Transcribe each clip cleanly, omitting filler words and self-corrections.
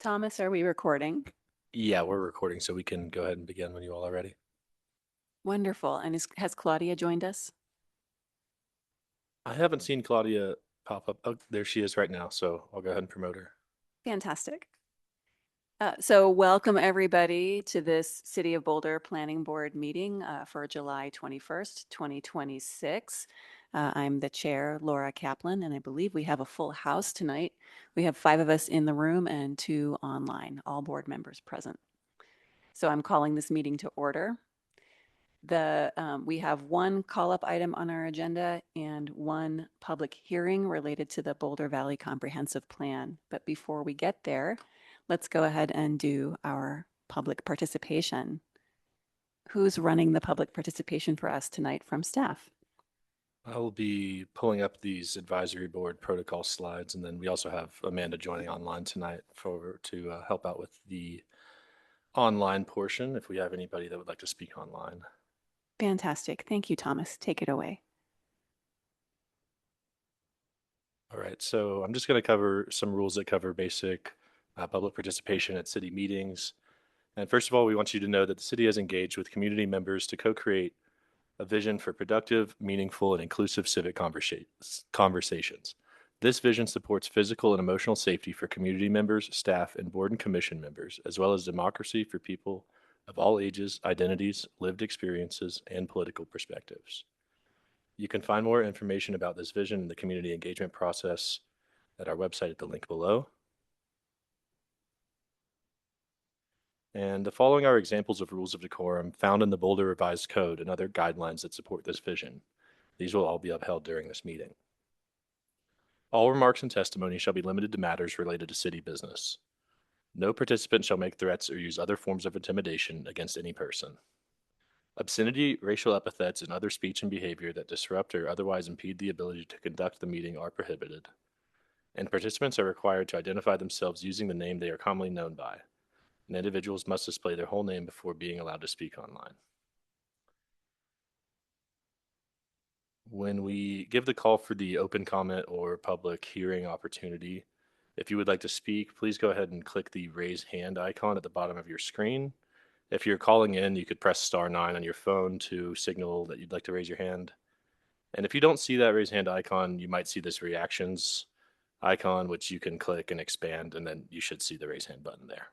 Thomas, are we recording? Yeah, we're recording, so we can go ahead and begin when you all are ready. Wonderful. And has Claudia joined us? I haven't seen Claudia pop up. Oh, there she is right now, so I'll go ahead and promote her. Fantastic. So welcome everybody to this City of Boulder Planning Board meeting for July 21st, 2026. I'm the chair, Laura Kaplan, and I believe we have a full house tonight. We have 5 of us in the room and 2 online, all board members present. So I'm calling this meeting to order. We have one call-up item on our agenda and one public hearing related to the Boulder Valley Comprehensive Plan. But before we get there, let's go ahead and do our public participation. Who's running the public participation for us tonight from staff? I'll be pulling up these advisory board protocol slides, and then we also have Amanda joining online tonight to help out with the online portion if we have anybody that would like to speak online. Fantastic. Thank you, Thomas. Take it away. All right, so I'm just going to cover some rules that cover basic public participation at city meetings. And first of all, we want you to know that the city has engaged with community members to co-create a vision for productive, meaningful, and inclusive civic conversations. This vision supports physical and emotional safety for community members, staff, and board and commission members, as well as democracy for people of all ages, identities, lived experiences, and political perspectives. You can find more information about this vision and the community engagement process at our website at the link below. And the following are examples of rules of decorum found in the Boulder Revised Code and other guidelines that support this vision. These will all be upheld during this meeting. All remarks and testimony shall be limited to matters related to city business. No participant shall make threats or use other forms of intimidation against any person. Obscenity, racial epithets, and other speech and behavior that disrupt or otherwise impede the ability to conduct the meeting are prohibited. And participants are required to identify themselves using the name they are commonly known by. And individuals must display their whole name before being allowed to speak online. When we give the call for the open comment or public hearing opportunity, if you would like to speak, please go ahead and click the raise hand icon at the bottom of your screen. If you're calling in, you could press *9 on your phone to signal that you'd like to raise your hand. And if you don't see that raise hand icon, you might see this reactions icon, which you can click and expand, and then you should see the raise hand button there.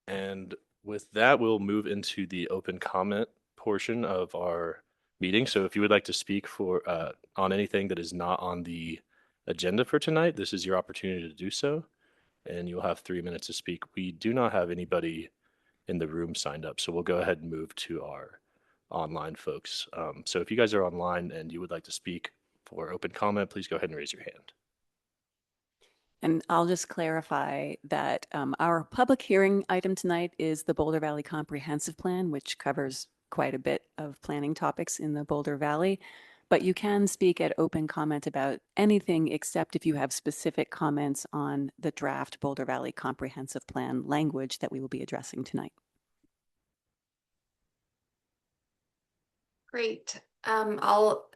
And with that, we'll move into the open comment portion of our meeting. So if you would like to speak on anything that is not on the agenda for tonight, this is your opportunity to do so, and you'll have 3 minutes to speak. We do not have anybody in the room signed up, so we'll go ahead and move to our online folks. So if you guys are online and you would like to speak for open comment, please go ahead and raise your hand. And I'll just clarify that our public hearing item tonight is the Boulder Valley Comprehensive Plan, which covers quite a bit of planning topics in the Boulder Valley. But you can speak at open comment about anything except if you have specific comments on the draft Boulder Valley Comprehensive Plan language that we will be addressing tonight. Great. I'll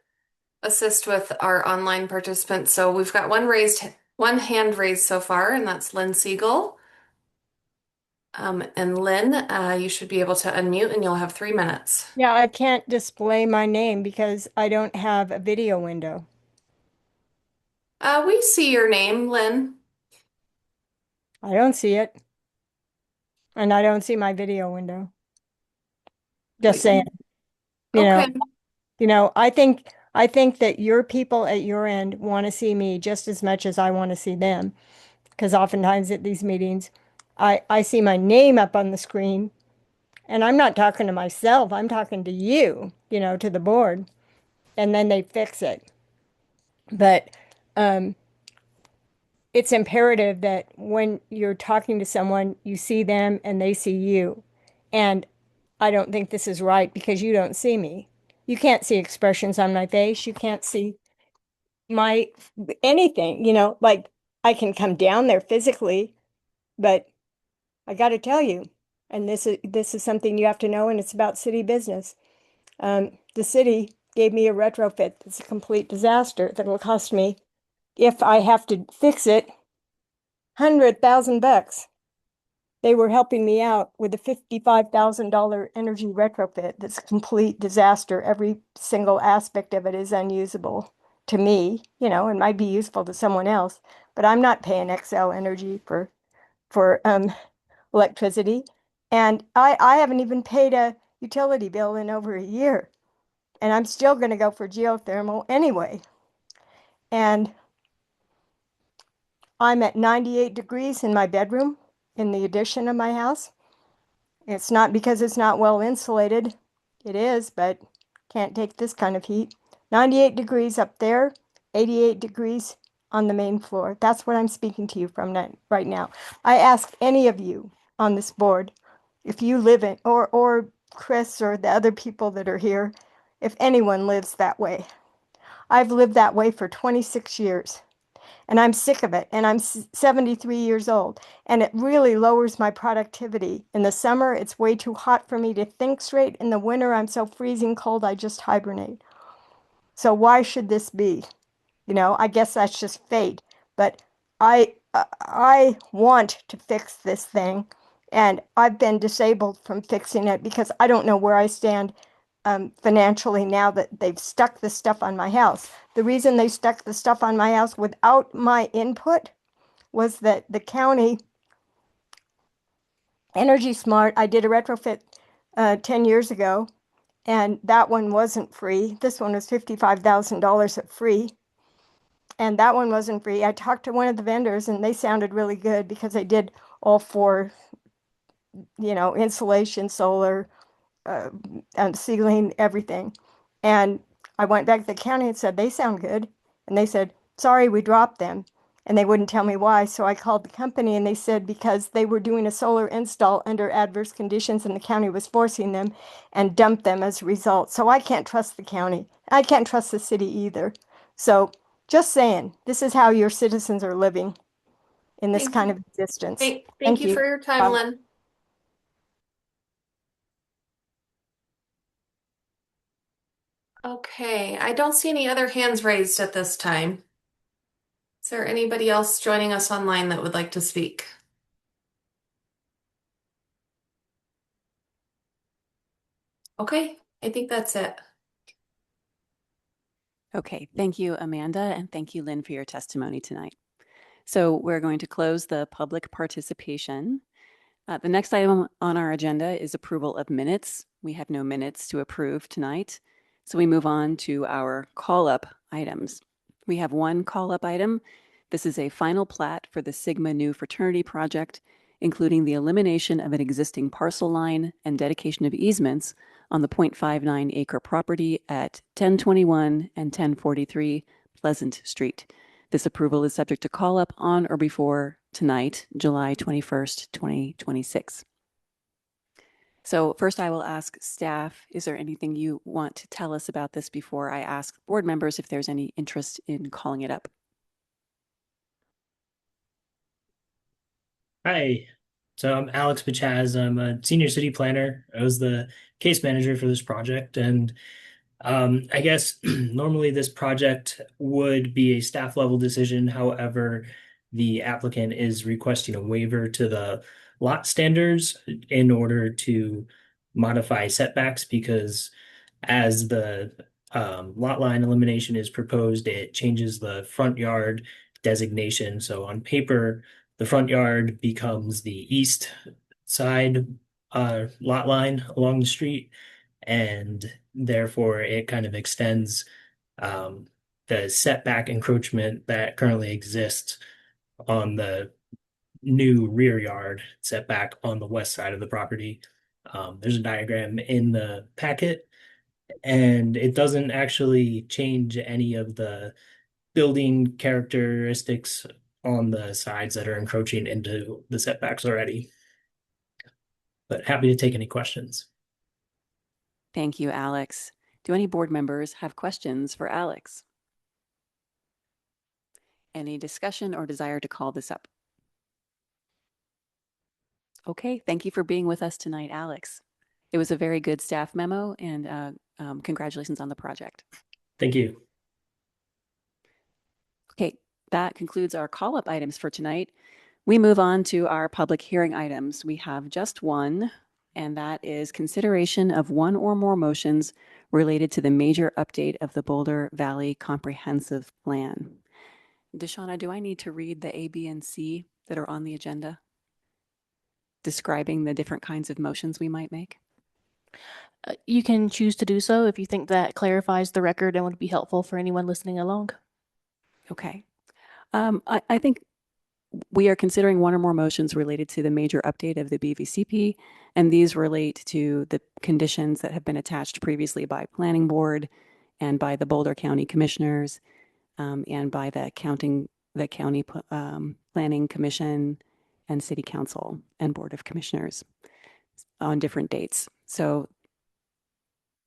assist with our online participants. So we've got one hand raised so far, and that's Lynn Siegel. And Lynn, you should be able to unmute and you'll have 3 minutes. Yeah, I can't display my name because I don't have a video window. We see your name, Lynn. I don't see it. And I don't see my video window. Just saying. Okay. I think that your people at your end want to see me just as much as I want to see them. Because oftentimes at these meetings, I see my name up on the screen, and I'm not talking to myself, I'm talking to you, to the board, and then they fix it. But it's imperative that when you're talking to someone, you see them and they see you. And I don't think this is right because you don't see me. You can't see expressions on my face. You can't see my anything, like I can come down there physically, but I got to tell you, and this is something you have to know, and it's about city business. The city gave me a retrofit that's a complete disaster that will cost me if I have to fix it, $100,000. They were helping me out with a $55,000 energy retrofit that's a complete disaster. Every single aspect of it is unusable to me. You know, it might be useful to someone else, but I'm not paying XL Energy for electricity. And I haven't even paid a utility bill in over a year. And I'm still going to go for geothermal anyway. And I'm at 98 degrees in my bedroom in the addition of my house. It's not because it's not well insulated. It is, but can't take this kind of heat. 98 degrees up there, 88 degrees on the main floor. That's what I'm speaking to you from right now. I ask any of you on this board, if you live in, or Chris or the other people that are here, if anyone lives that way. I've lived that way for 26 years. And I'm sick of it. And I'm 73 years old. And it really lowers my productivity. In the summer, it's way too hot for me to think straight. In the winter, I'm so freezing cold, I just hibernate. So why should this be? You know, I guess that's just fate. But I want to fix this thing. And I've been disabled from fixing it because I don't know where I stand financially now that they've stuck the stuff on my house. The reason they stuck the stuff on my house without my input was that the county, Energy Smart, I did a retrofit 10 years ago, and that one wasn't free. This one was $55,000 at free, and that one wasn't free. I talked to one of the vendors, and they sounded really good because they did all four, you know, insulation, solar, and ceiling, everything. And I went back to the county and said, they sound good. And they said, sorry, we dropped them. And they wouldn't tell me why. So I called the company and they said because they were doing a solar install under adverse conditions and the county was forcing them and dumped them as a result. So I can't trust the county. I can't trust the city either. So just saying, this is how your citizens are living in this Thank kind you. of existence. Thank you for your time, Bye. Lynn. Okay, I don't see any other hands raised at this time. Is there anybody else joining us online that would like to speak? Okay, I think that's it. Okay, thank you, Amanda, and thank you, Lynn, for your testimony tonight. So we're going to close the public participation. The next item on our agenda is approval of minutes. We have no minutes to approve tonight. So we move on to our call-up items. We have one call-up item. This is a final plat for the Sigma Nu Fraternity Project, including the elimination of an existing parcel line and dedication of easements on the 0.59 acre property at 1021 and 1043 Pleasant Street. This approval is subject to call-up on or before tonight, July 21st, 2026. So first I will ask staff, is there anything you want to tell us about this before I ask board members if there's any interest in calling it up? Hi, so I'm Alex Bachaz. I'm a senior city planner. I was the case manager for this project, and I guess normally this project would be a staff level decision. However, the applicant is requesting a waiver to the lot standards in order to modify setbacks because as the lot line elimination is proposed, it changes the front yard designation. So on paper, the front yard becomes the east side lot line along the street, and therefore it kind of extends the setback encroachment that currently exists on the new rear yard setback on the west side of the property. There's a diagram in the packet, and it doesn't actually change any of the building characteristics on the sides that are encroaching into the setbacks already. But happy to take any questions. Thank you, Alex. Do any board members have questions for Alex? Any discussion or desire to call this up? Okay, thank you for being with us tonight, Alex. It was a very good staff memo, and congratulations on the project. Thank you. Okay, that concludes our call-up items for tonight. We move on to our public hearing items. We have just one, and that is consideration of one or more motions related to the major update of the Boulder Valley Comprehensive Plan. Deshauna, do I need to read the A, B, and C that are on the agenda, describing the different kinds of motions we might make? You can choose to do so if you think that clarifies the record and would be helpful for anyone listening along. Okay. I think we are considering one or more motions related to the major update of the BVCP, and these relate to the conditions that have been attached previously by Planning Board and by the Boulder County Commissioners, and by the County Planning Commission and City Council and Board of Commissioners on different dates. So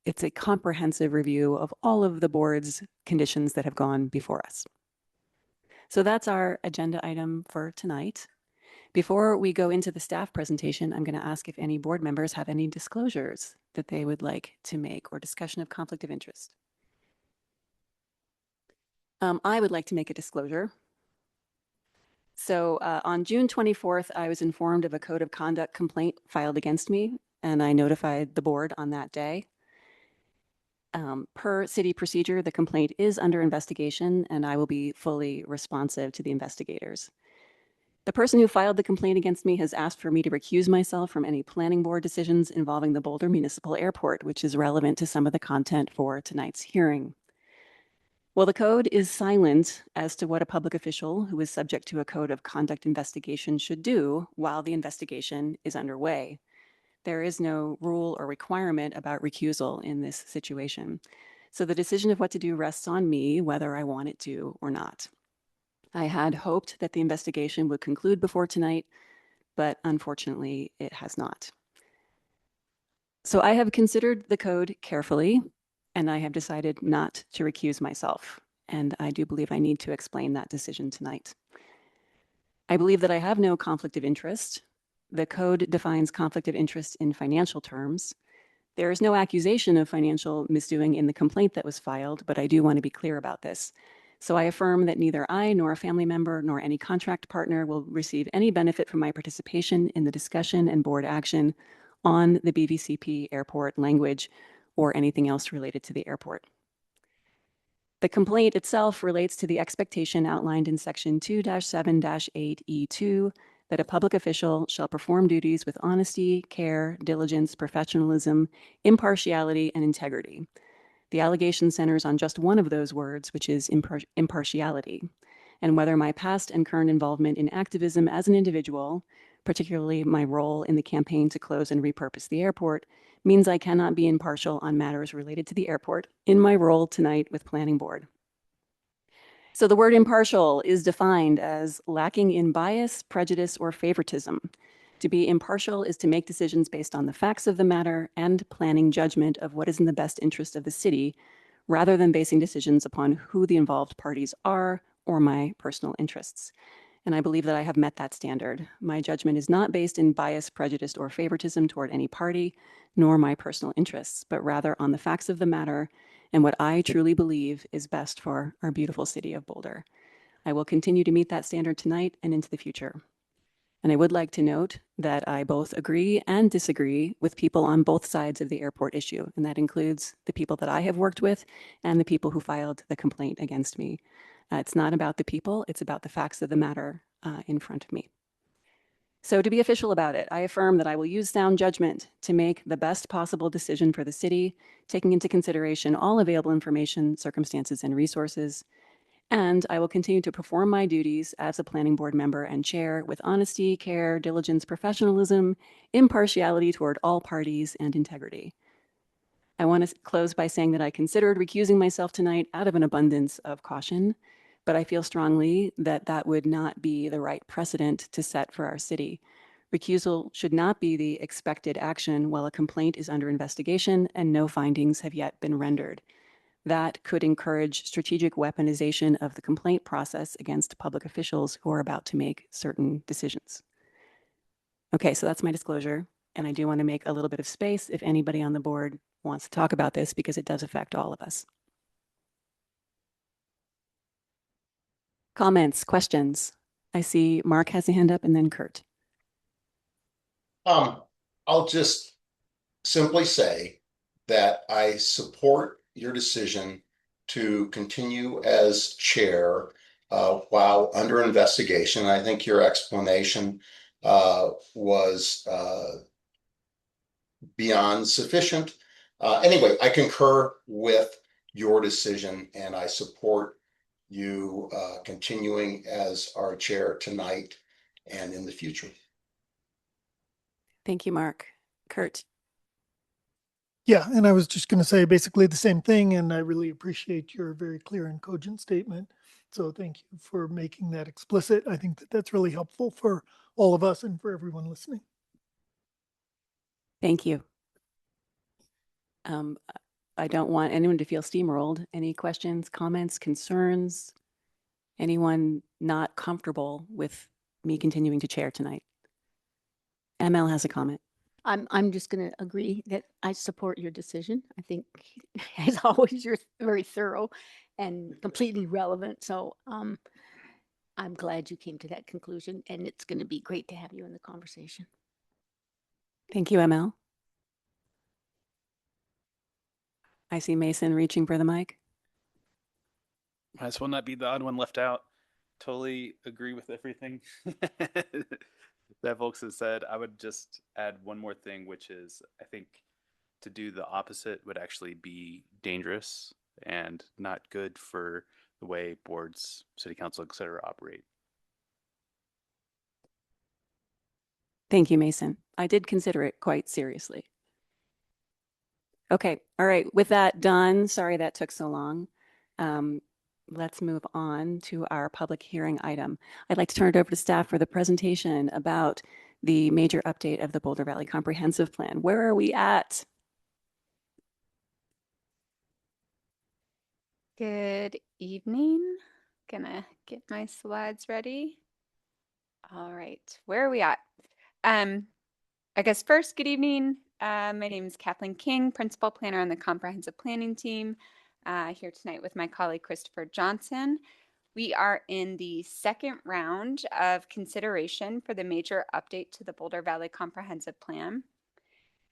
it's a comprehensive review of all of the board's conditions that have gone before us. So that's our agenda item for tonight. Before we go into the staff presentation, I'm going to ask if any board members have any disclosures that they would like to make or discussion of conflict of interest. I would like to make a disclosure. So on June 24th, I was informed of a code of conduct complaint filed against me, and I notified the board on that day. Per city procedure, the complaint is under investigation, and I will be fully responsive to the investigators. The person who filed the complaint against me has asked for me to recuse myself from any planning board decisions involving the Boulder Municipal Airport, which is relevant to some of the content for tonight's hearing. Well, the code is silent as to what a public official who is subject to a code of conduct investigation should do while the investigation is underway. There is no rule or requirement about recusal in this situation. So the decision of what to do rests on me, whether I want it to or not. I had hoped that the investigation would conclude before tonight, but unfortunately it has not. So I have considered the code carefully, and I have decided not to recuse myself. And I do believe I need to explain that decision tonight. I believe that I have no conflict of interest. The code defines conflict of interest in financial terms. There is no accusation of financial misdoing in the complaint that was filed, but I do want to be clear about this. So I affirm that neither I nor a family member nor any contract partner will receive any benefit from my participation in the discussion and board action on the BVCP airport language or anything else related to the airport. The complaint itself relates to the expectation outlined in Section 2-7-8E2 that a public official shall perform duties with honesty, care, diligence, professionalism, impartiality, and integrity. The allegation centers on just one of those words, which is impartiality, and whether my past and current involvement in activism as an individual, particularly my role in the campaign to close and repurpose the airport, means I cannot be impartial on matters related to the airport in my role tonight with Planning Board. So the word impartial is defined as lacking in bias, prejudice, or favoritism. To be impartial is to make decisions based on the facts of the matter and planning judgment of what is in the best interest of the city, rather than basing decisions upon who the involved parties are or my personal interests. And I believe that I have met that standard. My judgment is not based in bias, prejudice, or favoritism toward any party, nor my personal interests, but rather on the facts of the matter and what I truly believe is best for our beautiful city of Boulder. I will continue to meet that standard tonight and into the future. And I would like to note that I both agree and disagree with people on both sides of the airport issue, and that includes the people that I have worked with and the people who filed the complaint against me. It's not about the people, it's about the facts of the matter in front of me. So to be official about it, I affirm that I will use sound judgment to make the best possible decision for the city, taking into consideration all available information, circumstances, and resources. And I will continue to perform my duties as a planning board member and chair with honesty, care, diligence, professionalism, impartiality toward all parties, and integrity. I want to close by saying that I considered recusing myself tonight out of an abundance of caution, but I feel strongly that that would not be the right precedent to set for our city. Recusal should not be the expected action while a complaint is under investigation and no findings have yet been rendered. That could encourage strategic weaponization of the complaint process against public officials who are about to make certain decisions. Okay, so that's my disclosure. And I do want to make a little bit of space if anybody on the board wants to talk about this because it does affect all of us. Comments, questions? I see Mark has a hand up and then Kurt. I'll just simply say that I support your decision to continue as chair while under investigation. I think your explanation was beyond sufficient. Anyway, I concur with your decision and I support you continuing as our chair tonight and in the future. Thank you, Mark. Kurt. Yeah, and I was just going to say basically the same thing, and I really appreciate your very clear and cogent statement. So thank you for making that explicit. I think that that's really helpful for all of us and for everyone listening. Thank you. I don't want anyone to feel steamrolled. Any questions, comments, concerns? Anyone not comfortable with me continuing to chair tonight? ML has a comment. I'm just going to agree that I support your decision. I think, as always, you're very thorough and completely relevant. So I'm glad you came to that conclusion, and it's going to be great to have you in the conversation. Thank you, ML. I see Mason reaching for the mic. Might as well not be the odd one left out. Totally agree with everything that folks have said. I would just add one more thing, which is I think to do the opposite would actually be dangerous and not good for the way boards, city council, et cetera, operate. Thank you, Mason. I did consider it quite seriously. Okay, all right. With that done, sorry that took so long. Let's move on to our public hearing item. I'd like to turn it over to staff for the presentation about the major update of the Boulder Valley Comprehensive Plan. Where are we at? Good evening. Gonna get my slides ready. All right, where are we at? I guess first, good evening. My name is Kathleen King, Principal Planner on the Comprehensive Planning Team, here tonight with my colleague Christopher Johnson. We are in the second round of consideration for the major update to the Boulder Valley Comprehensive Plan.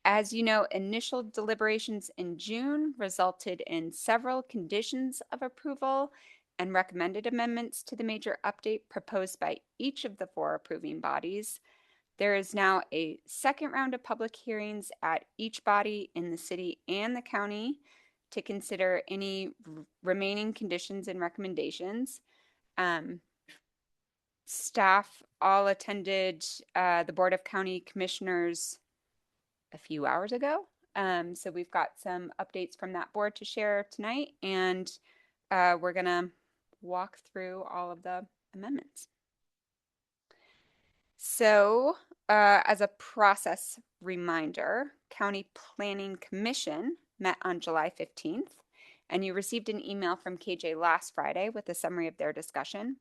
As you know, initial deliberations in June resulted in several conditions of approval and recommended amendments to the major update proposed by each of the 4 approving bodies. There is now a second round of public hearings at each body in the city and the county to consider any remaining conditions and recommendations. Staff all attended the Board of County Commissioners a few hours ago. So we've got some updates from that board to share tonight, and we're going to walk through all of the amendments. So as a process reminder, County Planning Commission met on July 15th, and you received an email from KJ last Friday with a summary of their discussion.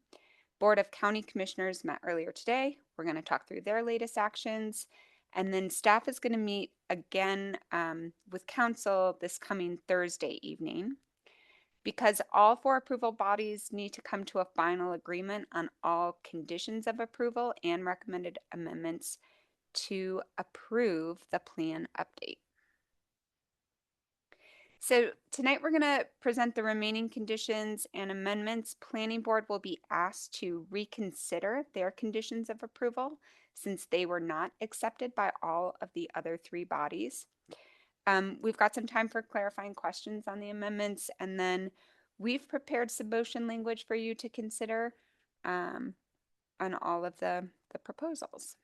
Board of County Commissioners met earlier today. We're going to talk through their latest actions, and then staff is going to meet again with council this coming Thursday evening. Because all 4 approval bodies need to come to a final agreement on all conditions of approval and recommended amendments to approve the plan update. So tonight we're going to present the remaining conditions and amendments. Planning Board will be asked to reconsider their conditions of approval since they were not accepted by all of the other 3 bodies. We've got some time for clarifying questions on the amendments, and then we've prepared some motion language for you to consider on all of the proposals.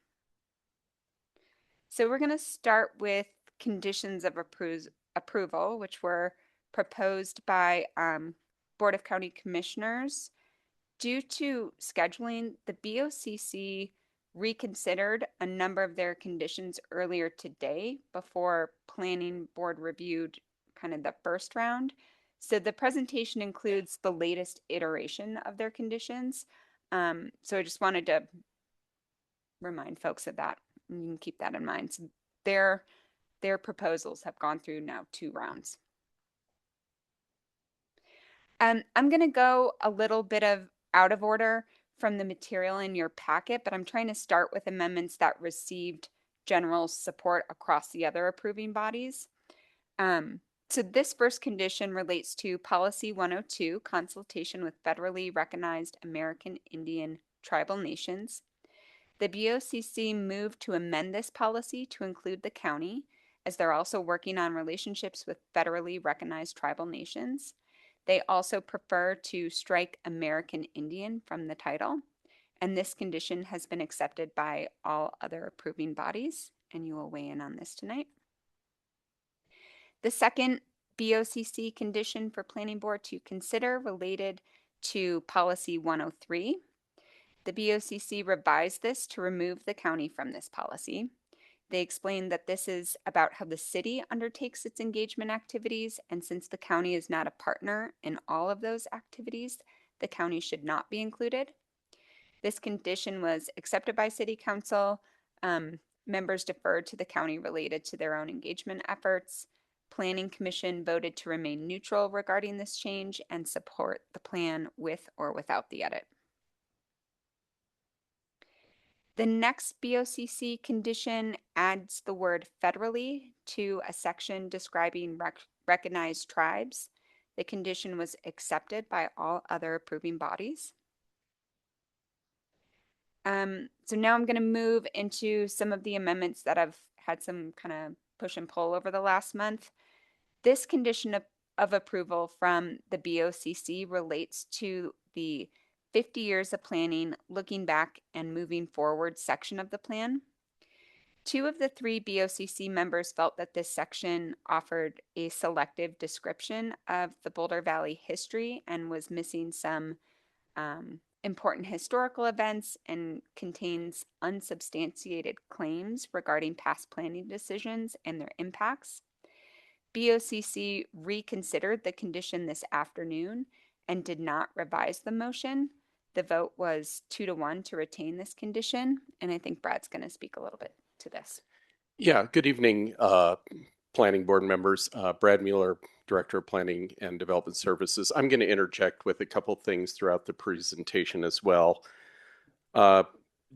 So we're going to start with conditions of approval, which were proposed by Board of County Commissioners. Due to scheduling, the BOCC reconsidered a number of their conditions earlier today before Planning Board reviewed kind of the first round. So the presentation includes the latest iteration of their conditions. So I just wanted to remind folks of that. You can keep that in mind. So their proposals have gone through now 2 rounds. I'm going to go a little bit of out of order from the material in your packet, but I'm trying to start with amendments that received general support across the other approving bodies. So this first condition relates to Policy 102, consultation with federally recognized American Indian tribal nations. The BOCC moved to amend this policy to include the county, as they're also working on relationships with federally recognized tribal nations. They also prefer to strike American Indian from the title, and this condition has been accepted by all other approving bodies, and you will weigh in on this tonight. The second BOCC condition for Planning Board to consider related to Policy 103. The BOCC revised this to remove the county from this policy. They explained that this is about how the city undertakes its engagement activities, and since the county is not a partner in all of those activities, the county should not be included. This condition was accepted by City Council. Members deferred to the county related to their own engagement efforts. Planning Commission voted to remain neutral regarding this change and support the plan with or without the edit. The next BOCC condition adds the word federally to a section describing recognized tribes. The condition was accepted by all other approving bodies. So now I'm going to move into some of the amendments that have had some kind of push and pull over the last month. This condition of approval from the BOCC relates to the 50 years of planning, looking back and moving forward section of the plan. 2 of the 3 BOCC members felt that this section offered a selective description of the Boulder Valley history and was missing some important historical events and contains unsubstantiated claims regarding past planning decisions and their impacts. BOCC reconsidered the condition this afternoon and did not revise the motion. The vote was 2-1 to retain this condition, and I think Brad's going to speak a little bit to this. Yeah, good evening, Planning Board members. Brad Mueller, Director of Planning and Development Services. I'm going to interject with a couple things throughout the presentation as well.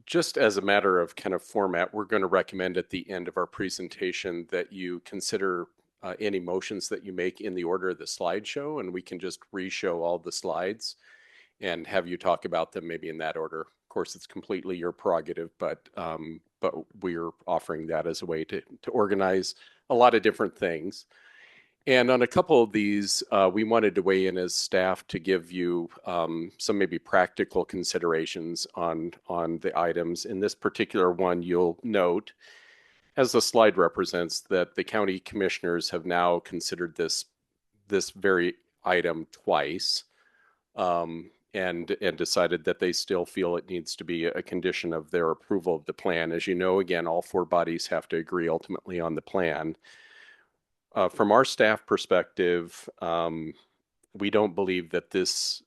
Just as a matter of kind of format, we're going to recommend at the end of our presentation that you consider any motions that you make in the order of the slideshow, and we can just re-show all the slides and have you talk about them maybe in that order. Of course, it's completely your prerogative, but we're offering that as a way to organize a lot of different things. And on a couple of these, we wanted to weigh in as staff to give you some maybe practical considerations on the items. In this particular one, you'll note, as the slide represents, that the county commissioners have now considered this very item twice. And decided that they still feel it needs to be a condition of their approval of the plan. As you know, again, all 4 bodies have to agree ultimately on the plan. From our staff perspective, we don't believe that this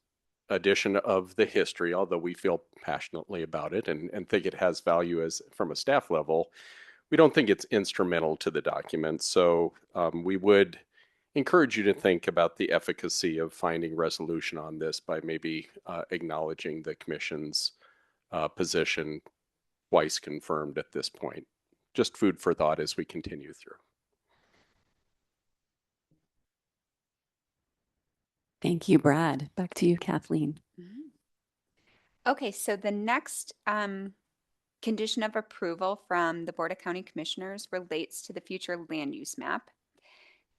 addition of the history, although we feel passionately about it and think it has value as from a staff level, we don't think it's instrumental to the document. So we would encourage you to think about the efficacy of finding resolution on this by maybe acknowledging the commission's position twice confirmed at this point. Just food for thought as we continue through. Thank you, Brad. Back to you, Kathleen. Okay, so the next condition of approval from the Board of County Commissioners relates to the future land use map.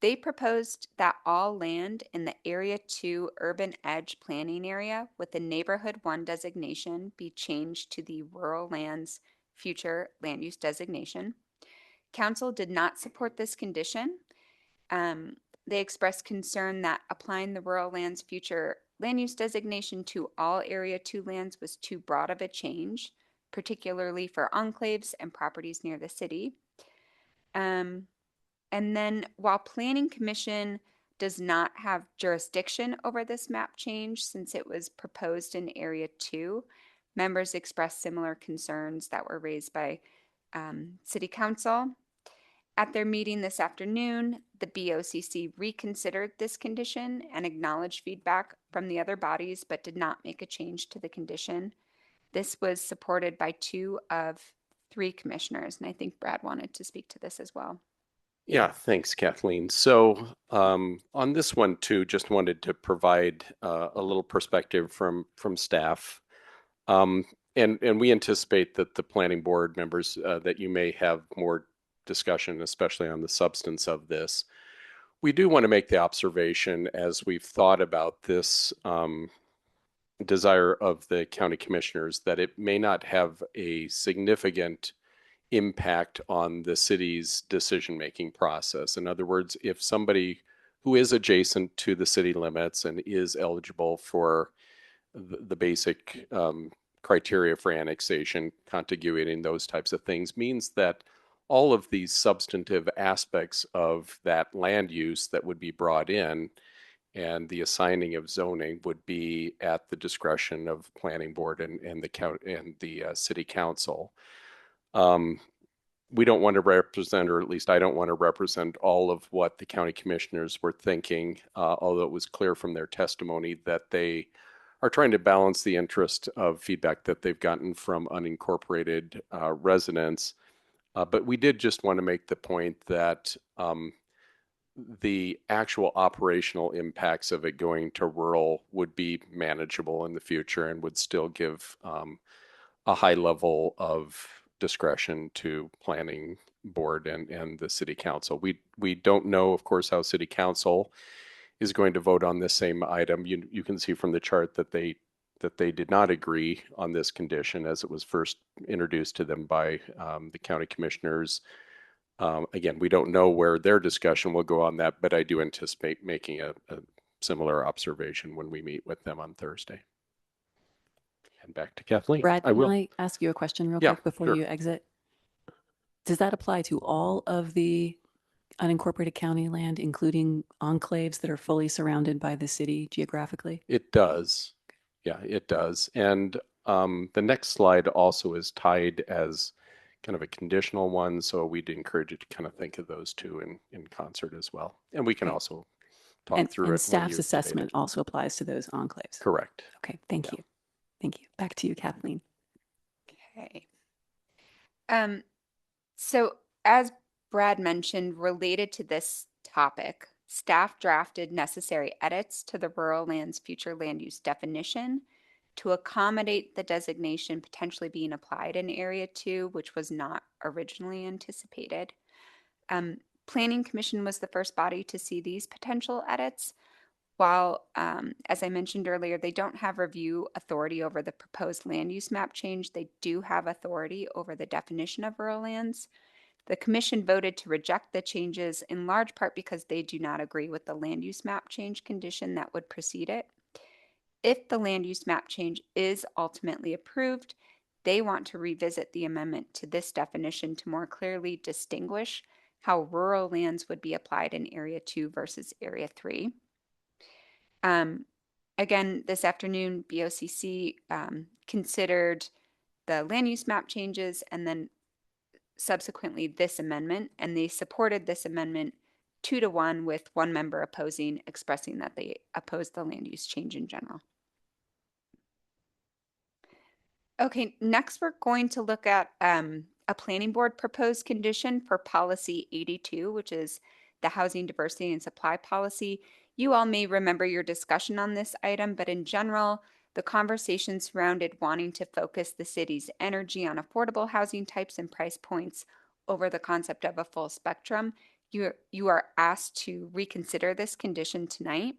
They proposed that all land in the Area 2 Urban Edge Planning Area with the Neighborhood 1 designation be changed to the Rural Lands Future Land Use Designation. Council did not support this condition. They expressed concern that applying the Rural Lands Future Land Use Designation to all Area 2 lands was too broad of a change, particularly for enclaves and properties near the city. And then while Planning Commission does not have jurisdiction over this map change since it was proposed in Area 2, members expressed similar concerns that were raised by City Council. At their meeting this afternoon, the BOCC reconsidered this condition and acknowledged feedback from the other bodies, but did not make a change to the condition. This was supported by 2 of 3 commissioners, and I think Brad wanted to speak to this as well. Yeah, thanks, Kathleen. So on this one too, just wanted to provide a little perspective from staff. And we anticipate that the planning board members that you may have more discussion, especially on the substance of this. We do want to make the observation as we've thought about this desire of the county commissioners that it may not have a significant impact on the city's decision-making process. In other words, if somebody who is adjacent to the city limits and is eligible for the basic criteria for annexation, contiguity, those types of things, means that all of these substantive aspects of that land use that would be brought in and the assigning of zoning would be at the discretion of the planning board and the city council. We don't want to represent, or at least I don't want to represent all of what the county commissioners were thinking, although it was clear from their testimony that they are trying to balance the interest of feedback that they've gotten from unincorporated residents. But we did just want to make the point that the actual operational impacts of it going to rural would be manageable in the future and would still give a high level of discretion to planning board and the city council. We don't know, of course, how city council is going to vote on this same item. You can see from the chart that they did not agree on this condition as it was first introduced to them by the county commissioners. Again, we don't know where their discussion will go on that, but I do anticipate making a similar observation when we meet with them on Thursday. And back to Kathleen. Brad, I will. can I ask you a question real Yeah, quick before sure. you exit? Does that apply to all of the unincorporated county land, including enclaves that are fully surrounded by the city geographically? It does. Yeah, it does. And the next slide also is tied as kind of a conditional one. So we'd encourage you to kind of think of those two in concert as well. And we can Okay. also talk And, through it. and when staff's you assessment debate it. also applies to those enclaves. Correct. Okay, thank you. Thank you. Back to you, Kathleen. Okay. So as Brad mentioned, related to this topic, staff drafted necessary edits to the rural lands future land use definition to accommodate the designation potentially being applied in Area 2, which was not originally anticipated. Planning Commission was the first body to see these potential edits. While, as I mentioned earlier, they don't have review authority over the proposed land use map change, they do have authority over the definition of rural lands. The commission voted to reject the changes in large part because they do not agree with the land use map change condition that would precede it. If the land use map change is ultimately approved, they want to revisit the amendment to this definition to more clearly distinguish how rural lands would be applied in Area 2 versus Area 3. Again, this afternoon, BOCC considered the land use map changes and then subsequently this amendment, and they supported this amendment 2-1 with one member opposing, expressing that they oppose the land use change in general. Okay, next we're going to look at a planning board proposed condition for policy 82, which is the housing diversity and supply policy. You all may remember your discussion on this item, but in general, the conversation surrounded wanting to focus the city's energy on affordable housing types and price points over the concept of a full spectrum. You are asked to reconsider this condition tonight.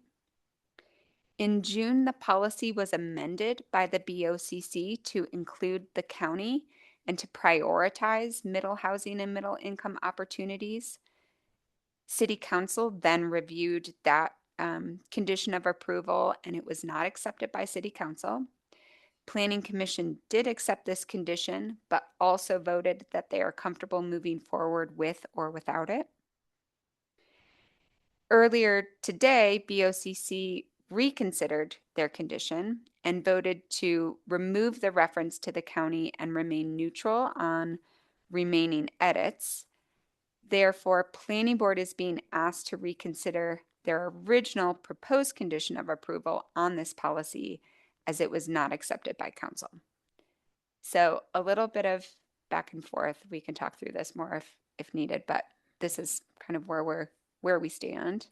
In June, the policy was amended by the BOCC to include the county and to prioritize middle housing and middle income opportunities. City Council then reviewed that condition of approval, and it was not accepted by City Council. Planning Commission did accept this condition, but also voted that they are comfortable moving forward with or without it. Earlier today, BOCC reconsidered their condition and voted to remove the reference to the county and remain neutral on remaining edits. Therefore, Planning Board is being asked to reconsider their original proposed condition of approval on this policy as it was not accepted by council. So a little bit of back and forth. We can talk through this more if needed, but this is kind of where we stand.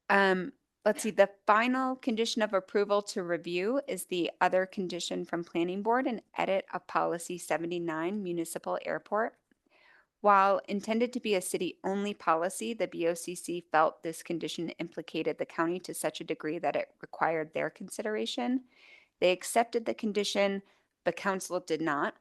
Let's see, the final condition of approval to review is the other condition from Planning Board, an edit of policy 79, municipal airport. While intended to be a city-only policy, the BOCC felt this condition implicated the county to such a degree that it required their consideration. They accepted the condition, but council did not.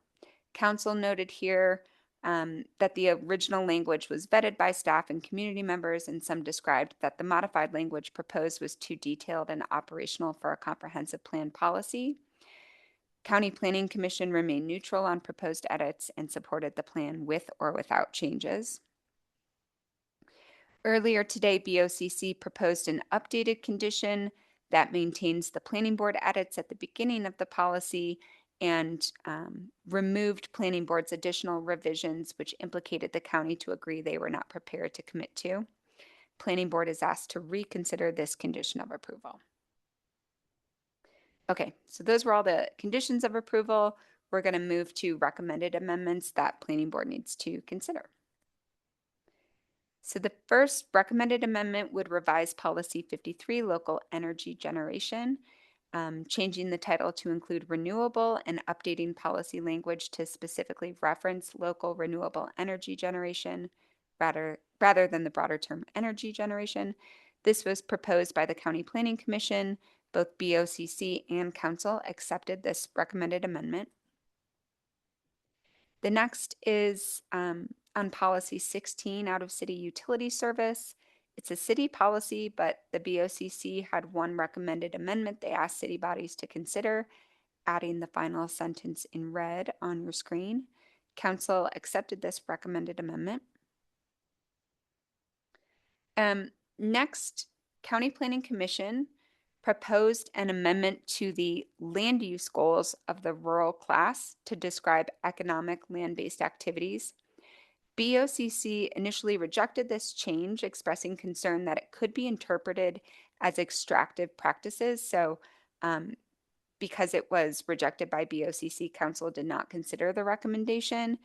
Council noted here that the original language was vetted by staff and community members, and some described that the modified language proposed was too detailed and operational for a comprehensive plan policy. County Planning Commission remained neutral on proposed edits and supported the plan with or without changes. Earlier today, BOCC proposed an updated condition that maintains the Planning Board edits at the beginning of the policy and removed Planning Board's additional revisions, which implicated the county to agree they were not prepared to commit to. Planning Board is asked to reconsider this condition of approval. Okay, so those were all the conditions of approval. We're going to move to recommended amendments that Planning Board needs to consider. So the first recommended amendment would revise policy 53, local energy generation, changing the title to include renewable and updating policy language to specifically reference local renewable energy generation rather than the broader term energy generation. This was proposed by the County Planning Commission. Both BOCC and Council accepted this recommended amendment. The next is on policy 16, out of city utility service. It's a city policy, but the BOCC had one recommended amendment they asked city bodies to consider, adding the final sentence in red on your screen. Council accepted this recommended amendment. Next, County Planning Commission proposed an amendment to the land use goals of the rural class to describe economic land-based activities. BOCC initially rejected this change, expressing concern that it could be interpreted as extractive practices. So because it was rejected by BOCC, Council did not consider the recommendation.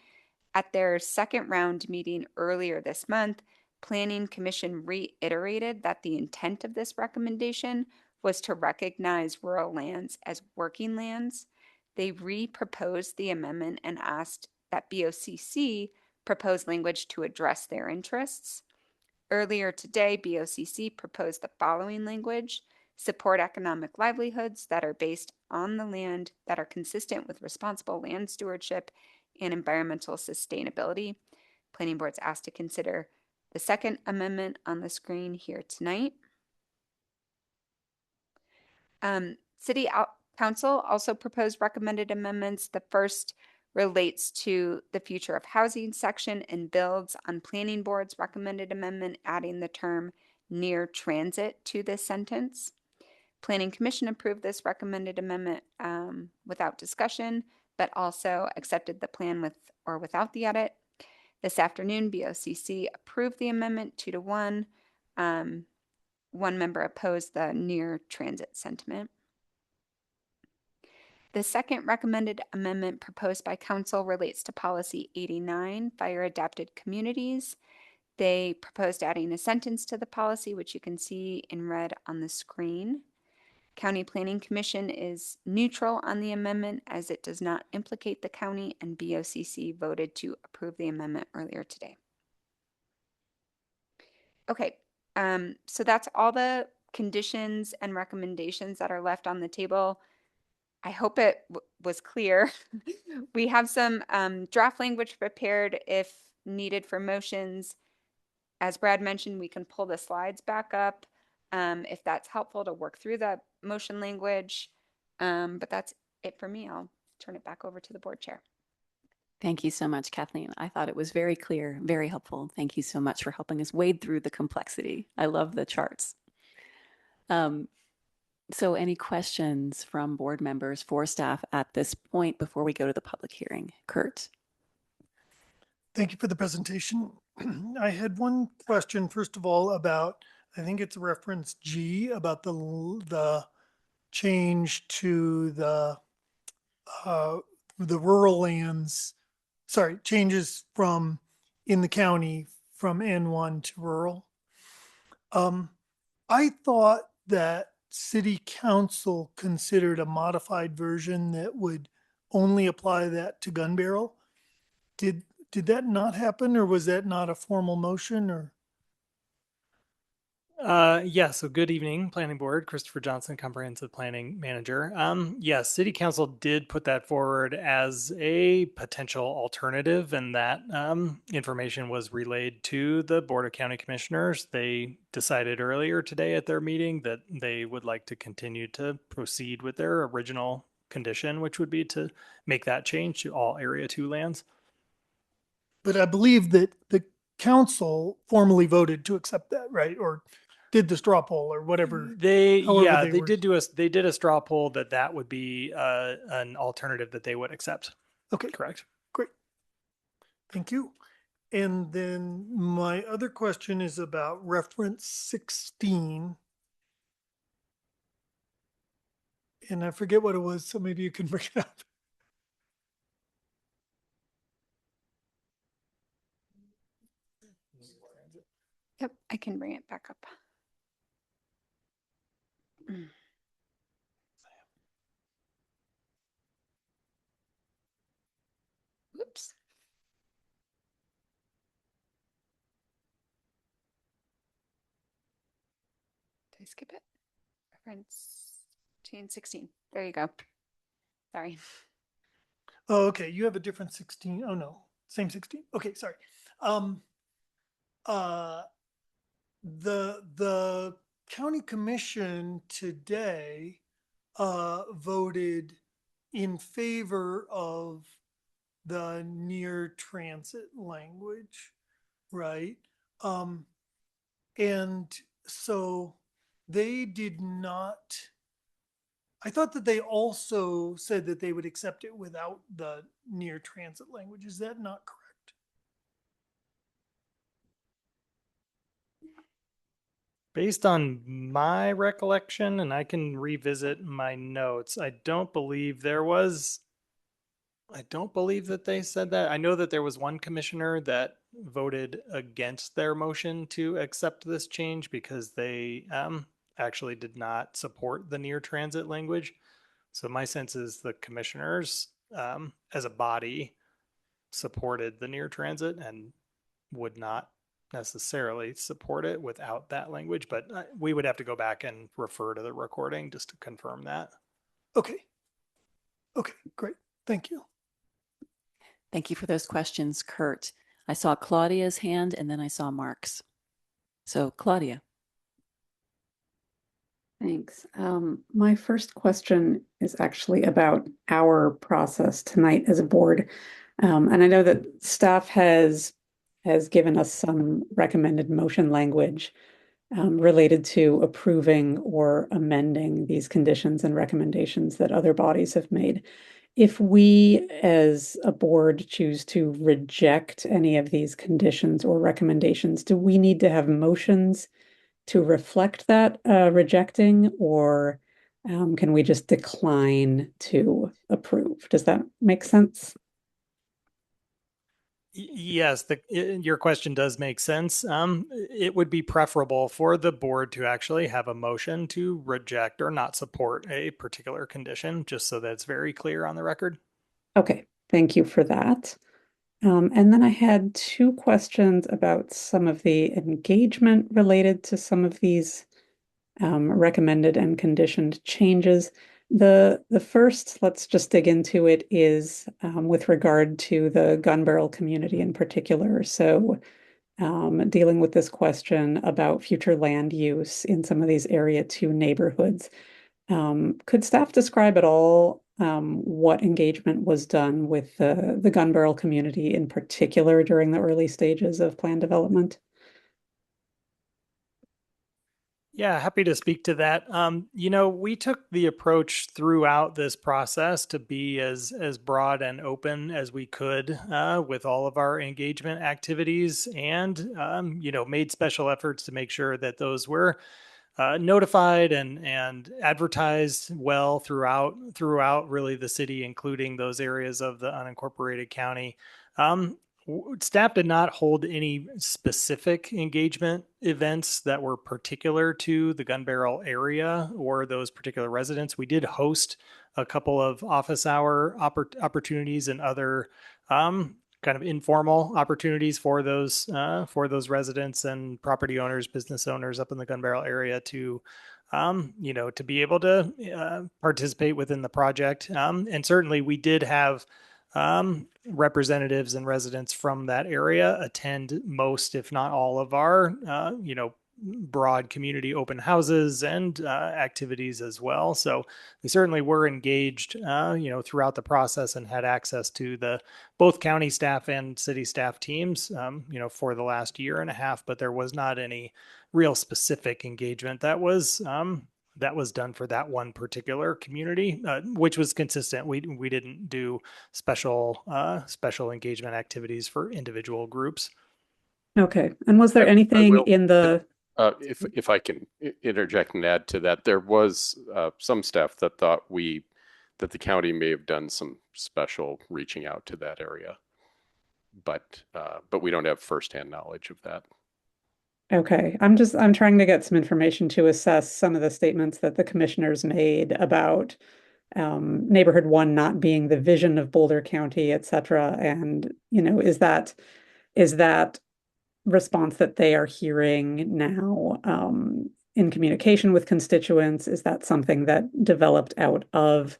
At their second round meeting earlier this month, Planning Commission reiterated that the intent of this recommendation was to recognize rural lands as working lands. They re-proposed the amendment and asked that BOCC propose language to address their interests. Earlier today, BOCC proposed the following language: support economic livelihoods that are based on the land that are consistent with responsible land stewardship and environmental sustainability. Planning Board's asked to consider the second amendment on the screen here tonight. City Council also proposed recommended amendments. The first relates to the future of housing section and builds on Planning Board's recommended amendment, adding the term near transit to this sentence. Planning Commission approved this recommended amendment without discussion, but also accepted the plan with or without the edit. This afternoon, BOCC approved the amendment 2-1. One member opposed the near transit sentiment. The second recommended amendment proposed by Council relates to policy 89, fire adapted communities. They proposed adding a sentence to the policy, which you can see in red on the screen. County Planning Commission is neutral on the amendment as it does not implicate the county, and BOCC voted to approve the amendment earlier today. Okay, so that's all the conditions and recommendations that are left on the table. I hope it was clear. We have some draft language prepared if needed for motions. As Brad mentioned, we can pull the slides back up if that's helpful to work through the motion language. But that's it for me. I'll turn it back over to the board chair. Thank you so much, Kathleen. I thought it was very clear, very helpful. Thank you so much for helping us wade through the complexity. I love the charts. So any questions from board members for staff at this point before we go to the public hearing? Kurt? Thank you for the presentation. I had one question, first of all, about, I think it's reference G, about the change to the rural lands, sorry, changes from in the county from N1 to rural. I thought that city council considered a modified version that would only apply that to gun barrel. Did that not happen, or was that not a formal motion, or? Yeah, so good evening, Planning Board. Christopher Johnson, Comprehensive Planning Manager. Yes, City Council did put that forward as a potential alternative, and that information was relayed to the Board of County Commissioners. They decided earlier today at their meeting that they would like to continue to proceed with their original condition, which would be to make that change to all Area 2 lands. But I believe that the council formally voted to accept that, right? Or did the straw poll or whatever. however They did a straw poll that would be an alternative that they would accept. Okay, Correct. great. Thank you. And then my other question is about reference 16. And I forget what it was, so maybe you can bring it up. Yep, I can bring it back up. Whoops. Did I skip it? Reference 16. There you go. Sorry. Oh, okay. You have a different 16. Oh no, same 16. Okay, sorry. The county commission today voted in favor of the near transit language, right? And so they did not, I thought that they also said that they would accept it without the near transit language. Is that not correct? Based on my recollection, and I can revisit my notes, I don't believe that they said that. I know that there was one commissioner that voted against their motion to accept this change because they actually did not support the near transit language. So my sense is the commissioners, as a body, supported the near transit and would not necessarily support it without that language, but we would have to go back and refer to the recording just to confirm that. Okay. Okay, great. Thank you. Thank you for those questions, Kurt. I saw Claudia's hand and then I saw Mark's. So Claudia. Thanks. My first question is actually about our process tonight as a board. And I know that staff has given us some recommended motion language related to approving or amending these conditions and recommendations that other bodies have made. If we as a board choose to reject any of these conditions or recommendations, do we need to have motions to reflect that rejecting, or can we just decline to approve? Does that make sense? Yes, your question does make sense. It would be preferable for the board to actually have a motion to reject or not support a particular condition, just so that it's very clear on the record. Okay, thank you for that. And then I had two questions about some of the engagement related to some of these recommended and conditioned changes. The first, let's just dig into it, is with regard to the gun barrel community in particular. So dealing with this question about future land use in some of these Area 2 neighborhoods. Could staff describe at all what engagement was done with the gun barrel community in particular during the early stages of plan development? Yeah, happy to speak to that. We took the approach throughout this process to be as broad and open as we could with all of our engagement activities, and made special efforts to make sure that those were notified and advertised well throughout really the city, including those areas of the unincorporated county. Staff did not hold any specific engagement events that were particular to the Gun Barrel area or those particular residents. We did host a couple of office hour opportunities and other kind of informal opportunities for those residents and property owners, business owners up in the Gun Barrel area to to be able to participate within the project. And certainly we did have representatives and residents from that area attend most, if not all, of our, broad community open houses and activities as well. So they certainly were engaged, throughout the process and had access to the both county staff and city staff teams, for the last year and a half. But there was not any real specific engagement that was done for that one particular community, which was consistent. We didn't do special engagement activities for individual groups. Okay. And was there anything in the if I can interject and add to that, there was some staff that thought that the county may have done some special reaching out to that area, but we don't have firsthand knowledge of that. Okay, I'm trying to get some information to assess some of the statements that the commissioners made about Neighborhood 1 not being the vision of Boulder County, et cetera. And, is that response that they are hearing now in communication with constituents? Is that something that developed out of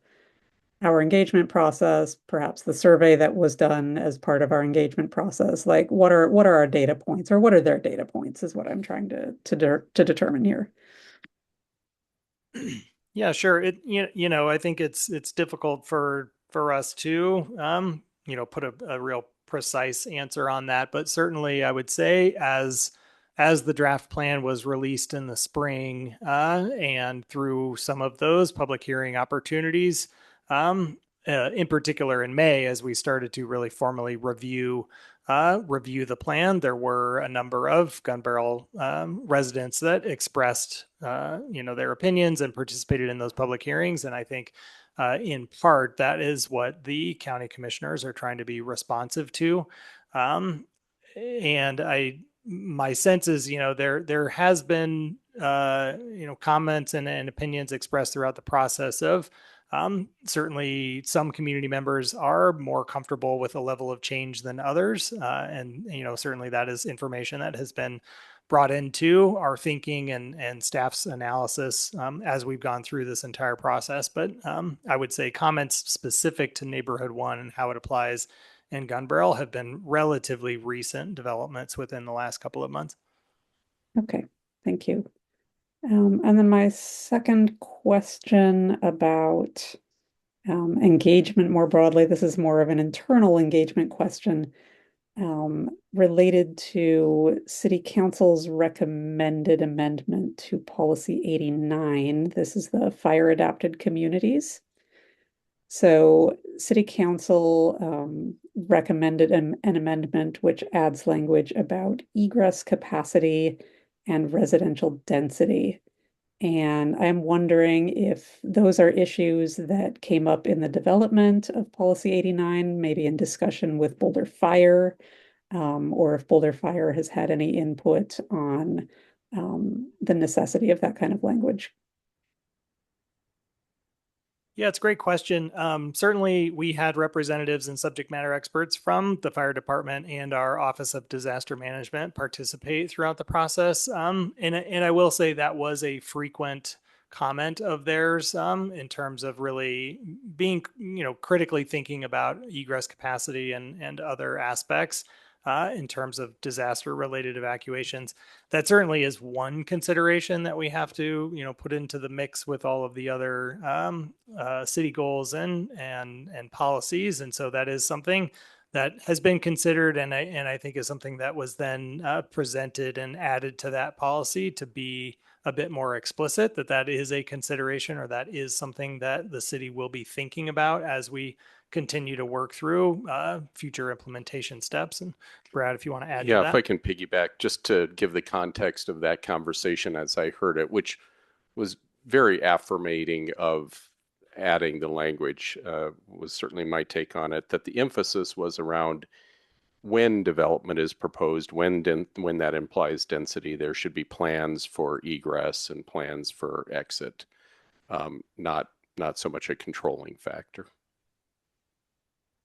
our engagement process, perhaps the survey that was done as part of our engagement process? Like, what are our data points, or what are their data points, is what I'm trying to determine here. Yeah, sure. I think it's difficult for us to put a real precise answer on that, but certainly I would say as the draft plan was released in the spring and through some of those public hearing opportunities, in particular in May, as we started to really formally review the plan, there were a number of Gun Barrel residents that expressed their opinions and participated in those public hearings. And I think in part that is what the county commissioners are trying to be responsive to. And my sense is, there has been comments and opinions expressed throughout the process of certainly some community members are more comfortable with a level of change than others. And certainly that is information that has been brought into our thinking and staff's analysis as we've gone through this entire process. But I would say comments specific to Neighborhood 1 and how it applies in Gun Barrel have been relatively recent developments within the last couple of months. Okay, thank you. And then my second question about engagement more broadly, this is more of an internal engagement question related to City Council's recommended amendment to Policy 89. This is the fire adapted communities. So City Council recommended an amendment which adds language about egress capacity and residential density. And I'm wondering if those are issues that came up in the development of Policy 89, maybe in discussion with Boulder Fire, or if Boulder Fire has had any input on the necessity of that kind of language. Yeah, it's a great question. Certainly, we had representatives and subject matter experts from the fire department and our Office of Disaster Management participate throughout the process. And I will say that was a frequent comment of theirs in terms of really being, critically thinking about egress capacity and other aspects in terms of disaster-related evacuations. That certainly is one consideration that we have to, put into the mix with all of the other city goals and policies. And so that is something that has been considered, and I think is something that was then presented and added to that policy to be a bit more explicit that that is a consideration, or that is something that the city will be thinking about as we continue to work through future implementation steps. And Brad, if you want to add to Yeah, that. if I can piggyback, just to give the context of that conversation as I heard it, which was very affirmating of adding the language, was certainly my take on it, that the emphasis was around when development is proposed, when that implies density, there should be plans for egress and plans for exit, not so much a controlling factor.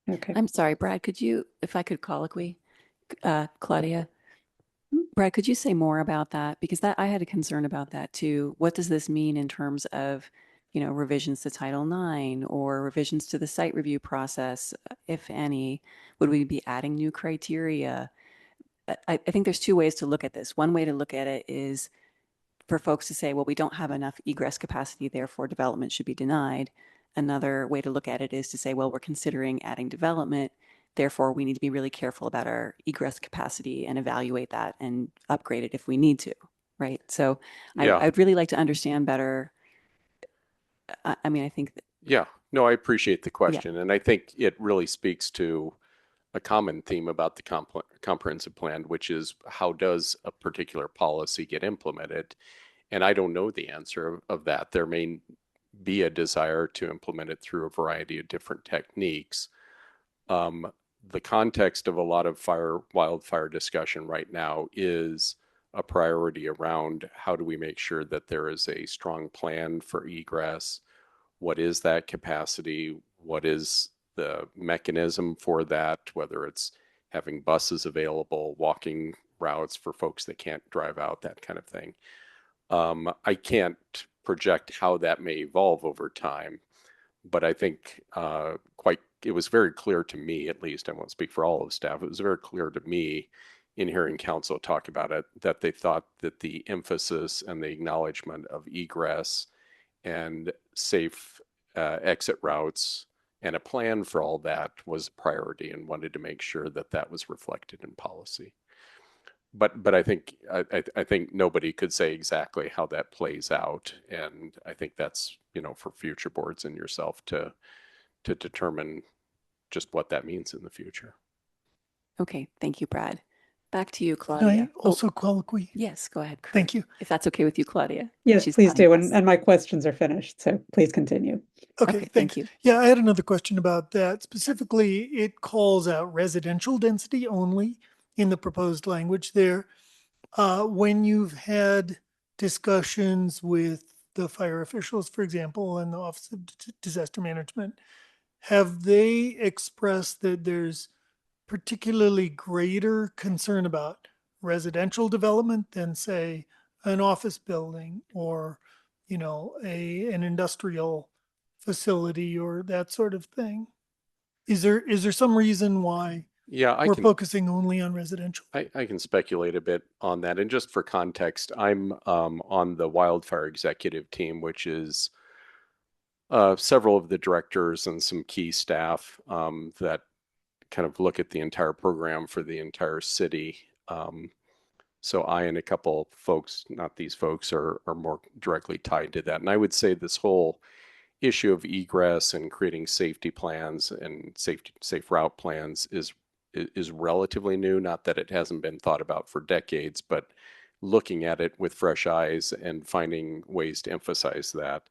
Okay. I'm sorry, Brad, could you, if I could colloquy, Claudia, Brad, could you say more about that? Because that I had a concern about that too. What does this mean in terms of, revisions to Title IX or revisions to the site review process, if any? Would we be adding new criteria? I think there's two ways to look at this. One way to look at it is for folks to say, well, we don't have enough egress capacity, therefore development should be denied. Another way to look at it is to say, well, we're considering adding development, therefore we need to be really careful about our egress capacity and evaluate that and upgrade it if we need to, right? So Yeah. I'd really like to understand better. I mean, I think that, Yeah, no, I appreciate the question. And I think it really speaks to a common theme about the comprehensive plan, which is how does a particular policy get implemented? And I don't know the answer of that. There may be a desire to implement it through a variety of different techniques. The context of a lot of wildfire discussion right now is a priority around how do we make sure that there is a strong plan for egress? What is that capacity? What is the mechanism for that, whether it's having buses available, walking routes for folks that can't drive out, that kind of thing. I can't project how that may evolve over time, but I think it was very clear to me, at least, I won't speak for all of staff, it was very clear to me in hearing council talk about it, that they thought that the emphasis and the acknowledgement of egress and safe exit routes and a plan for all that was a priority, and wanted to make sure that that was reflected in policy. But I think nobody could say exactly how that plays out, and I think that's for future boards and yourself to determine just what that means in the future. okay, thank you, Brad. Back to you, Can Claudia. I also colloquy? Yes, go ahead, Kurt. Thank you. If that's okay with you, Claudia. Yes, She's please counting do. us. And my questions are finished, so please continue. Okay, thank thanks. you. Yeah, I had another question about that. Specifically, it calls out residential density only in the proposed language there. When you've had discussions with the fire officials, for example, and the Office of Disaster Management, have they expressed that there's particularly greater concern about residential development than, say, an office building or, an industrial facility or that sort of thing? Is there some reason why we're focusing only on residential? I can speculate a bit on that. And just for context, I'm on the wildfire executive team, which is several of the directors and some key staff that kind of look at the entire program for the entire city. So I and a couple folks, not these folks, are more directly tied to that. And I would say this whole issue of egress and creating safety plans and safe route plans is relatively new. Not that it hasn't been thought about for decades, but looking at it with fresh eyes and finding ways to emphasize that.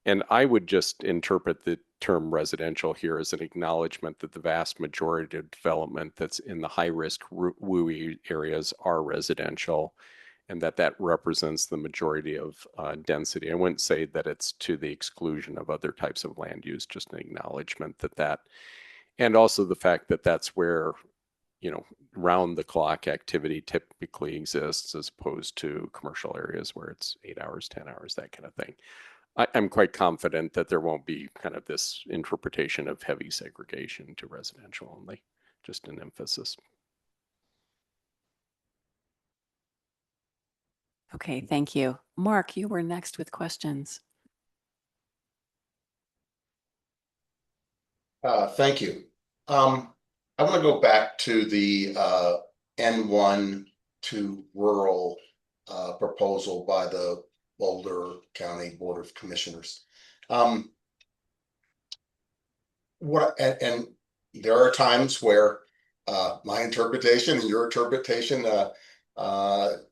And I would just interpret the term residential here as an acknowledgement that the vast majority of development that's in the high-risk WUI areas are residential, and that represents the majority of density. I wouldn't say that it's to the exclusion of other types of land use, just an acknowledgement that, and also the fact that that's where, round-the-clock activity typically exists, as opposed to commercial areas where it's 8 hours, 10 hours, that kind of thing. I'm quite confident that there won't be kind of this interpretation of heavy segregation to residential only, just an emphasis. Okay, thank you. Mark, you were next with questions. Thank you. I want to go back to the N1 to rural proposal by the Boulder County Board of Commissioners. And there are times where my interpretation and your interpretation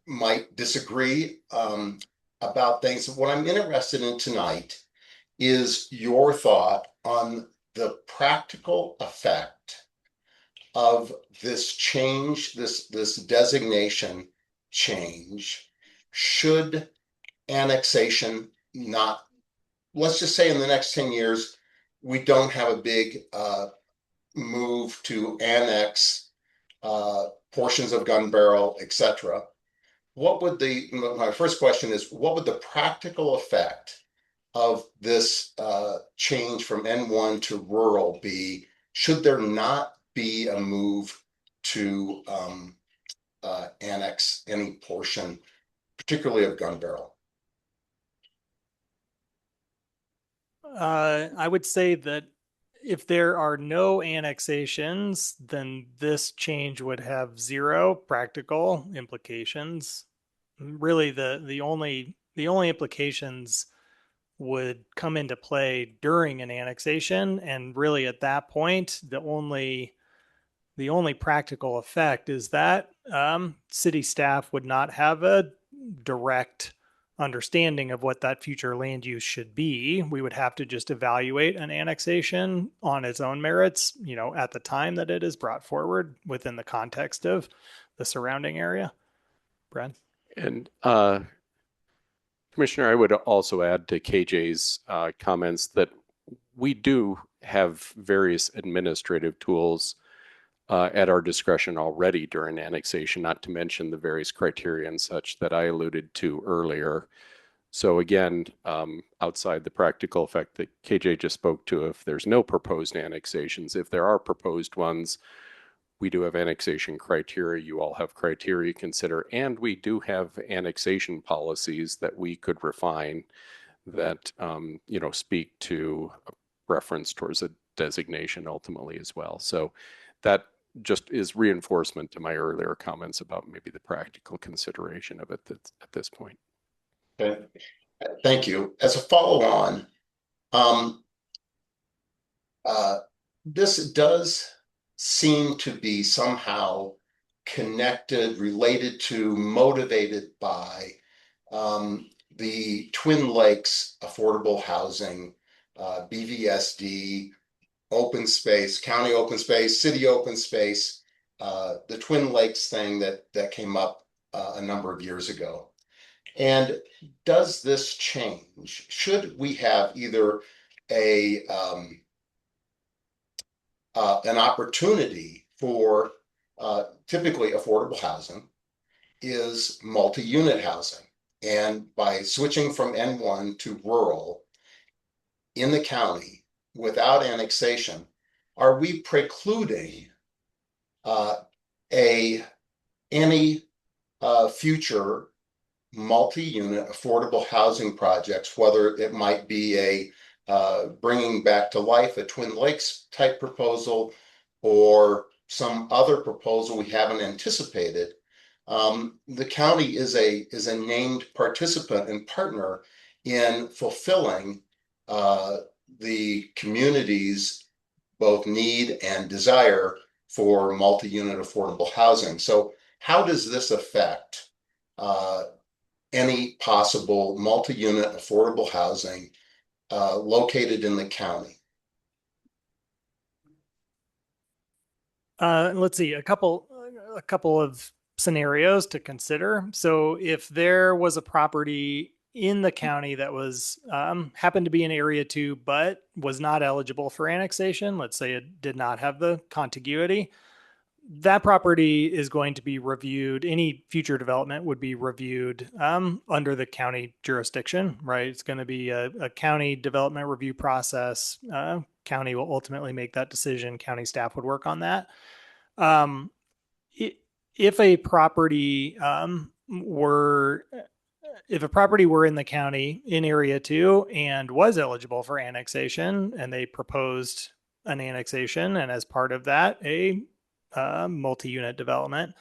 might disagree about things. What I'm interested in tonight is your thought on the practical effect of this change, this designation change. Should annexation not, let's just say in the next 10 years, we don't have a big move to annex portions of Gun Barrel, etc. What would my first question is, what would the practical effect of this change from N1 to rural be, should there not be a move to annex any portion, particularly of Gun Barrel? I would say that if there are no annexations, then this change would have zero practical implications. Really, the only implications would come into play during an annexation, and really at that point, the only practical effect is that city staff would not have a direct understanding of what that future land use should be. We would have to just evaluate an annexation on its own merits, at the time that it is brought forward within the context of the surrounding area. Brad? And Commissioner, I would also add to KJ's comments that we do have various administrative tools at our discretion already during annexation, not to mention the various criteria and such that I alluded to earlier. So again, outside the practical effect that KJ just spoke to, if there's no proposed annexations, if there are proposed ones, we do have annexation criteria. You all have criteria to consider, and we do have annexation policies that we could refine that, speak to a reference towards a designation ultimately as well. So that just is reinforcement to my earlier comments about maybe the practical consideration of it at this point. Okay, thank you. As a follow-on, this does seem to be somehow connected, related to, motivated by the Twin Lakes affordable housing, BVSD, open space, county open space, city open space, the Twin Lakes thing that came up a number of years ago. And does this change? Should we have either an opportunity for typically affordable housing is multi-unit housing, and by switching from N1 to rural in the county without annexation, are we precluding any future multi-unit affordable housing projects, whether it might be bringing back to life a Twin Lakes type proposal or some other proposal we haven't anticipated? The county is a named participant and partner in fulfilling the community's both need and desire for multi-unit affordable housing. So how does this affect any possible multi-unit affordable housing located in the county? Let's see, a couple of scenarios to consider. So if there was a property in the county that was happened to be in area 2 but was not eligible for annexation, let's say it did not have the contiguity, that property is going to be reviewed. Any future development would be reviewed under the county jurisdiction, right? It's going to be a county development review process. County will ultimately make that decision. County staff would work on that. If a property were in the county in area 2 and was eligible for annexation, and they proposed an annexation, and as part of that, a multi-unit development,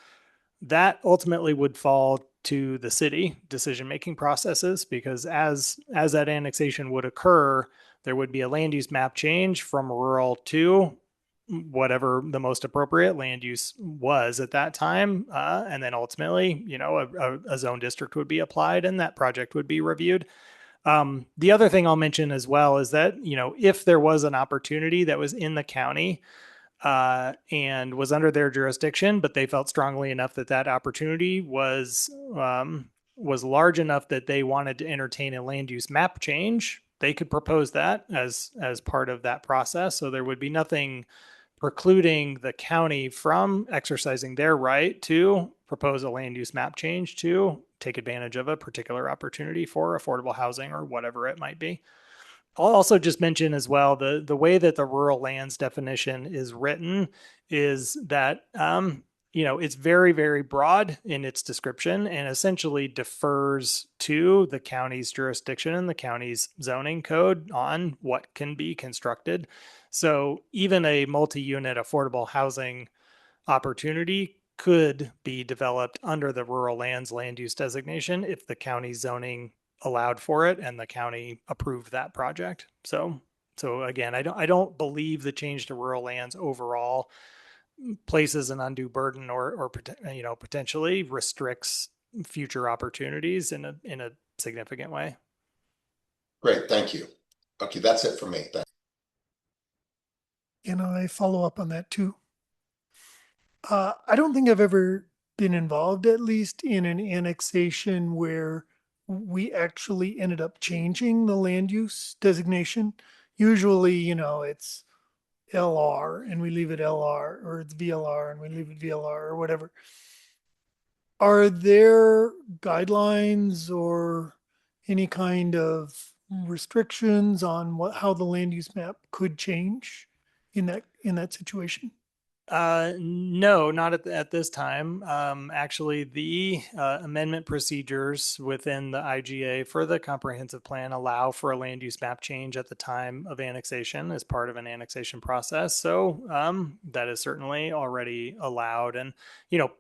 that ultimately would fall to the city decision-making processes, because as that annexation would occur, there would be a land use map change from rural to whatever the most appropriate land use was at that time. And then ultimately, a zone district would be applied and that project would be reviewed. The other thing I'll mention as well is that, if there was an opportunity that was in the county and was under their jurisdiction, but they felt strongly enough that that opportunity was large enough that they wanted to entertain a land use map change, they could propose that as part of that process. So there would be nothing precluding the county from exercising their right to propose a land use map change to take advantage of a particular opportunity for affordable housing or whatever it might be. I'll also just mention as well, the way that the rural lands definition is written is that, it's very, very broad in its description and essentially defers to the county's jurisdiction and the county's zoning code on what can be constructed. So even a multi-unit affordable housing opportunity could be developed under the rural lands land use designation if the county zoning allowed for it and the county approved that project. So again, I don't believe the change to rural lands overall places an undue burden or potentially restricts future opportunities in a significant way. Great, thank you. Okay, that's it for me. Can I follow up on that too? I don't think I've ever been involved, at least in an annexation where we actually ended up changing the land use designation. Usually, it's LR and we leave it LR, or it's VLR and we leave it VLR or whatever. Are there guidelines or any kind of restrictions on how the land use map could change in that situation? No, not at this time. Actually, the amendment procedures within the IGA for the comprehensive plan allow for a land use map change at the time of annexation as part of an annexation process. So that is certainly already allowed. And,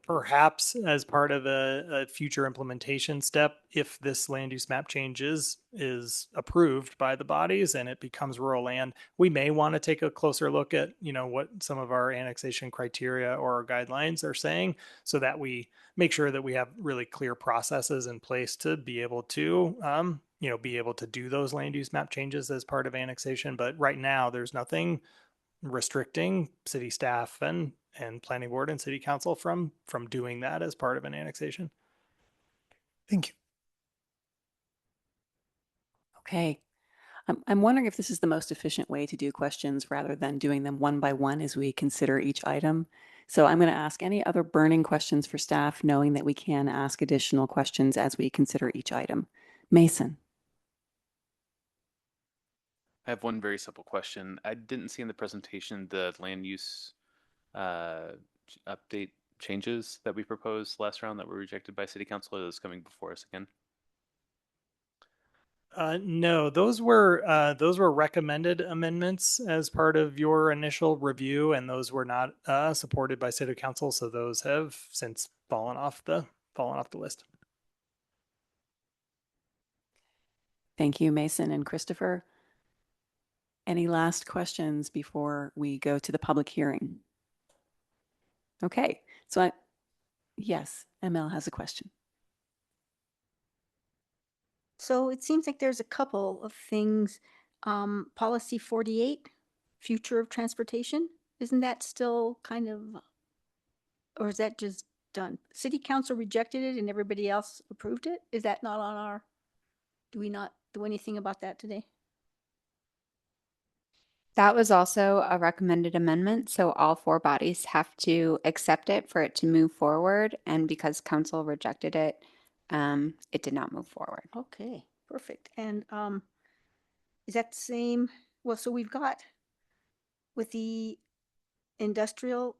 perhaps as part of a future implementation step, if this land use map change is approved by the bodies and it becomes rural land, we may want to take a closer look at, what some of our annexation criteria or our guidelines are saying, so that we make sure that we have really clear processes in place to be able to, do those land use map changes as part of annexation. But right now, there's nothing restricting city staff and planning board and city council from doing that as part of an annexation. Thank you. Okay. I'm wondering if this is the most efficient way to do questions rather than doing them one by one as we consider each item. So I'm going to ask any other burning questions for staff, knowing that we can ask additional questions as we consider each item. Mason. I have one very simple question. I didn't see in the presentation the land use update changes that we proposed last round that were rejected by City Council. Are those coming before us again? No, those were recommended amendments as part of your initial review, and those were not supported by City Council. So those have since fallen off the list. Thank you, Mason and Christopher. Any last questions before we go to the public hearing? Okay, so yes, ML has a question. So it seems like there's a couple of things. Policy 48, future of transportation, isn't that still kind of, or is that just done? City Council rejected it and everybody else approved it? Is that not on our, do we not do anything about that today? That was also a recommended amendment, so all four bodies have to accept it for it to move forward. And because council rejected it, it did not move forward. Okay, perfect. And is that the same? Well, so we've got with the industrial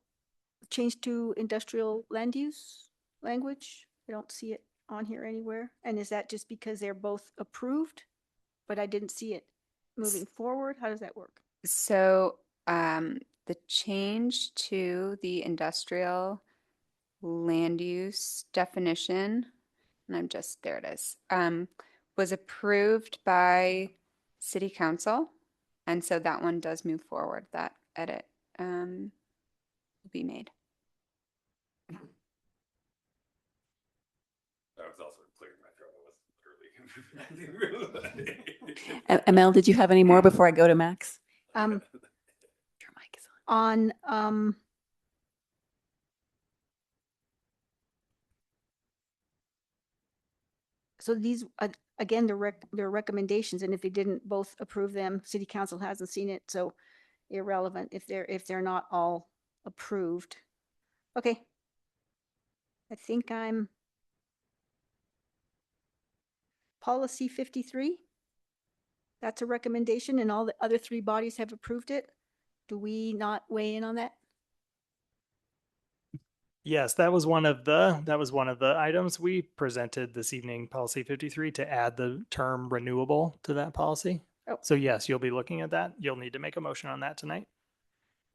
change to industrial land use language. I don't see it on here anywhere. And is that just because they're both approved, but I didn't see it moving forward? How does that work? So the change to the industrial land use definition and there it is, was approved by City Council. And so that one does move forward. That edit will be made. That was also clearing my throat. I wasn't early. Mel, did you have any more before I go to Max? Your mic is On so these again, they're recommendations, and if they didn't both approve them, City Council hasn't seen it, so irrelevant if they're not all approved. Okay. I think I'm policy 53. That's a recommendation, and all the other three bodies have approved it. Do we not weigh in on that? Yes, that was one of the items we presented this evening, policy 53, to add the term renewable to that policy. Oh. So yes, you'll be looking at that. You'll need to make a motion on that tonight.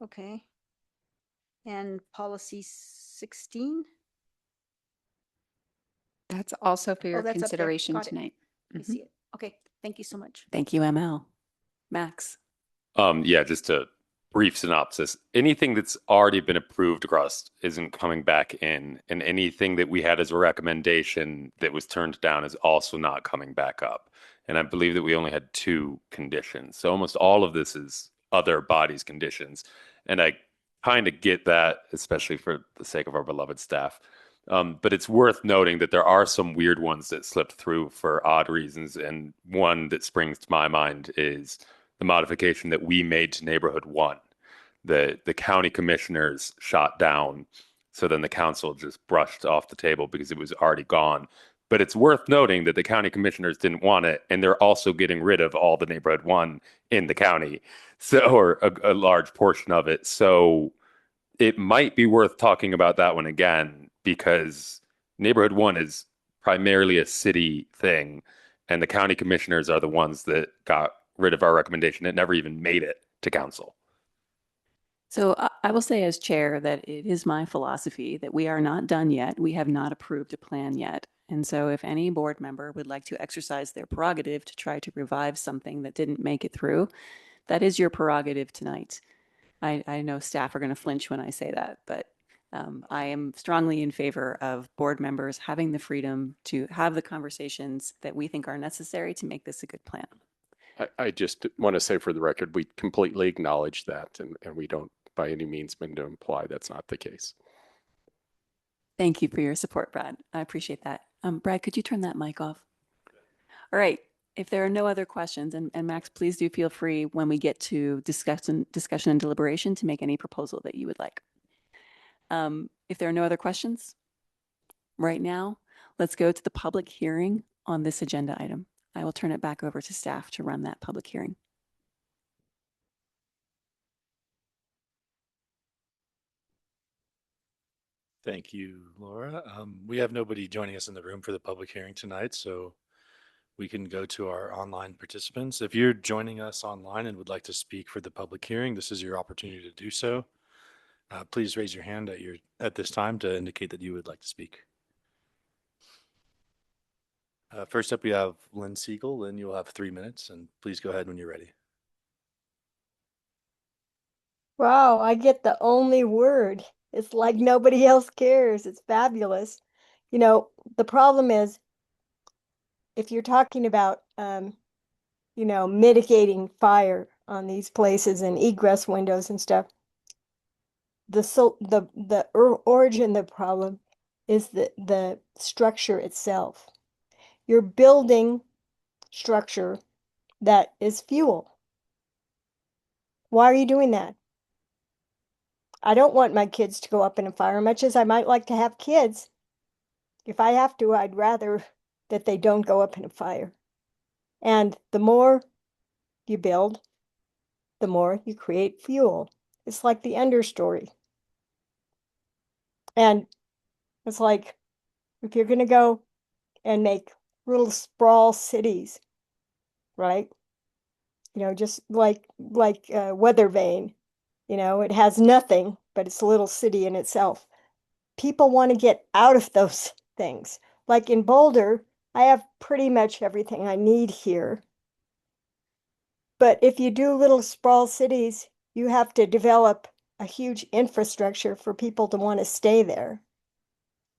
Okay. And policy 16? That's also for your that's up there. consideration Got it. tonight. I see it. Okay. Thank you so much. Thank you, ML. Max. Yeah, just a brief synopsis. Anything that's already been approved across isn't coming back in, and anything that we had as a recommendation that was turned down is also not coming back up. And I believe that we only had 2 conditions. So almost all of this is other bodies' conditions. And I kind of get that, especially for the sake of our beloved staff. But it's worth noting that there are some weird ones that slipped through for odd reasons. And one that springs to my mind is the modification that we made to Neighborhood 1. The county commissioners shot down. So then the council just brushed off the table because it was already gone. But it's worth noting that the county commissioners didn't want it. And they're also getting rid of all the Neighborhood 1 in the county. So, or a large portion of it. So it might be worth talking about that one again, because Neighborhood 1 is primarily a city thing, and the county commissioners are the ones that got rid of our recommendation. It never even made it to council. So I will say as chair that it is my philosophy that we are not done yet. We have not approved a plan yet. And so if any board member would like to exercise their prerogative to try to revive something that didn't make it through, that is your prerogative tonight. I know staff are going to flinch when I say that, but I am strongly in favor of board members having the freedom to have the conversations that we think are necessary to make this a good plan. I just want to say for the record, we completely acknowledge that, and we don't by any means mean to imply that's not the case. Thank you for your support, Brad. I appreciate that. Brad, could you turn that mic off? All right. If there are no other questions, and Max, please do feel free when we get to discussion and deliberation to make any proposal that you would like. If there are no other questions right now, let's go to the public hearing on this agenda item. I will turn it back over to staff to run that public hearing. Thank you, Laura. We have nobody joining us in the room for the public hearing tonight, so we can go to our online participants. If you're joining us online and would like to speak for the public hearing, this is your opportunity to do so. Please raise your hand at this time to indicate that you would like to speak. First up, we have Lynn Siegel. Lynn, you'll have 3 minutes, and please go ahead when you're ready. Wow, I get the only word. It's like nobody else cares. It's fabulous. You know, the problem is if you're talking about, mitigating fire on these places and egress windows and stuff, the origin of the problem is the structure itself. You're building structure that is fuel. Why are you doing that? I don't want my kids to go up in a fire, much as I might like to have kids. If I have to, I'd rather that they don't go up in a fire. And the more you build, the more you create fuel. It's like the understory. And it's like, if you're going to go and make little sprawl cities, right? Just like Weather Vane, it has nothing, but it's a little city in itself. People want to get out of those things. like in Boulder, I have pretty much everything I need here. But if you do little sprawl cities, you have to develop a huge infrastructure for people to want to stay there.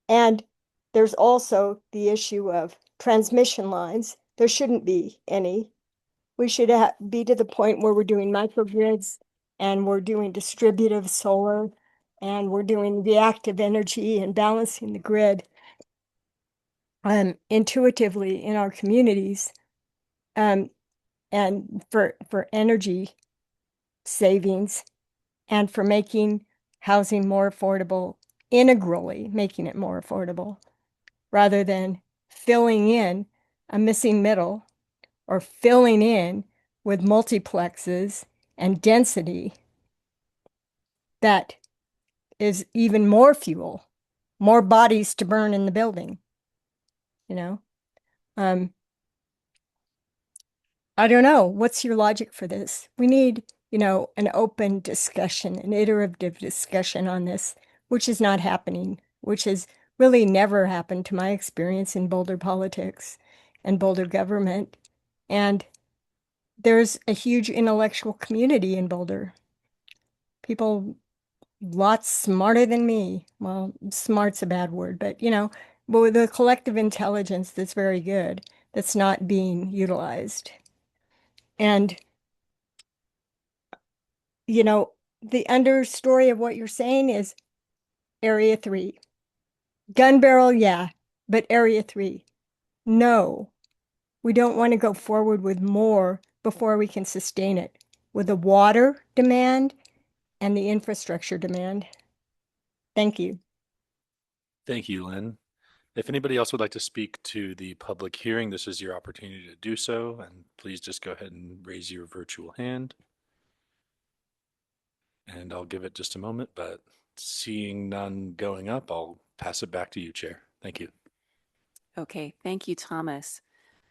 And there's also the issue of transmission lines. There shouldn't be any. We should be to the point where we're doing microgrids and we're doing distributive solar and we're doing reactive energy and balancing the grid intuitively in our communities, and for energy savings and for making housing more affordable, integrally making it more affordable, rather than filling in a missing middle or filling in with multiplexes and density that is even more fuel, more bodies to burn in the building, you know? I don't know. What's your logic for this? We need, an open discussion, an iterative discussion on this, which is not happening, which has really never happened to my experience in Boulder politics and Boulder government. And there's a huge intellectual community in Boulder. People lots smarter than me. Well, smart's a bad word, but but with a collective intelligence that's very good, that's not being utilized. And the understory of what you're saying is Area 3. Gun barrel, yeah, but Area 3. No, we don't want to go forward with more before we can sustain it with the water demand and the infrastructure demand. Thank you. Thank you, Lynn. If anybody else would like to speak to the public hearing, this is your opportunity to do so, and please just go ahead and raise your virtual hand. And I'll give it just a moment, but seeing none going up, I'll pass it back to you, Chair. Thank you. Okay, thank you, Thomas.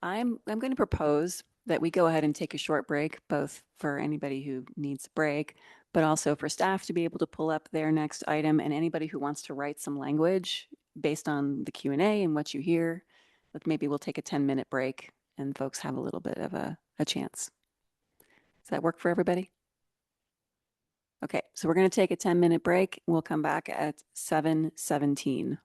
I'm going to propose that we go ahead and take a short break, both for anybody who needs a break, but also for staff to be able to pull up their next item, and anybody who wants to write some language based on the Q&A and what you hear. But maybe we'll take a 10-minute break and folks have a little bit of a chance. Does that work for everybody? Okay, so we're going to take a 10-minute break. We'll come back at 7:17.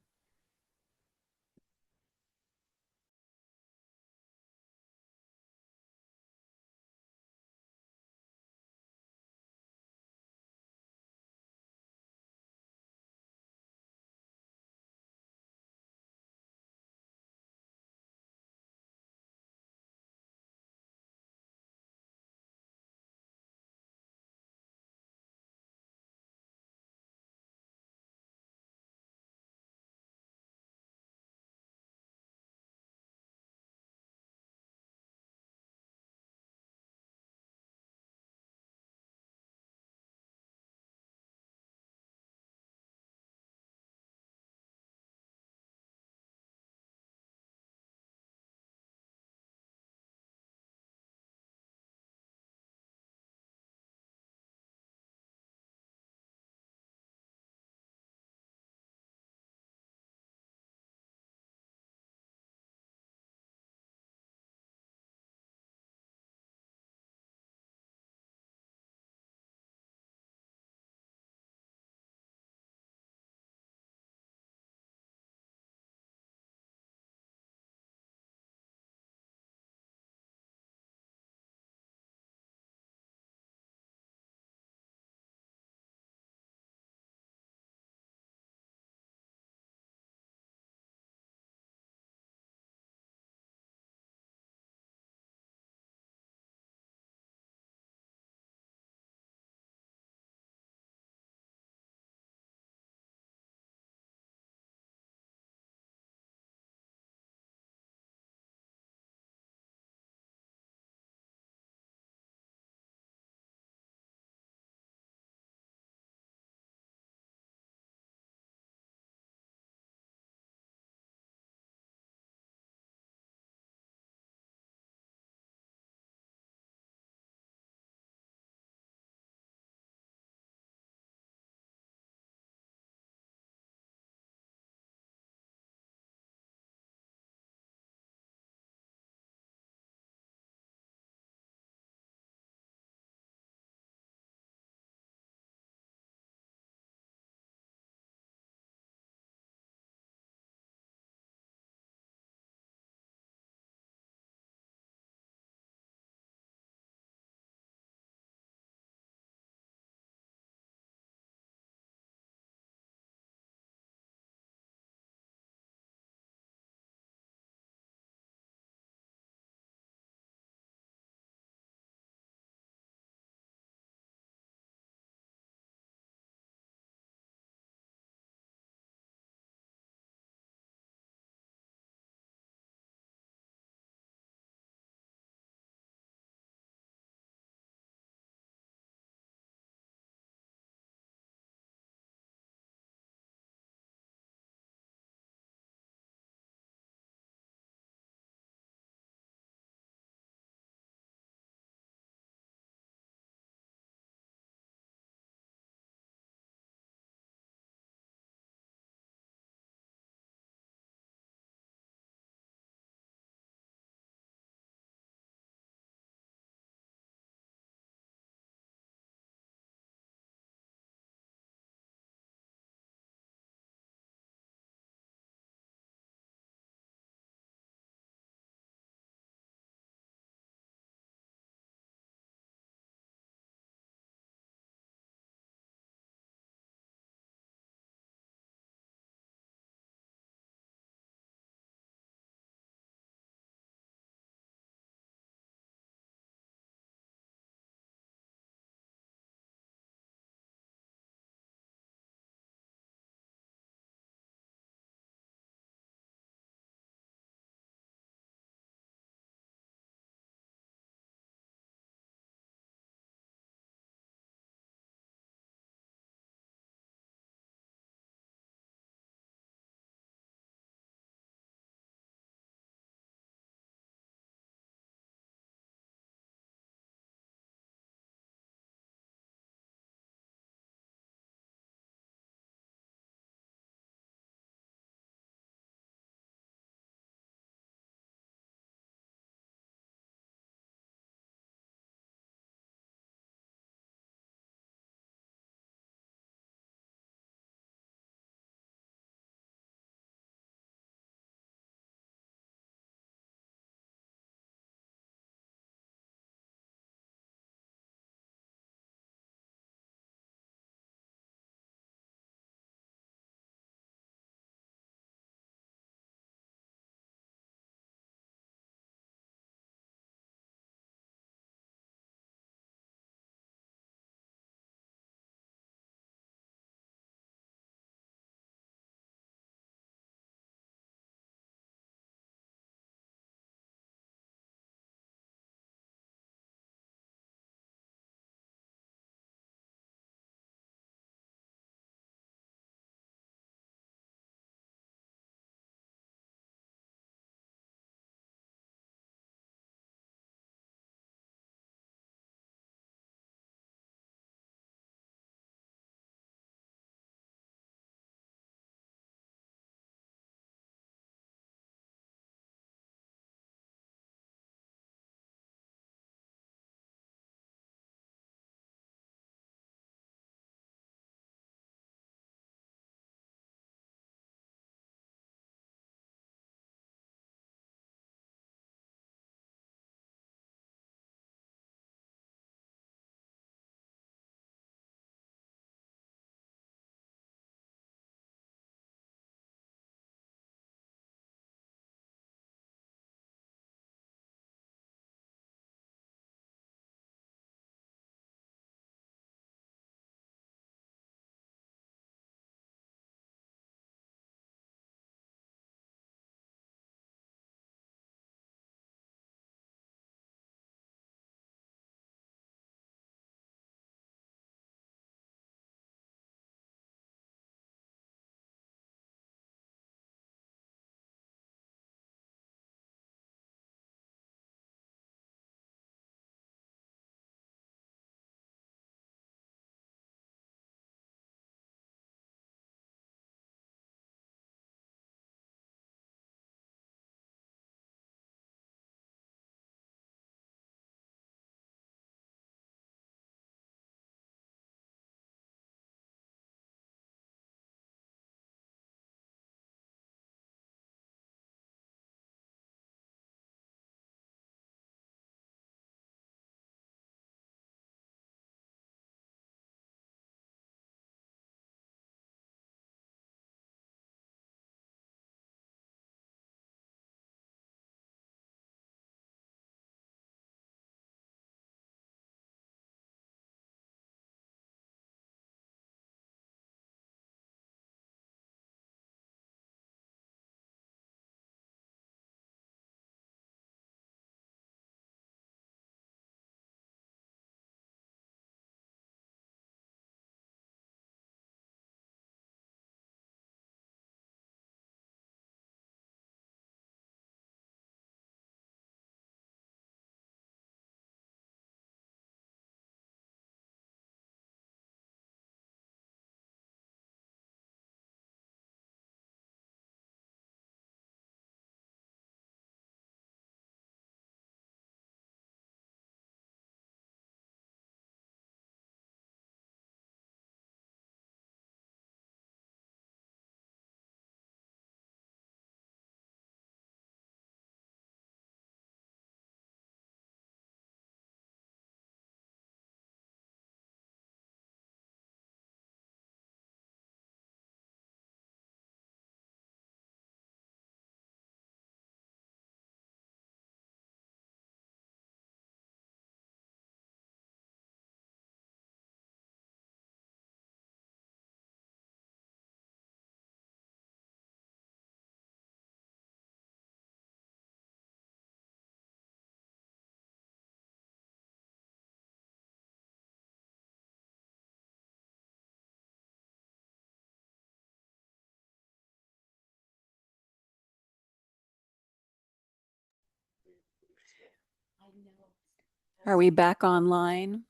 Are we back online?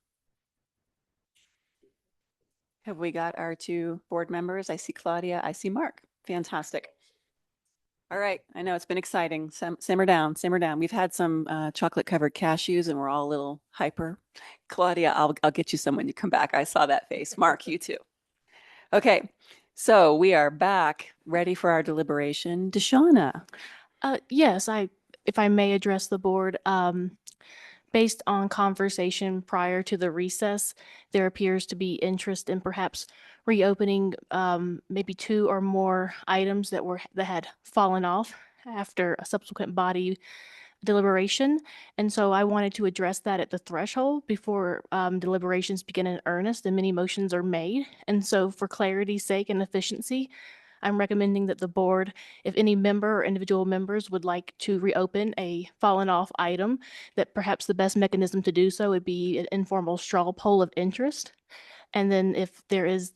Have we got our two board members? I see Claudia, I see Mark. Fantastic. All right, I know it's been exciting. Simmer down, simmer down. We've had some chocolate covered cashews and we're all a little hyper. Claudia, I'll get you some when you come back. I saw that face. Mark, you too. Okay, so we are back, ready for our deliberation. Deshauna. Yes, if I may address the board, based on conversation prior to the recess, there appears to be interest in perhaps reopening maybe 2 or more items that had fallen off after a subsequent body deliberation. And so I wanted to address that at the threshold before deliberations begin in earnest and many motions are made. And so for clarity's sake and efficiency, I'm recommending that the board, if any member or individual members would like to reopen a fallen off item, that perhaps the best mechanism to do so would be an informal straw poll of interest. And then if there is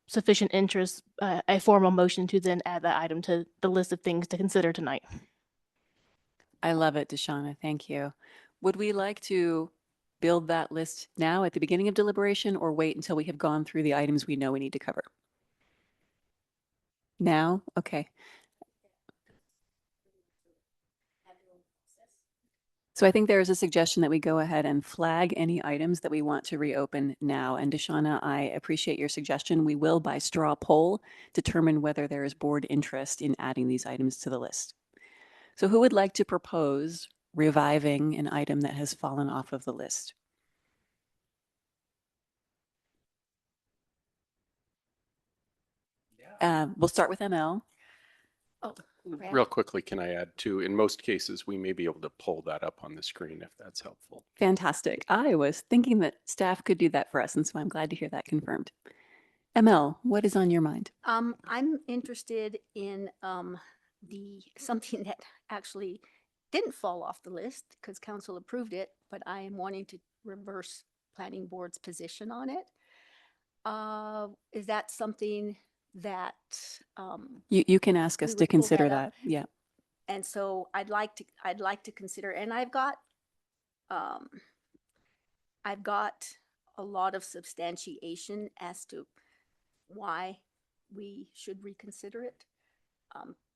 sufficient interest, a formal motion to then add that item to the list of things to consider tonight. I love it, Deshauna. Thank you. Would we like to build that list now at the beginning of deliberation or wait until we have gone through the items we know we need to cover? Now? Okay. So I think there is a suggestion that we go ahead and flag any items that we want to reopen now. And Deshauna, I appreciate your suggestion. We will, by straw poll, determine whether there is board interest in adding these items to the list. So who would like to propose reviving an item that has fallen off of the list? We'll start with ML. Oh, Real quickly, can I add too, in most cases, we may be able to pull that up on the screen if that's helpful. Fantastic. I was thinking that staff could do that for us, and so I'm glad to hear that confirmed. ML, what is on your mind? I'm interested in something that actually didn't fall off the list because council approved it, but I am wanting to reverse planning board's position on it. Is that something that You can ask us we to would pull consider that up? that. Yeah. And so I'd like to consider, and I've got a lot of substantiation as to why we should reconsider it,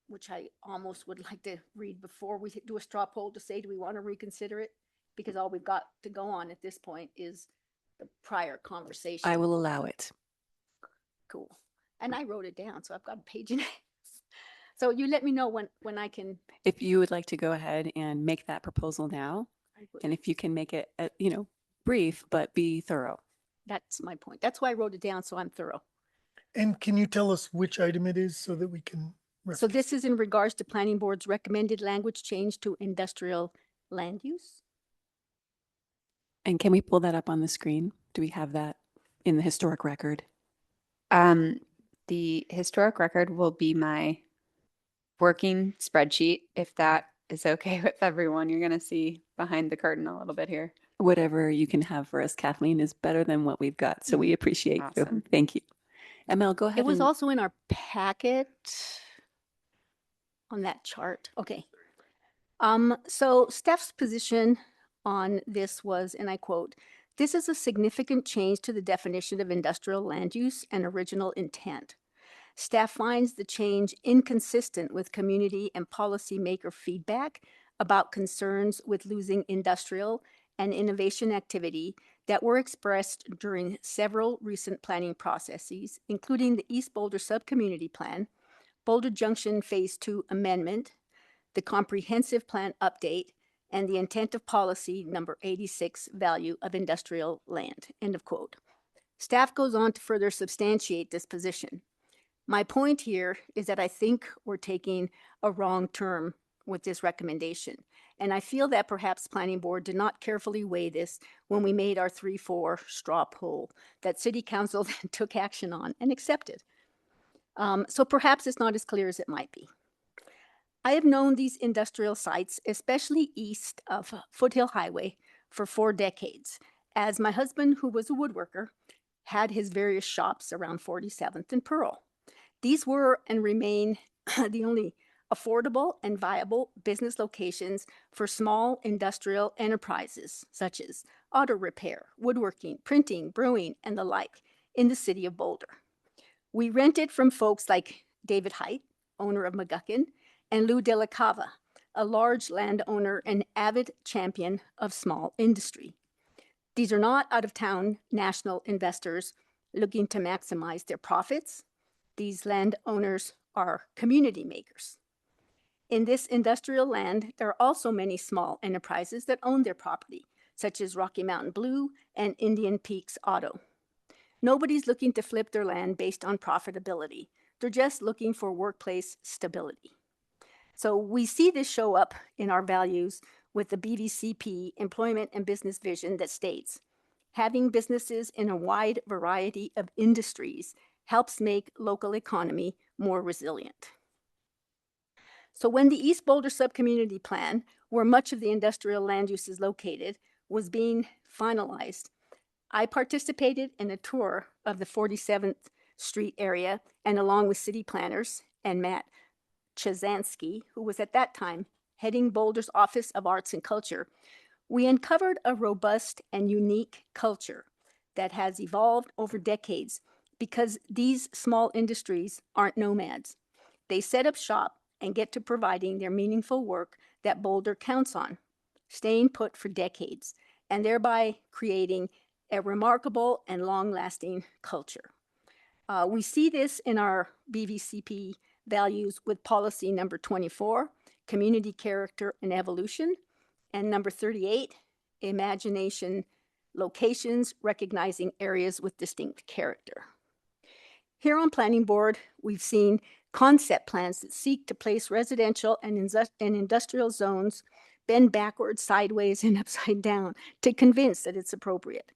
which I almost would like to read before we do a straw poll to say, do we want to reconsider it? Because all we've got to go on at this point is the prior conversation. I will allow it. Cool. And I wrote it down, so I've got a page and a half. So you let me know when I can. If you would like to go ahead and make that proposal now, I would. and if you can make it, brief, but be thorough. That's my point. That's why I wrote it down, so I'm thorough. And can you tell us which item it is so that we can? So this is in regards to planning board's recommended language change to industrial land use. And can we pull that up on the screen? Do we have that in the historic record? The historic record will be my working spreadsheet, if that is okay with everyone. You're going to see behind the curtain a little bit here. Whatever you can have for us, Kathleen, is better than what we've got. So we appreciate you. Thank you. ML, go ahead. It was also in our packet on that chart. Okay. So Steph's position on this was, and I quote, "This is a significant change to the definition of industrial land use and original intent. Staff finds the change inconsistent with community and policymaker feedback about concerns with losing industrial and innovation activity that were expressed during several recent planning processes, including the East Boulder Subcommunity Plan, Boulder Junction Phase 2 Amendment, the Comprehensive Plan Update, and the Intent of Policy Number 86, Value of Industrial Land," end of quote. Staff goes on to further substantiate this position. My point here is that I think we're taking a wrong turn with this recommendation. And I feel that perhaps planning board did not carefully weigh this when we made our 3-4 straw poll that city council then took action on and accepted. So perhaps it's not as clear as it might be. I have known these industrial sites, especially east of Foothill Highway, for 4 decades, as my husband, who was a woodworker, had his various shops around 47th and Pearl. These were and remain the only affordable and viable business locations for small industrial enterprises such as auto repair, woodworking, printing, brewing, and the like in the city of Boulder. We rented from folks like David Height, owner of McGuckin, and Lou De La Cava, a large landowner and avid champion of small industry. These are not out-of-town national investors looking to maximize their profits. These landowners are community makers. In this industrial land, there are also many small enterprises that own their property, such as Rocky Mountain Blue and Indian Peaks Auto. Nobody's looking to flip their land based on profitability. They're just looking for workplace stability. So we see this show up in our values with the BVCP employment and business vision that states, having businesses in a wide variety of industries helps make local economy more resilient. So when the East Boulder Subcommunity Plan, where much of the industrial land use is located, was being finalized, I participated in a tour of the 47th Street area, and along with city planners and Matt Chazansky, who was at that time heading Boulder's Office of Arts and Culture, we uncovered a robust and unique culture that has evolved over decades because these small industries aren't nomads. They set up shop and get to providing their meaningful work that Boulder counts on, staying put for decades, and thereby creating a remarkable and long-lasting culture. We see this in our BVCP values with policy number 24, community character and evolution, and number 38, imagination locations, recognizing areas with distinct character. Here on Planning Board, we've seen concept plans that seek to place residential and industrial zones bend backwards, sideways, and upside down to convince that it's appropriate.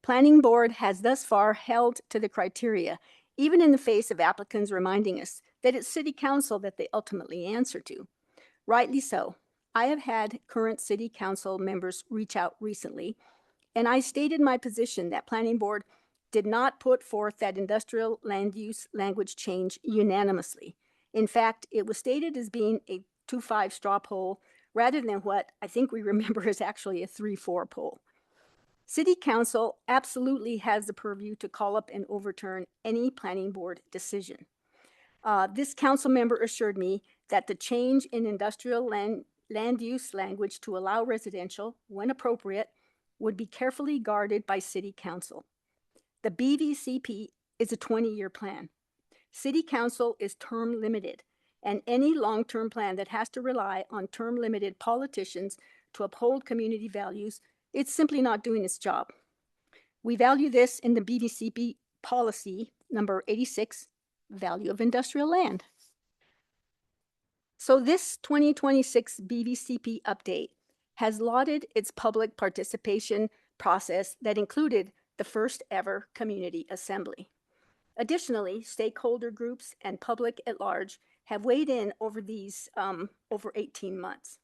Planning Board has thus far held to the criteria, even in the face of applicants reminding us that it's City Council that they ultimately answer to. Rightly so. I have had current City Council members reach out recently, and I stated my position that Planning Board did not put forth that industrial land use language change unanimously. In fact, it was stated as being a 2-5 straw poll rather than what I think we remember is actually a 3-4 poll. City Council absolutely has the purview to call up and overturn any Planning Board decision. This council member assured me that the change in industrial land use language to allow residential, when appropriate, would be carefully guarded by City Council. The BVCP is a 20-year plan. City Council is term limited, and any long-term plan that has to rely on term-limited politicians to uphold community values, it's simply not doing its job. We value this in the BVCP policy number 86, value of industrial land. So this 2026 BVCP update has lauded its public participation process that included the first ever community assembly. Additionally, stakeholder groups and public at large have weighed in over these over 18 months.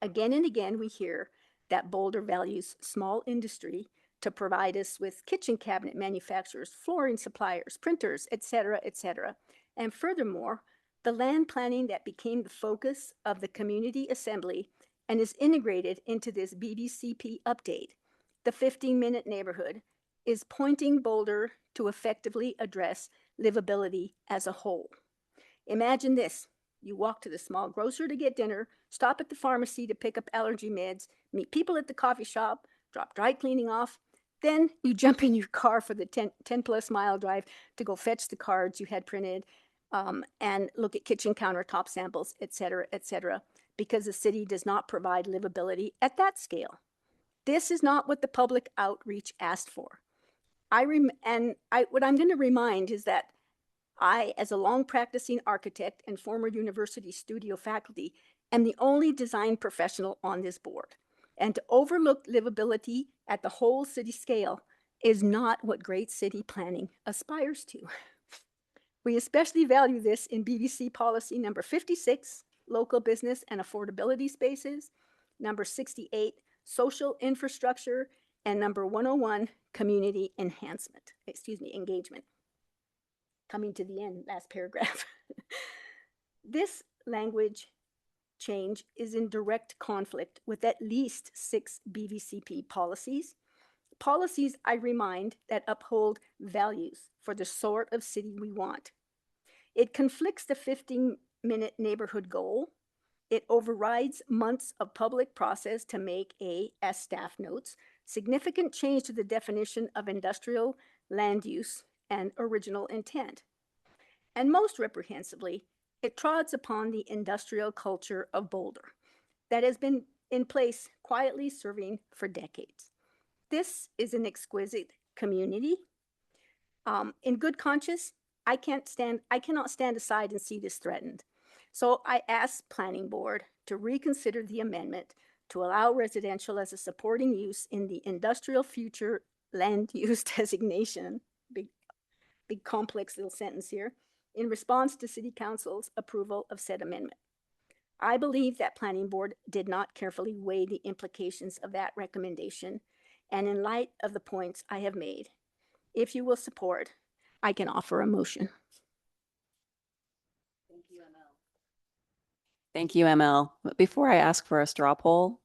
Again and again, we hear that Boulder values small industry to provide us with kitchen cabinet manufacturers, flooring suppliers, printers, et cetera, et cetera. And furthermore, the land planning that became the focus of the community assembly and is integrated into this BVCP update, the 15-minute neighborhood, is pointing Boulder to effectively address livability as a whole. Imagine this. You walk to the small grocer to get dinner, stop at the pharmacy to pick up allergy meds, meet people at the coffee shop, drop dry cleaning off, then you jump in your car for the 10 plus mile drive to go fetch the cards you had printed and look at kitchen countertop samples, et cetera, because the city does not provide livability at that scale. This is not what the public outreach asked for. What I'm going to remind is that I, as a long practicing architect and former university studio faculty, am the only design professional on this board. And to overlook livability at the whole city scale is not what great city planning aspires to. We especially value this in BVC policy number 56, local business and affordability spaces, number 68, social infrastructure, and number 101, community engagement. Coming to the end, last paragraph. This language change is in direct conflict with at least 6 BVCP policies. Policies, I remind, that uphold values for the sort of city we want. It conflicts the 15-minute neighborhood goal. It overrides months of public process to make as staff notes, significant change to the definition of industrial land use and original intent. And most reprehensibly, it trods upon the industrial culture of Boulder that has been in place quietly serving for decades. This is an exquisite community. In good conscience, I cannot stand aside and see this threatened. So I ask Planning Board to reconsider the amendment to allow residential as a supporting use in the industrial future land use designation. Big complex little sentence here. In response to City Council's approval of said amendment. I believe that Planning Board did not carefully weigh the implications of that recommendation, and in light of the points I have made, if you will support, I can offer a motion. Thank you, ML. But before I ask for a straw poll,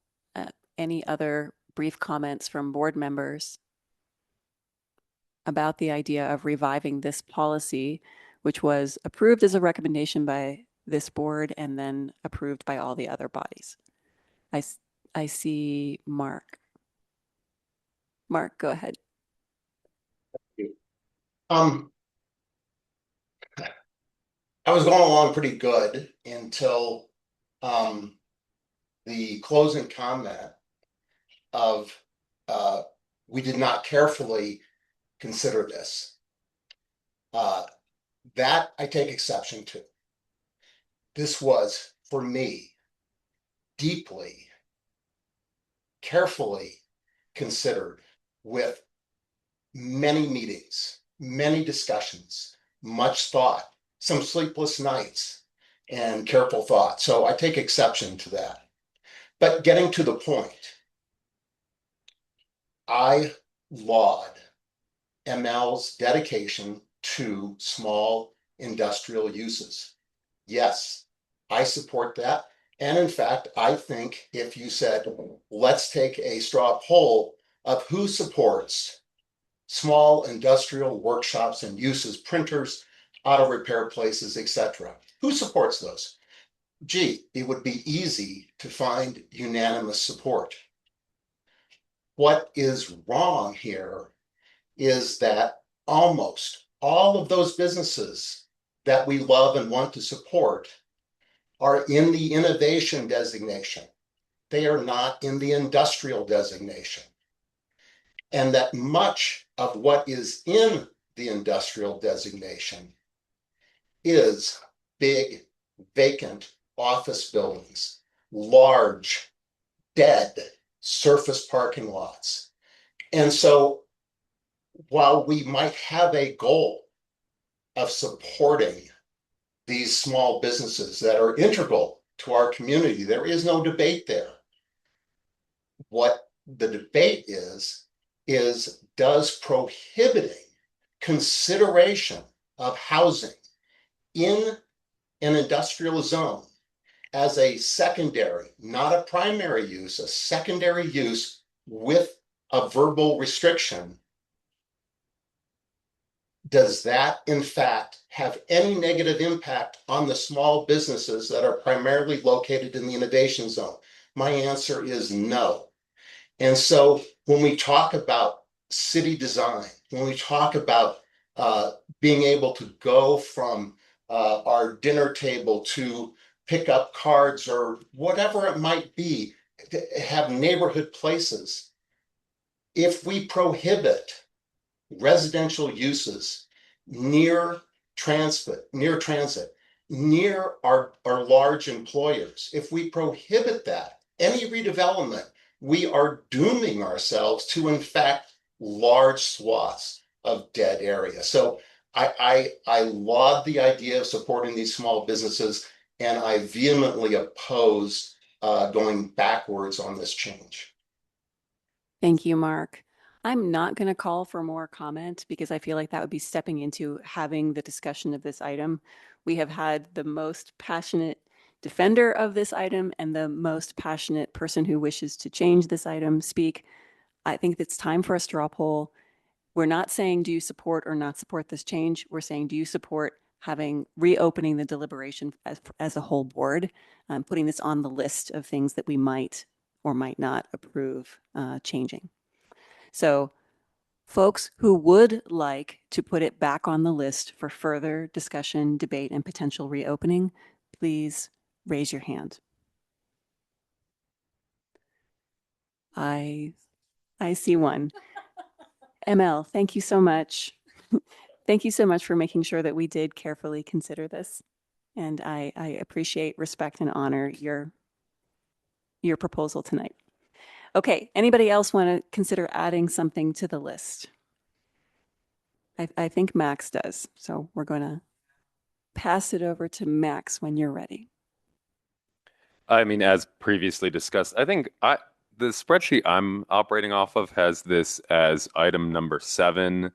any other brief comments from board members about the idea of reviving this policy, which was approved as a recommendation by this board and then approved by all the other bodies? I see Mark. Mark, go ahead. I was going along pretty good until the closing comment of we did not carefully consider this. That I take exception to. This was, for me, deeply, carefully considered with many meetings, many discussions, much thought, some sleepless nights, and careful thought. So I take exception to that. But getting to the point, I laud ML's dedication to small industrial uses. Yes, I support that. And in fact, I think if you said, let's take a straw poll of who supports small industrial workshops and uses, printers, auto repair places, etc. Who supports those? Gee, it would be easy to find unanimous support. What is wrong here is that almost all of those businesses that we love and want to support are in the innovation designation. They are not in the industrial designation. And that much of what is in the industrial designation is big, vacant office buildings, large, dead surface parking lots. And so while we might have a goal of supporting these small businesses that are integral to our community, there is no debate there. What the debate is does prohibiting consideration of housing in an industrial zone as a secondary, not a primary use, a secondary use with a verbal restriction, does that in fact have any negative impact on the small businesses that are primarily located in the innovation zone? My answer is no. And so when we talk about city design, when we talk about being able to go from our dinner table to pick up cards or whatever it might be, to have neighborhood places, if we prohibit residential uses near transit, near our large employers, if we prohibit that, any redevelopment, we are dooming ourselves to, in fact, large swaths of dead area. So I laud the idea of supporting these small businesses, and I vehemently oppose going backwards on this change. Thank you, Mark. I'm not going to call for more comment because I feel like that would be stepping into having the discussion of this item. We have had the most passionate defender of this item and the most passionate person who wishes to change this item speak. I think it's time for a straw poll. We're not saying, do you support or not support this change? We're saying, do you support reopening the deliberation as a whole board, putting this on the list of things that we might or might not approve changing. So folks who would like to put it back on the list for further discussion, debate, and potential reopening, please raise your hand. I see one. ML, thank you so much. Thank you so much for making sure that we did carefully consider this. And I appreciate, respect, and honor your proposal tonight. Okay, anybody else want to consider adding something to the list? I think Max does. So we're going to pass it over to Max when you're ready. I mean, as previously discussed, I think the spreadsheet I'm operating off of has this as item number 7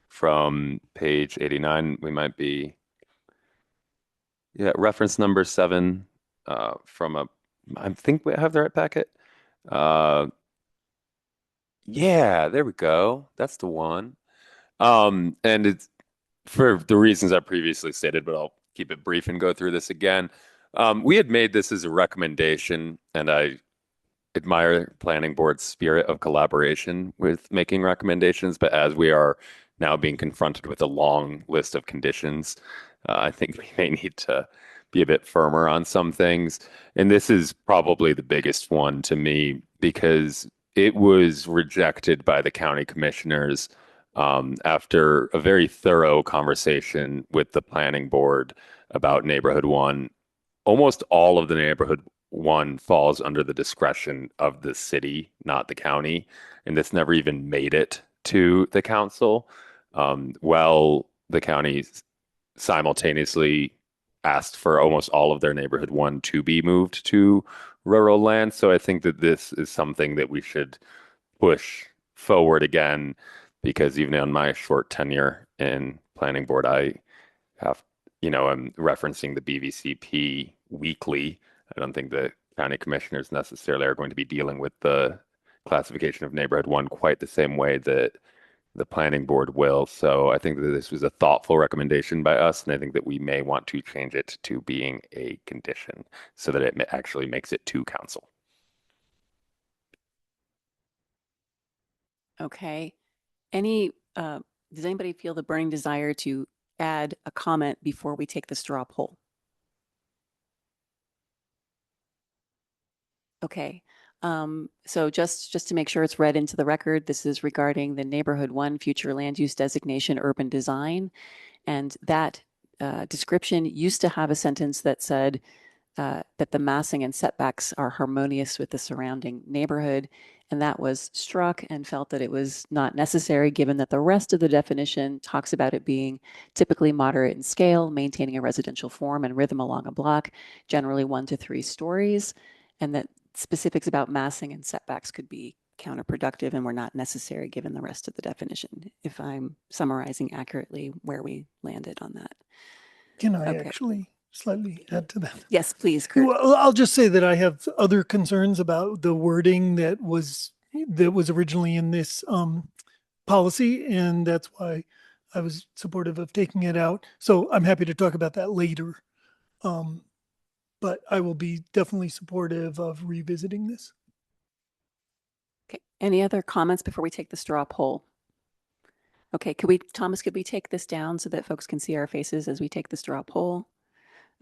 from page 89. We might be, reference number 7 from I think we have the right packet. Yeah, there we go. That's the one. And it's for the reasons I previously stated, but I'll keep it brief and go through this again. We had made this as a recommendation, and I admire planning board's spirit of collaboration with making recommendations. But as we are now being confronted with a long list of conditions, I think we may need to be a bit firmer on some things. And this is probably the biggest one to me because it was rejected by the county commissioners after a very thorough conversation with the planning board about Neighborhood 1. Almost all of the Neighborhood 1 falls under the discretion of the city, not the county. And this never even made it to the council. The county simultaneously asked for almost all of their Neighborhood 1 to be moved to rural land. So I think that this is something that we should push forward again, because even on my short tenure in planning board, I have, I'm referencing the BVCP weekly. I don't think the county commissioners necessarily are going to be dealing with the classification of Neighborhood 1 quite the same way that the planning board will. So I think that this was a thoughtful recommendation by us, and I think that we may want to change it to being a condition so that it actually makes it to council. Okay. Does anybody feel the burning desire to add a comment before we take the straw poll? Okay. So just to make sure it's read into the record, this is regarding the Neighborhood 1 future land use designation urban design. And that description used to have a sentence that said that the massing and setbacks are harmonious with the surrounding neighborhood. And that was struck and felt that it was not necessary, given that the rest of the definition talks about it being typically moderate in scale, maintaining a residential form and rhythm along a block, generally 1 to 3 stories, and that specifics about massing and setbacks could be counterproductive and were not necessary given the rest of the definition, if I'm summarizing accurately where we landed on that. Can I actually slightly add to that? Yes, please, Kurt. Well, I'll just say that I have other concerns about the wording that was originally in this policy, and that's why I was supportive of taking it out. So I'm happy to talk about that later. But I will be definitely supportive of revisiting this. Okay. Any other comments before we take the straw poll? Okay. Thomas, could we take this down so that folks can see our faces as we take the straw poll?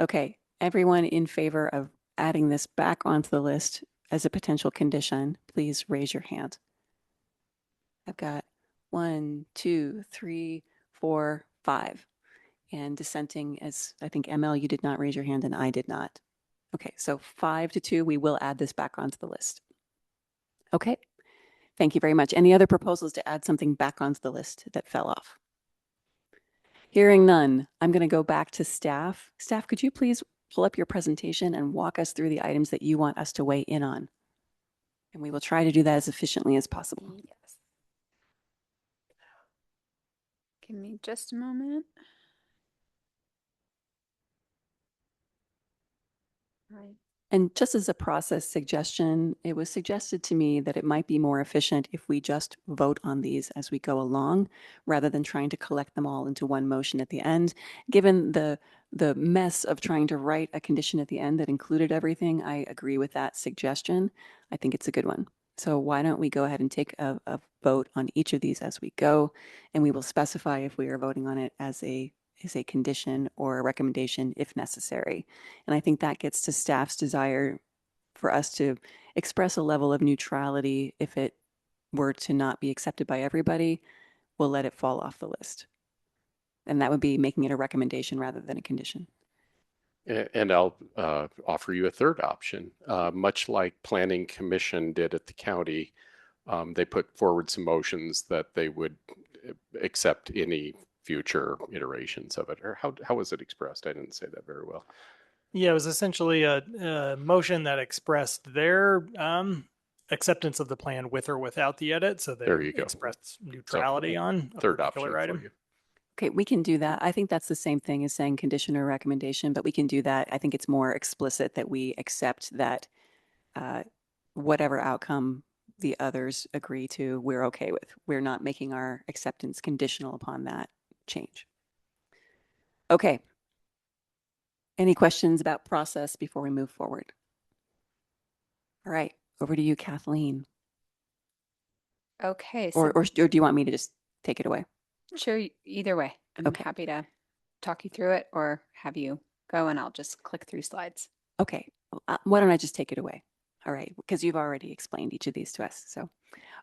Okay. Everyone in favor of adding this back onto the list as a potential condition, please raise your hand. I've got 1, 2, 3, 4, 5. And dissenting, as I think ML, you did not raise your hand and I did not. Okay, so 5 to 2, we will add this back onto the list. Okay, thank you very much. Any other proposals to add something back onto the list that fell off? Hearing none, I'm going to go back to staff. Staff, could you please pull up your presentation and walk us through the items that you want us to weigh in on? And we will try to do that as efficiently as possible. Yes. Give me just a moment. Right. And just as a process suggestion, it was suggested to me that it might be more efficient if we just vote on these as we go along, rather than trying to collect them all into one motion at the end. Given the mess of trying to write a condition at the end that included everything, I agree with that suggestion. I think it's a good one. So why don't we go ahead and take a vote on each of these as we go, and we will specify if we are voting on it as a condition or a recommendation if necessary. And I think that gets to staff's desire for us to express a level of neutrality. If it were to not be accepted by everybody, we'll let it fall off the list. And that would be making it a recommendation rather than a condition. And I'll offer you a third option. Much like Planning Commission did at the county, they put forward some motions that they would accept any future iterations of it. Or how was it expressed? I didn't say that very well. Yeah, it was essentially a motion that expressed their acceptance of the plan with or without the edit. So they There you go. expressed neutrality on a Third particular option item. for you. Okay, we can do that. I think that's the same thing as saying condition or recommendation, but we can do that. I think it's more explicit that we accept that whatever outcome the others agree to, we're okay with. We're not making our acceptance conditional upon that change. Okay. Any questions about process before we move forward? All right, over to you, Kathleen. Okay. Or do you want me to just take it away? Sure, either way. I'm Okay. happy to talk you through it or have you go and I'll just click through slides. Okay, why don't I just take it away? All right, because you've already explained each of these to us. So,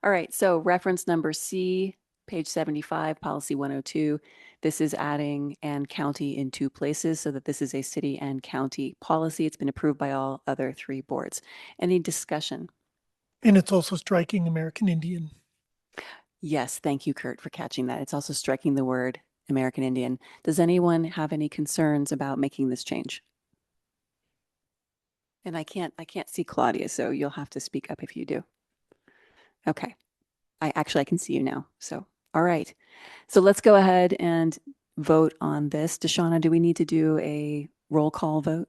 all right, so reference number C, page 75, policy 102. This is adding and county in 2 places so that this is a city and county policy. It's been approved by all other 3 boards. Any discussion? And it's also striking American Indian. Yes, thank you, Kurt, for catching that. It's also striking the word American Indian. Does anyone have any concerns about making this change? And I can't see Claudia, so you'll have to speak up if you do. Okay. I can see you now. So, all right. So let's go ahead and vote on this. Deshauna, do we need to do a roll call vote?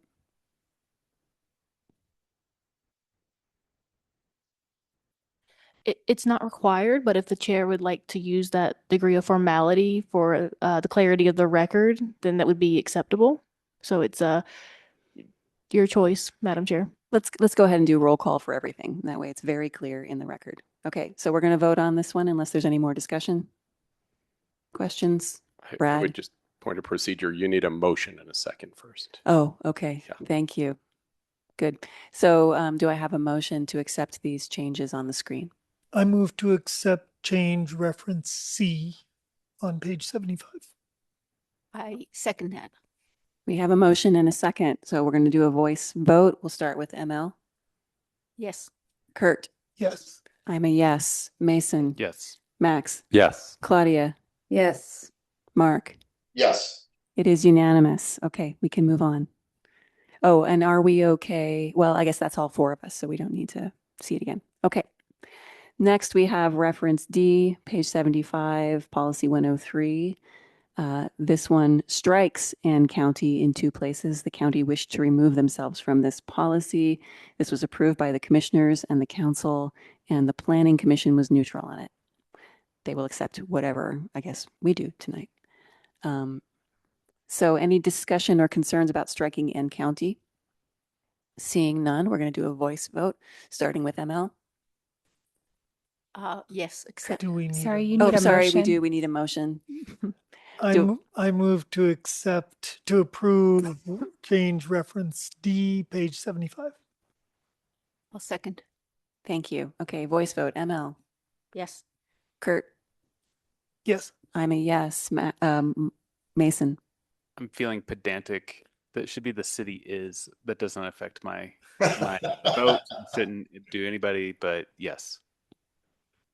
It's not required, but if the chair would like to use that degree of formality for the clarity of the record, then that would be acceptable. So it's your choice, Madam Chair. Let's go ahead and do roll call for everything. That way it's very clear in the record. Okay, so we're going to vote on this one unless there's any more discussion. Questions? I Brad? would just point of procedure. You need a motion and a second first. Oh, okay. Yeah. Thank you. Good. So do I have a motion to accept these changes on the screen? I move to accept change reference C on page 75. I second that. We have a motion and a second, so we're going to do a voice vote. We'll start with ML. Yes. Kurt? Yes. I'm a yes. Mason? Yes. Max? Yes. Claudia? Yes. Mark? Yes. It is unanimous. Okay, we can move on. Oh, and are we okay? Well, I guess that's all 4 of us, so we don't need to see it again. Okay. Next, we have reference D, page 75, policy 103. This one strikes and county in 2 places. The county wished to remove themselves from this policy. This was approved by the commissioners and the council, and the planning commission was neutral on it. They will accept whatever, I guess, we do tonight. So any discussion or concerns about striking and county? Seeing none, we're going to do a voice vote, starting with ML. Yes, except Do we need Sorry, a- you need a sorry, motion. we need a motion. I move to approve change reference D, page 75. I'll second. Thank you. Okay, voice vote. ML. Yes. Kurt. Yes. I'm a yes. Mason. I'm feeling pedantic. That should be the city is. That does not affect my vote. Shouldn't do anybody, but yes.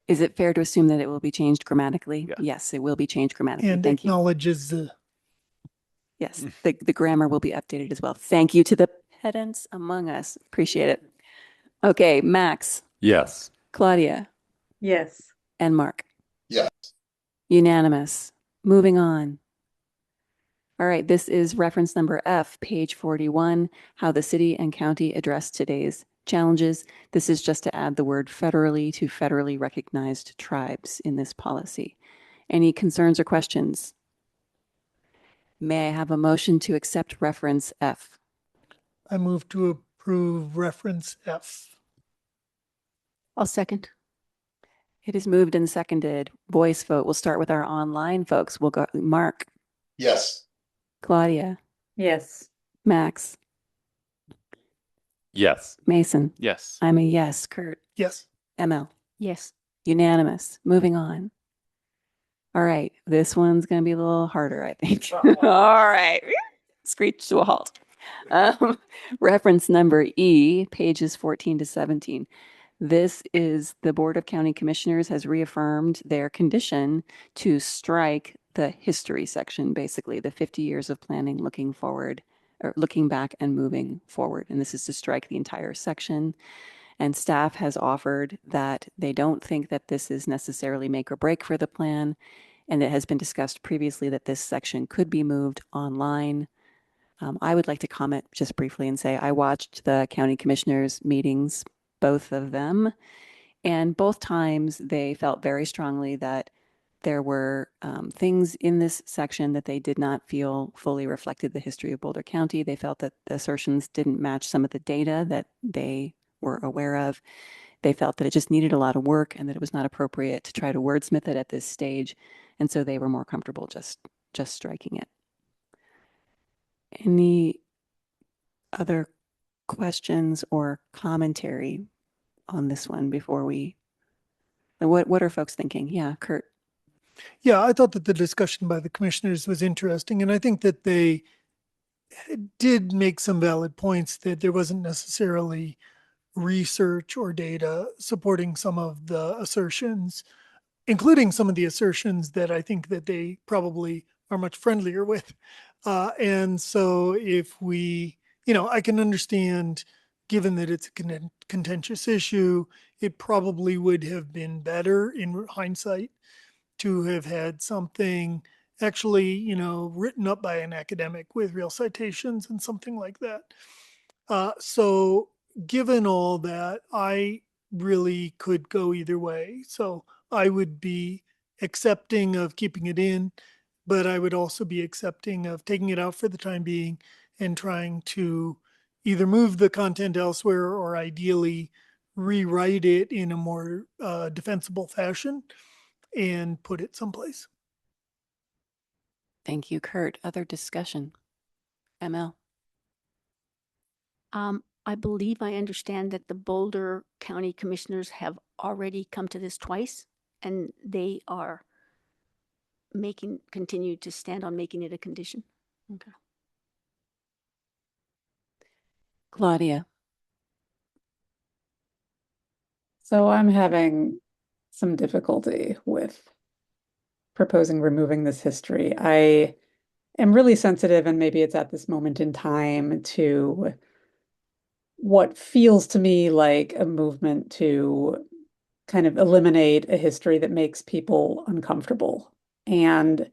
Is it fair to assume that it will be changed grammatically? Yeah. Yes, it will be changed grammatically. And Thank you. acknowledges the Yes, the grammar will be updated as well. Thank you to the pedants among us. Appreciate it. Okay, Max, Yes. Claudia, Yes. and Mark. Yes. Unanimous. Moving on. All right, this is reference number F, page 41, how the city and county address today's challenges. This is just to add the word federally to federally recognized tribes in this policy. Any concerns or questions? May I have a motion to accept reference F? I move to approve reference F. I'll second. It is moved and seconded. Voice vote. We'll start with our online folks. We'll go Mark, Yes. Claudia, Yes. Max, Yes. Mason. Yes. I'm a yes. Kurt, Yes. ML. Yes. Unanimous. Moving on. All right. This one's going to be a little harder, I think. All right. Screech to a halt. Reference number E, pages 14 to 17. This is the Board of County Commissioners has reaffirmed their condition to strike the history section, basically the 50 years of planning looking forward, or looking back and moving forward. And this is to strike the entire section. And staff has offered that they don't think that this is necessarily make or break for the plan. And it has been discussed previously that this section could be moved online. I would like to comment just briefly and say I watched the county commissioners meetings, both of them, and both times they felt very strongly that there were things in this section that they did not feel fully reflected the history of Boulder County. They felt that the assertions didn't match some of the data that they were aware of. They felt that it just needed a lot of work and that it was not appropriate to try to wordsmith it at this stage. And so they were more comfortable just striking it. Any other questions or commentary on this one before we, what are folks thinking? Yeah, Kurt. Yeah, I thought that the discussion by the commissioners was interesting, and I think that they did make some valid points that there wasn't necessarily research or data supporting some of the assertions, including some of the assertions that I think that they probably are much friendlier with. And so if we, I can understand, given that it's a contentious issue, it probably would have been better in hindsight to have had something actually, written up by an academic with real citations and something like that. So given all that, I really could go either way. So I would be accepting of keeping it in, but I would also be accepting of taking it out for the time being and trying to either move the content elsewhere or ideally rewrite it in a more defensible fashion and put it someplace. Thank you, Kurt. Other discussion? ML. I believe I understand that the Boulder County Commissioners have already come to this twice, and they are continue to stand on making it a condition. Okay. Claudia. So I'm having some difficulty with proposing removing this history. I am really sensitive, and maybe it's at this moment in time, to what feels to me like a movement to kind of eliminate a history that makes people uncomfortable. And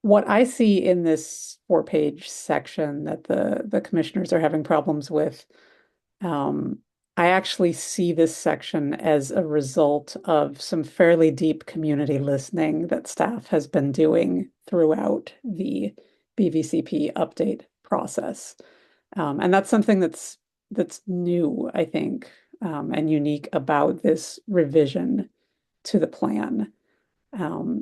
what I see in this 4-page section that the commissioners are having problems with, I actually see this section as a result of some fairly deep community listening that staff has been doing throughout the BVCP update process. And that's something that's new, I think, and unique about this revision to the plan.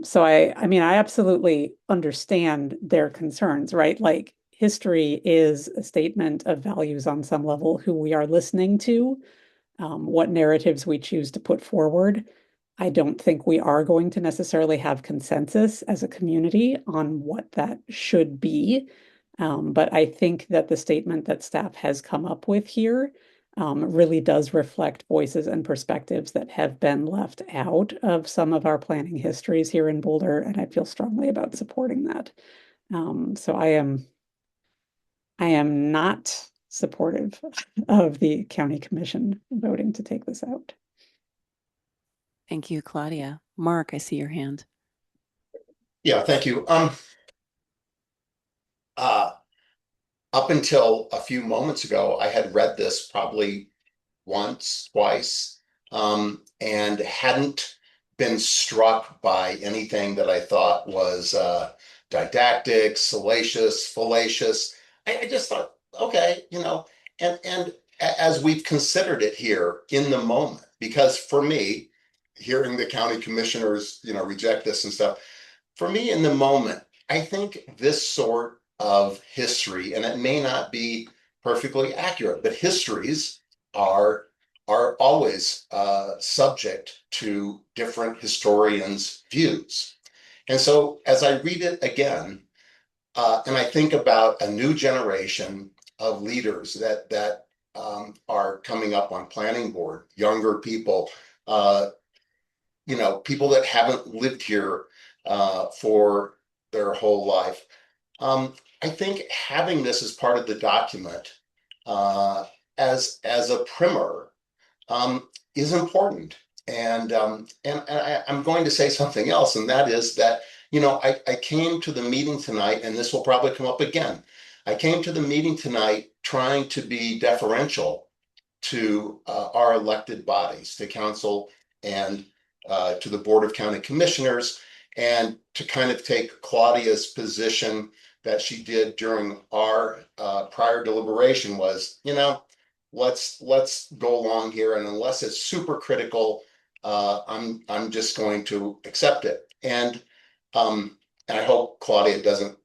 So I mean, I absolutely understand their concerns, right? Like, history is a statement of values on some level, who we are listening to, what narratives we choose to put forward. I don't think we are going to necessarily have consensus as a community on what that should be. But I think that the statement that staff has come up with here really does reflect voices and perspectives that have been left out of some of our planning histories here in Boulder, and I feel strongly about supporting that. So I am not supportive of the county commission voting to take this out. Thank you, Claudia. Mark, I see your hand. Yeah, thank you. Up until a few moments ago, I had read this probably once, twice, and hadn't been struck by anything that I thought was didactic, salacious, fallacious. I just thought, okay, and as we've considered it here in the moment, because for me, hearing the county commissioners, reject this and stuff, for me in the moment, I think this sort of history, and it may not be perfectly accurate, but histories are always subject to different historians' views. And so as I read it again, and I think about a new generation of leaders that are coming up on planning board, younger people, people that haven't lived here for their whole life. I think having this as part of the document as a primer is important. And I'm going to say something else, and that is that, I came to the meeting tonight, and this will probably come up again. I came to the meeting tonight trying to be deferential to our elected bodies, to council and to the Board of County Commissioners, and to kind of take Claudia's position that she did during our prior deliberation was, let's go along here, and unless it's super critical, I'm just going to accept it. And I hope Claudia doesn't.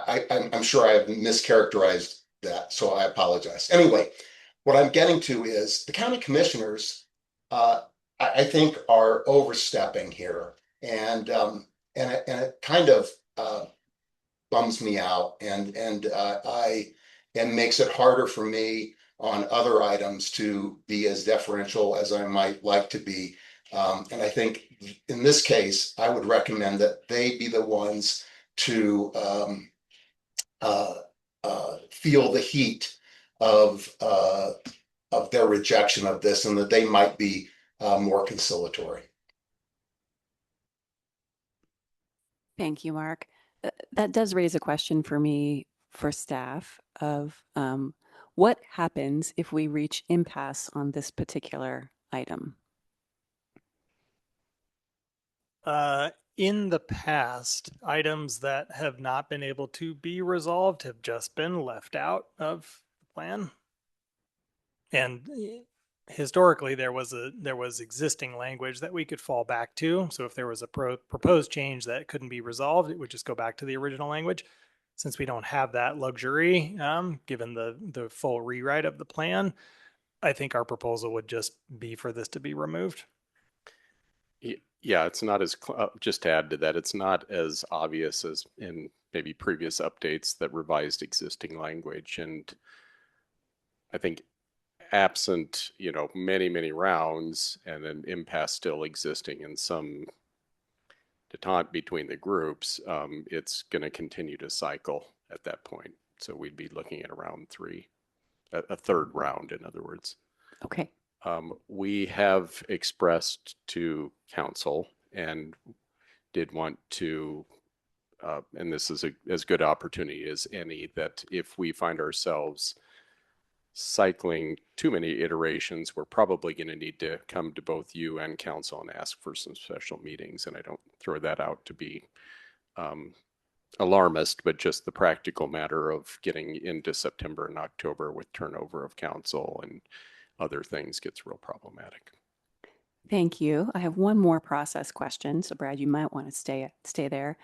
I'm sure I have mischaracterized that, so I apologize. Anyway, what I'm getting to is the county commissioners, I think, are overstepping here, and it kind of bums me out, and makes it harder for me on other items to be as deferential as I might like to be. And I think in this case, I would recommend that they be the ones to feel the heat of their rejection of this, and that they might be more conciliatory. Thank you, Mark. That does raise a question for me for staff of what happens if we reach impasse on this particular item? In the past, items that have not been able to be resolved have just been left out of the plan. And historically, there was existing language that we could fall back to. So if there was a proposed change that couldn't be resolved, it would just go back to the original language. Since we don't have that luxury, given the full rewrite of the plan, I think our proposal would just be for this to be removed. Yeah, it's not as, just to add to that, it's not as obvious as in maybe previous updates that revised existing language. And I think absent, many rounds and an impasse still existing in some detente between the groups, it's going to continue to cycle at that point. So we'd be looking at round 3, a third round, in other words. Okay. We have expressed to council and did want to, and this is as good opportunity as any, that if we find ourselves cycling too many iterations, we're probably going to need to come to both you and council and ask for some special meetings. And I don't throw that out to be alarmist, but just the practical matter of getting into September and October with turnover of council and other things gets real problematic. Thank you. I have one more process question. So Brad, you might want to stay there.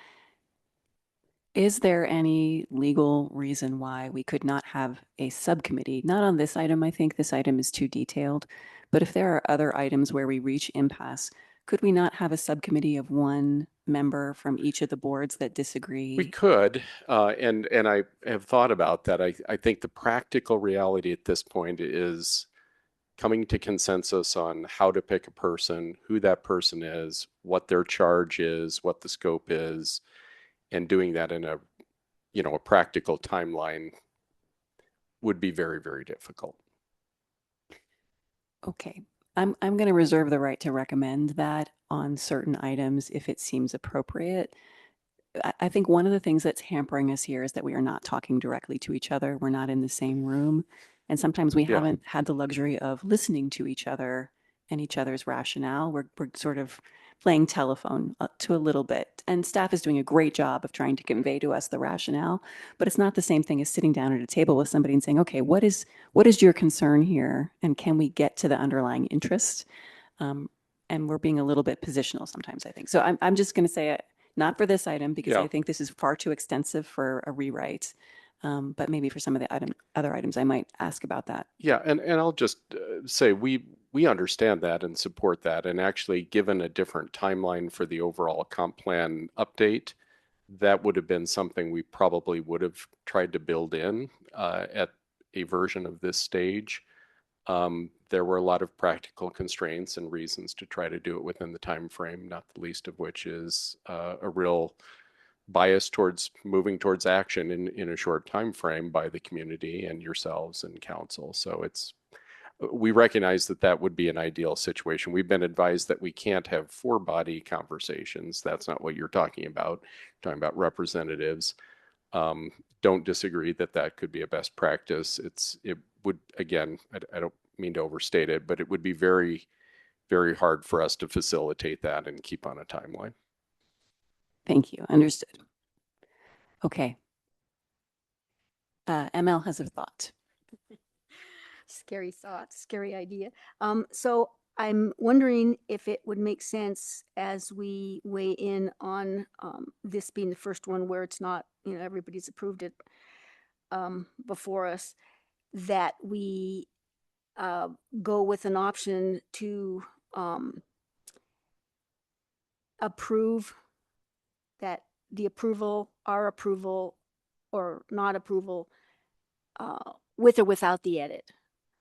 Is there any legal reason why we could not have a subcommittee? Not on this item. I think this item is too detailed. But if there are other items where we reach impasse, could we not have a subcommittee of one member from each of the boards that disagree? We could, and I have thought about that. I think the practical reality at this point is coming to consensus on how to pick a person, who that person is, what their charge is, what the scope is, and doing that in a practical timeline would be very, very difficult. Okay. I'm going to reserve the right to recommend that on certain items if it seems appropriate. I think one of the things that's hampering us here is that we are not talking directly to each other. We're not in the same room. And sometimes we Yeah. haven't had the luxury of listening to each other and each other's rationale. We're sort of playing telephone to a little bit. And staff is doing a great job of trying to convey to us the rationale, but it's not the same thing as sitting down at a table with somebody and saying, okay, what is your concern here? And can we get to the underlying interest? And we're being a little bit positional sometimes, I think. So I'm just going to say it, not for this item, because Yeah. I think this is far too extensive for a rewrite. But maybe for some of the other items, I might ask about that. Yeah, and I'll just say we understand that and support that. And actually, given a different timeline for the overall comp plan update, that would have been something we probably would have tried to build in at a version of this stage. There were a lot of practical constraints and reasons to try to do it within the time frame, not the least of which is a real bias towards moving towards action in a short time frame by the community and yourselves and council. So we recognize that that would be an ideal situation. We've been advised that we can't have four-body conversations. That's not what you're talking about. You're talking about representatives. Don't disagree that that could be a best practice. It would, again, I don't mean to overstate it, but it would be very, very hard for us to facilitate that and keep on a timeline. Thank you. Understood. Okay. ML has a thought. Scary thought, scary idea. So I'm wondering if it would make sense as we weigh in on this being the first one where it's not, everybody's approved it before us, that we go with an option to approve that our approval or not approval with or without the edit.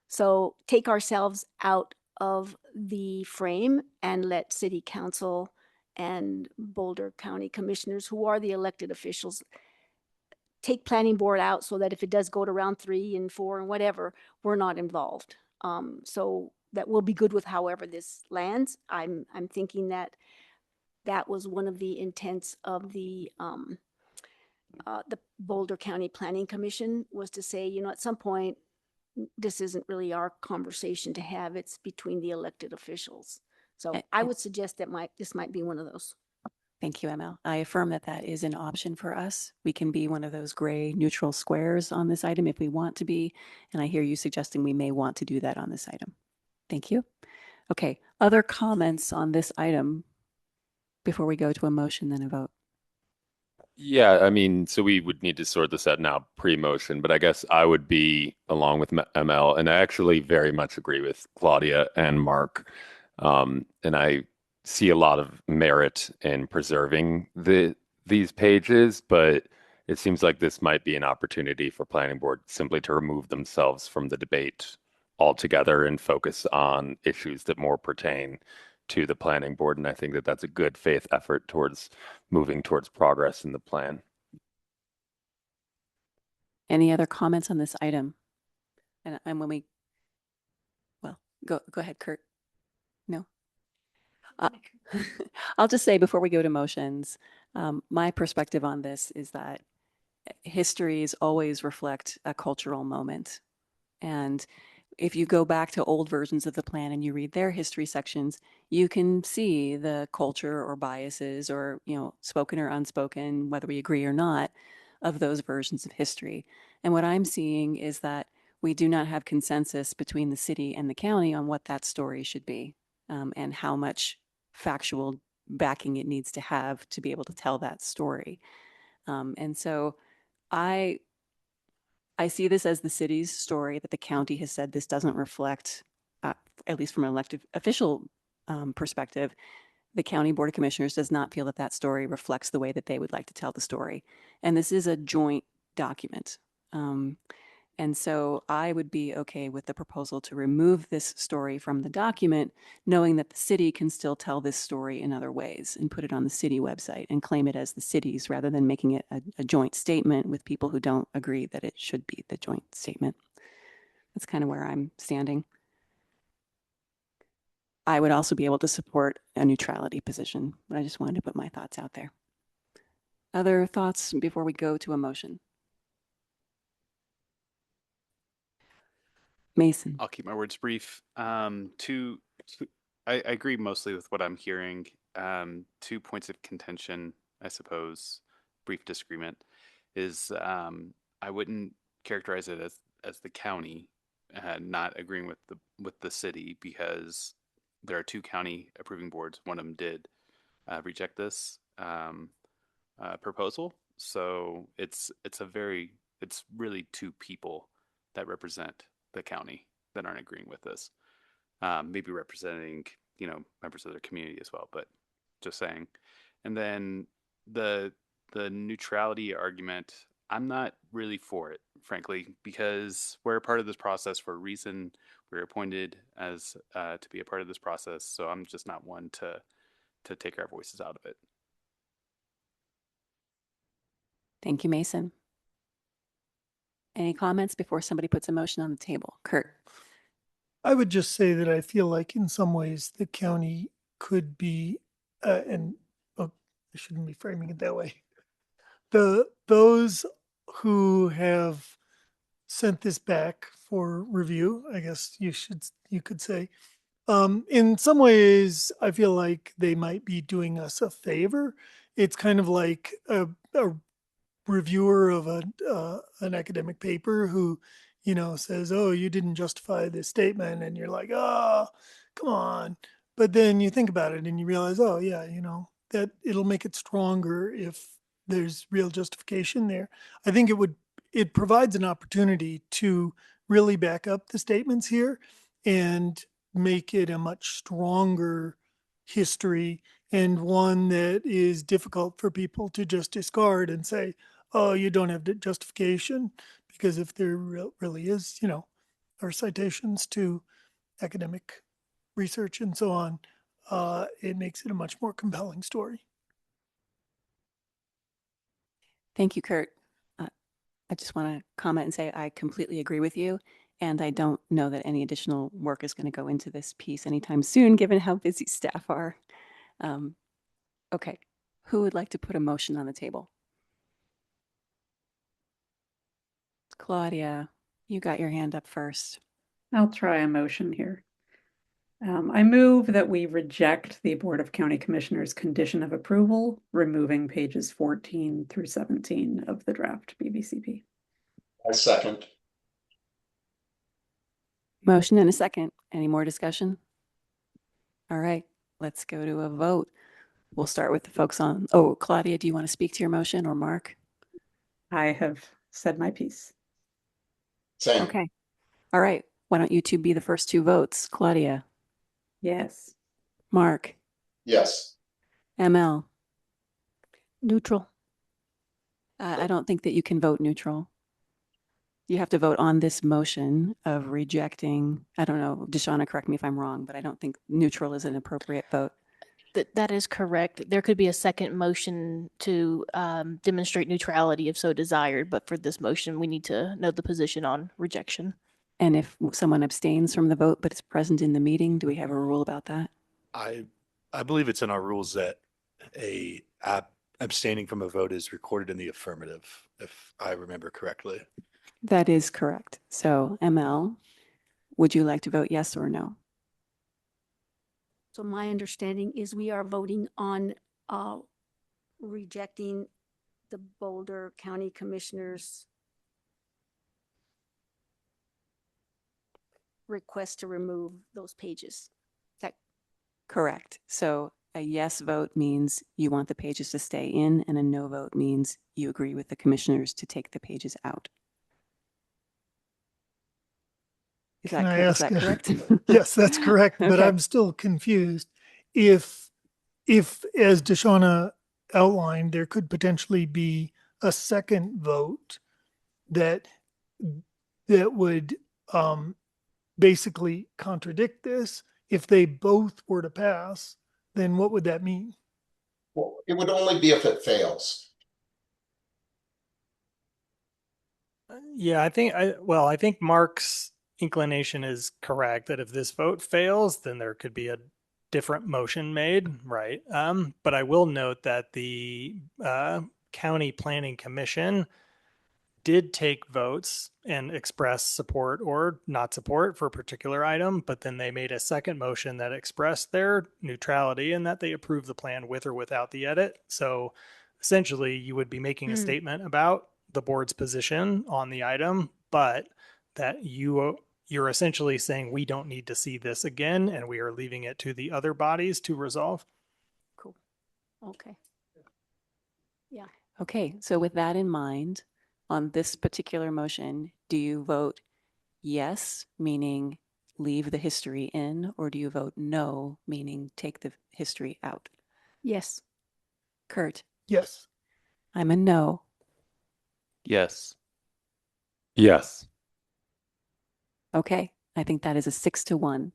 So take ourselves out of the frame and let city council and Boulder County commissioners, who are the elected officials, take planning board out so that if it does go to round 3 and 4 and whatever, we're not involved. So that will be good with however this lands. I'm thinking that was one of the intents of the Boulder County Planning Commission, was to say, at some point, this isn't really our conversation to have. It's between the elected officials. So I would suggest that this might be one of those. Thank you, ML. I affirm that that is an option for us. We can be one of those gray neutral squares on this item if we want to be. And I hear you suggesting we may want to do that on this item. Thank you. Okay. Other comments on this item before we go to a motion, then a vote? Yeah, I mean, so we would need to sort this out now pre-motion, but I guess I would be along with ML, and I actually very much agree with Claudia and Mark. And I see a lot of merit in preserving these pages, but it seems like this might be an opportunity for planning board simply to remove themselves from the debate altogether and focus on issues that more pertain to the planning board. And I think that that's a good faith effort towards moving towards progress in the plan. Any other comments on this item? And when go ahead, Kurt. No? I'll just say before we go to motions, my perspective on this is that histories always reflect a cultural moment. And if you go back to old versions of the plan and you read their history sections, you can see the culture or biases or, spoken or unspoken, whether we agree or not, of those versions of history. And what I'm seeing is that we do not have consensus between the city and the county on what that story should be, and how much factual backing it needs to have to be able to tell that story. And so I see this as the city's story that the county has said this doesn't reflect, at least from an elected official perspective. The County Board of Commissioners does not feel that that story reflects the way that they would like to tell the story. And this is a joint document. And so I would be okay with the proposal to remove this story from the document, knowing that the city can still tell this story in other ways and put it on the city website and claim it as the city's, rather than making it a joint statement with people who don't agree that it should be the joint statement. That's kind of where I'm standing. I would also be able to support a neutrality position, but I just wanted to put my thoughts out there. Other thoughts before we go to a motion? Mason. I'll keep my words brief. I agree mostly with what I'm hearing. 2 points of contention, I suppose, brief disagreement, is I wouldn't characterize it as the county not agreeing with the city, because there are 2 county approving boards. One of them did reject this proposal. So it's really 2 people that represent the county that aren't agreeing with this. Maybe representing, members of their community as well, but just saying. And then the neutrality argument, I'm not really for it, frankly, because we're a part of this process for a reason. We're appointed as to be a part of this process, so I'm just not one to take our voices out of it. Thank you, Mason. Any comments before somebody puts a motion on the table? Kurt. I would just say that I feel like in some ways the county could be, I shouldn't be framing it that way. Those who have sent this back for review, I guess you could say, in some ways, I feel like they might be doing us a favor. It's kind of like a reviewer of an academic paper who, says, "Oh, you didn't justify this statement," and you're like, "Oh, come on." But then you think about it and you realize, oh yeah, that it'll make it stronger if there's real justification there. I think it provides an opportunity to really back up the statements here and make it a much stronger history, and one that is difficult for people to just discard and say, oh, you don't have the justification. Because if there really is, our citations to academic research and so on, it makes it a much more compelling story. Thank you, Kurt. I just want to comment and say I completely agree with you. And I don't know that any additional work is going to go into this piece anytime soon, given how busy staff are. Okay, who would like to put a motion on the table? Claudia, you got your hand up first. I'll try a motion here. I move that we reject the Board of County Commissioners' condition of approval, removing pages 14 through 17 of the draft BBCP. I second. Motion and a second. Any more discussion? All right, let's go to a vote. We'll start with the folks on. Oh, Claudia, do you want to speak to your motion, or Mark? I have said my piece. Same. Okay. All right. Why don't you two be the first 2 votes? Claudia. Yes. Mark. Yes. ML. Neutral. I don't think that you can vote neutral. You have to vote on this motion of rejecting. I don't know, Deshauna, correct me if I'm wrong, but I don't think neutral is an appropriate vote. That is correct. There could be a second motion to demonstrate neutrality if so desired, but for this motion, we need to know the position on rejection. And if someone abstains from the vote but is present in the meeting, do we have a rule about that? I believe it's in our rules that abstaining from a vote is recorded in the affirmative, if I remember correctly. That is correct. So ML, would you like to vote yes or no? So my understanding is we are voting on rejecting the Boulder County Commissioner's request to remove those pages. Correct. So a yes vote means you want the pages to stay in, and a no vote means you agree with the commissioners to take the pages out. Is Can I that ask correct? Yes, that's correct. But Okay. I'm still confused. If, as Deshauna outlined, there could potentially be a second vote that would basically contradict this. If they both were to pass, then what would that mean? Well, it would only be if it fails. Yeah, I think Mark's inclination is correct that if this vote fails, then there could be a different motion made, right? But I will note that the County Planning Commission did take votes and express support or not support for a particular item, but then they made a second motion that expressed their neutrality and that they approved the plan with or without the edit. So essentially, you would be making a statement about the board's position on the item, but that you're essentially saying we don't need to see this again, and we are leaving it to the other bodies to resolve. Cool. Okay. Yeah. Okay, so with that in mind, on this particular motion, do you vote yes, meaning leave the history in, or do you vote no, meaning take the history out? Yes. Kurt, Yes. I'm a no. Yes. Yes. Okay, I think that is a 6-1.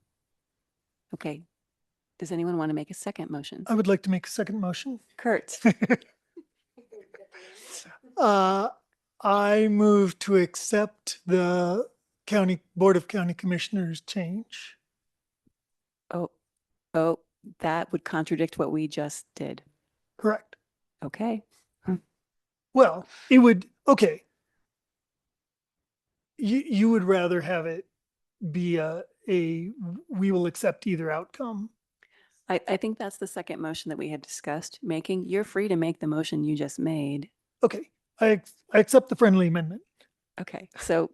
Okay, does anyone want to make a second motion? I would like to make a second motion. Kurt, I move to accept the Board of County Commissioners change. oh, that would contradict what we just did. Correct. Okay, Well, it would, okay. You would rather have it be we will accept either outcome. I think that's the second motion that we had discussed making. You're free to make the motion you just made. Okay, I accept the friendly amendment. Okay, so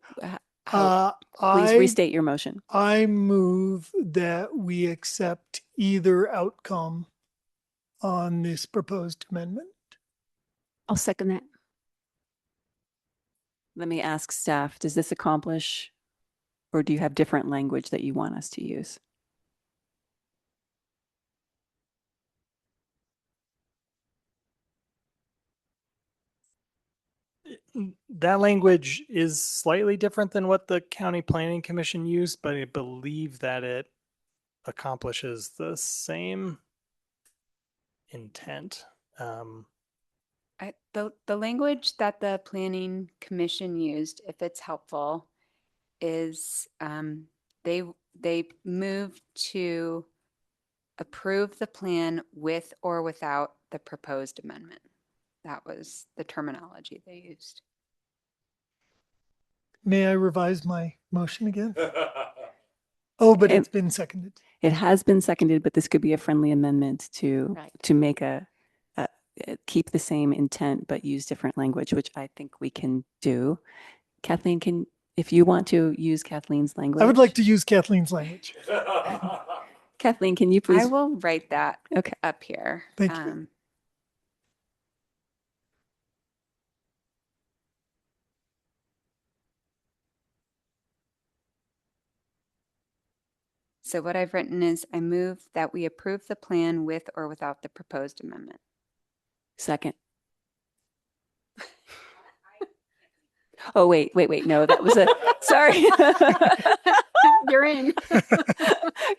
please restate your motion. I move that we accept either outcome on this proposed amendment. I'll second that. Let me ask staff, does this accomplish, or do you have different language that you want us to use? That language is slightly different than what the County Planning Commission used, but I believe that it accomplishes the same intent. The language that the Planning Commission used, if it's helpful, is they moved to approve the plan with or without the proposed amendment. That was the terminology they used. May I revise my motion again? Oh, but it's been seconded. It has been seconded, but this could be a friendly amendment to make keep the same intent but use different language, which I think we can do. Kathleen, if you want to use Kathleen's language. I would like to use Kathleen's language. Kathleen, can you please? I will write that Okay. up here. Thank you. So what I've written is I move that we approve the plan with or without the proposed amendment. Second. Oh, wait. No, that was sorry. You're in.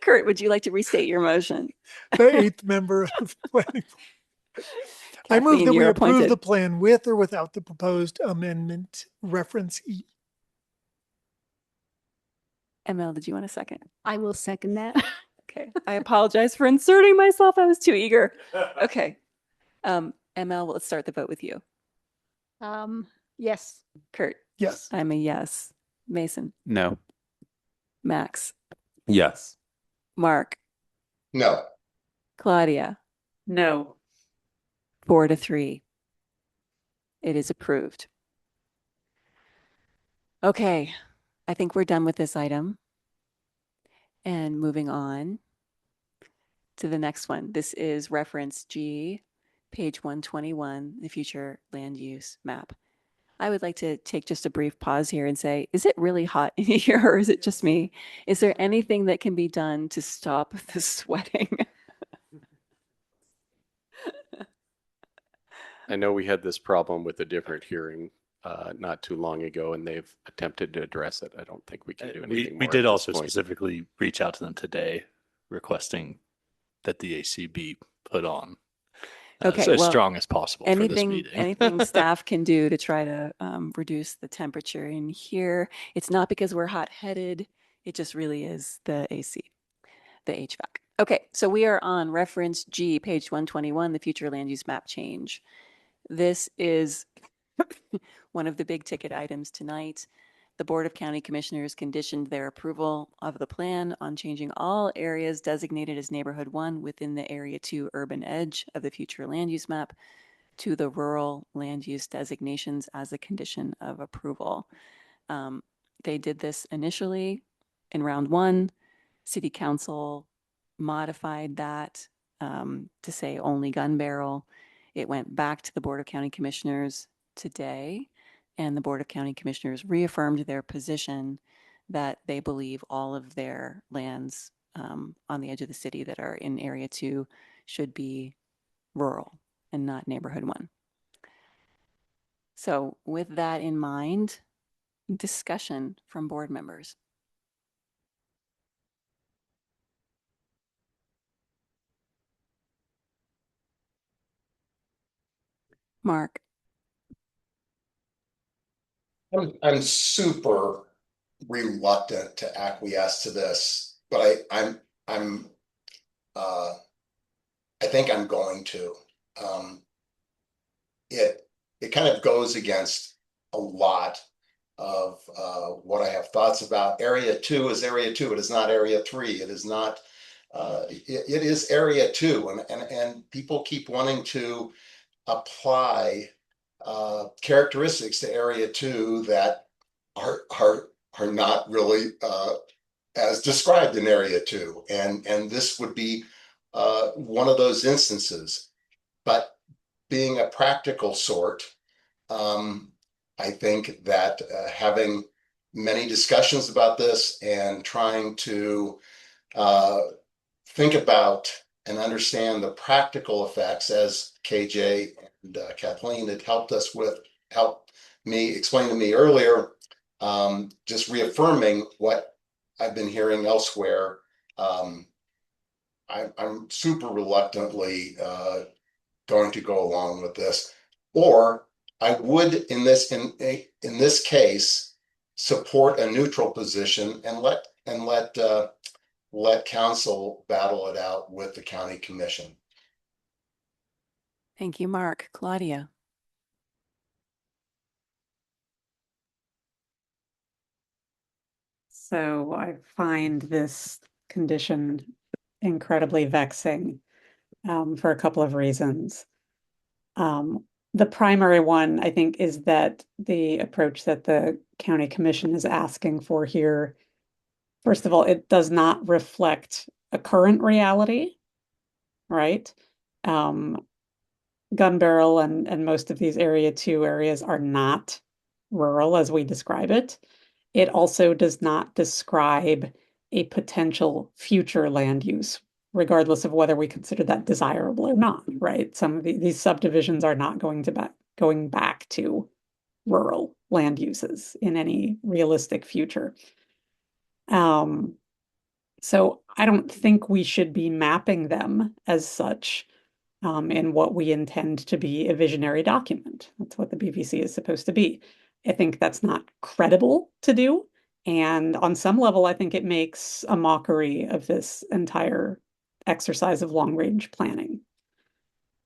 Kurt, would you like to restate your motion? The eighth member of the planning board. I move that we approve the plan with or without the proposed amendment reference E. ML, did you want a second? I will second that. Okay. I apologize for inserting myself. I was too eager. Okay. ML, let's start the vote with you. Yes. Kurt. Yes. I'm a yes. Mason. No. Max. Yes. Mark. No. Claudia. No. 4-3. It is approved. Okay. I think we're done with this item. And moving on to the next one. This is reference G, page 121, the future land use map. I would like to take just a brief pause here and say, is it really hot in here or is it just me? Is there anything that can be done to stop the sweating? I know we had this problem with a different hearing not too long ago, and they've attempted to address it. I don't think we can do anything We more did at this also point. specifically reach out to them today requesting that the AC be put on Okay, as well, strong as possible for this meeting. Anything staff can do to try to reduce the temperature in here. It's not because we're hot-headed. It just really is the AC, the HVAC. Okay, so we are on reference G, page 121, the future land use map change. This is one of the big ticket items tonight. The Board of County Commissioners conditioned their approval of the plan on changing all areas designated as Neighborhood 1 within the Area 2 urban edge of the future land use map to the rural land use designations as a condition of approval. They did this initially in round 1. City Council modified that to say only gun barrel. It went back to the Board of County Commissioners today, and the Board of County Commissioners reaffirmed their position that they believe all of their lands on the edge of the city that are in Area 2 should be rural and not Neighborhood 1. So with that in mind, discussion from board members. Mark. I'm super reluctant to acquiesce to this, but I think I'm going to. It kind of goes against a lot of what I have thoughts about. Area 2 is Area 2. It is not Area 3. It is not. It is Area 2, and people keep wanting to apply characteristics to Area 2 that are not really as described in Area 2, and this would be one of those instances. But being a practical sort, I think that having many discussions about this and trying to think about and understand the practical effects, as KJ and Kathleen had helped me explain to me earlier, just reaffirming what I've been hearing elsewhere. I'm super reluctantly going to go along with this, or I would in this case support a neutral position and let council battle it out with the county commission. Thank you, Mark. Claudia. So I find this condition incredibly vexing for a couple of reasons. The primary one, I think, is that the approach that the county commission is asking for here, first of all, it does not reflect a current reality, right? Gun barrel and most of these Area 2 areas are not rural as we describe it. It also does not describe a potential future land use, regardless of whether we consider that desirable or not, right? Some of these subdivisions are not going back to rural land uses in any realistic future. So I don't think we should be mapping them as such in what we intend to be a visionary document. That's what the BVC is supposed to be. I think that's not credible to do. And on some level, I think it makes a mockery of this entire exercise of long-range planning.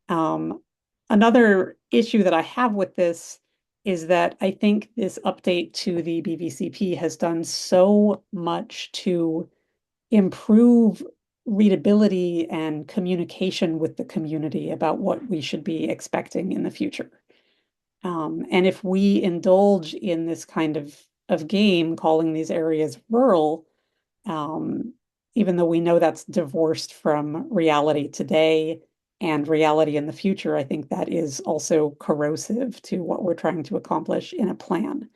Another issue that I have with this is that I think this update to the BVCP has done so much to improve readability and communication with the community about what we should be expecting in the future. And if we indulge in this kind of game, calling these areas rural, even though we know that's divorced from reality today and reality in the future, I think that is also corrosive to what we're trying to accomplish in a plan.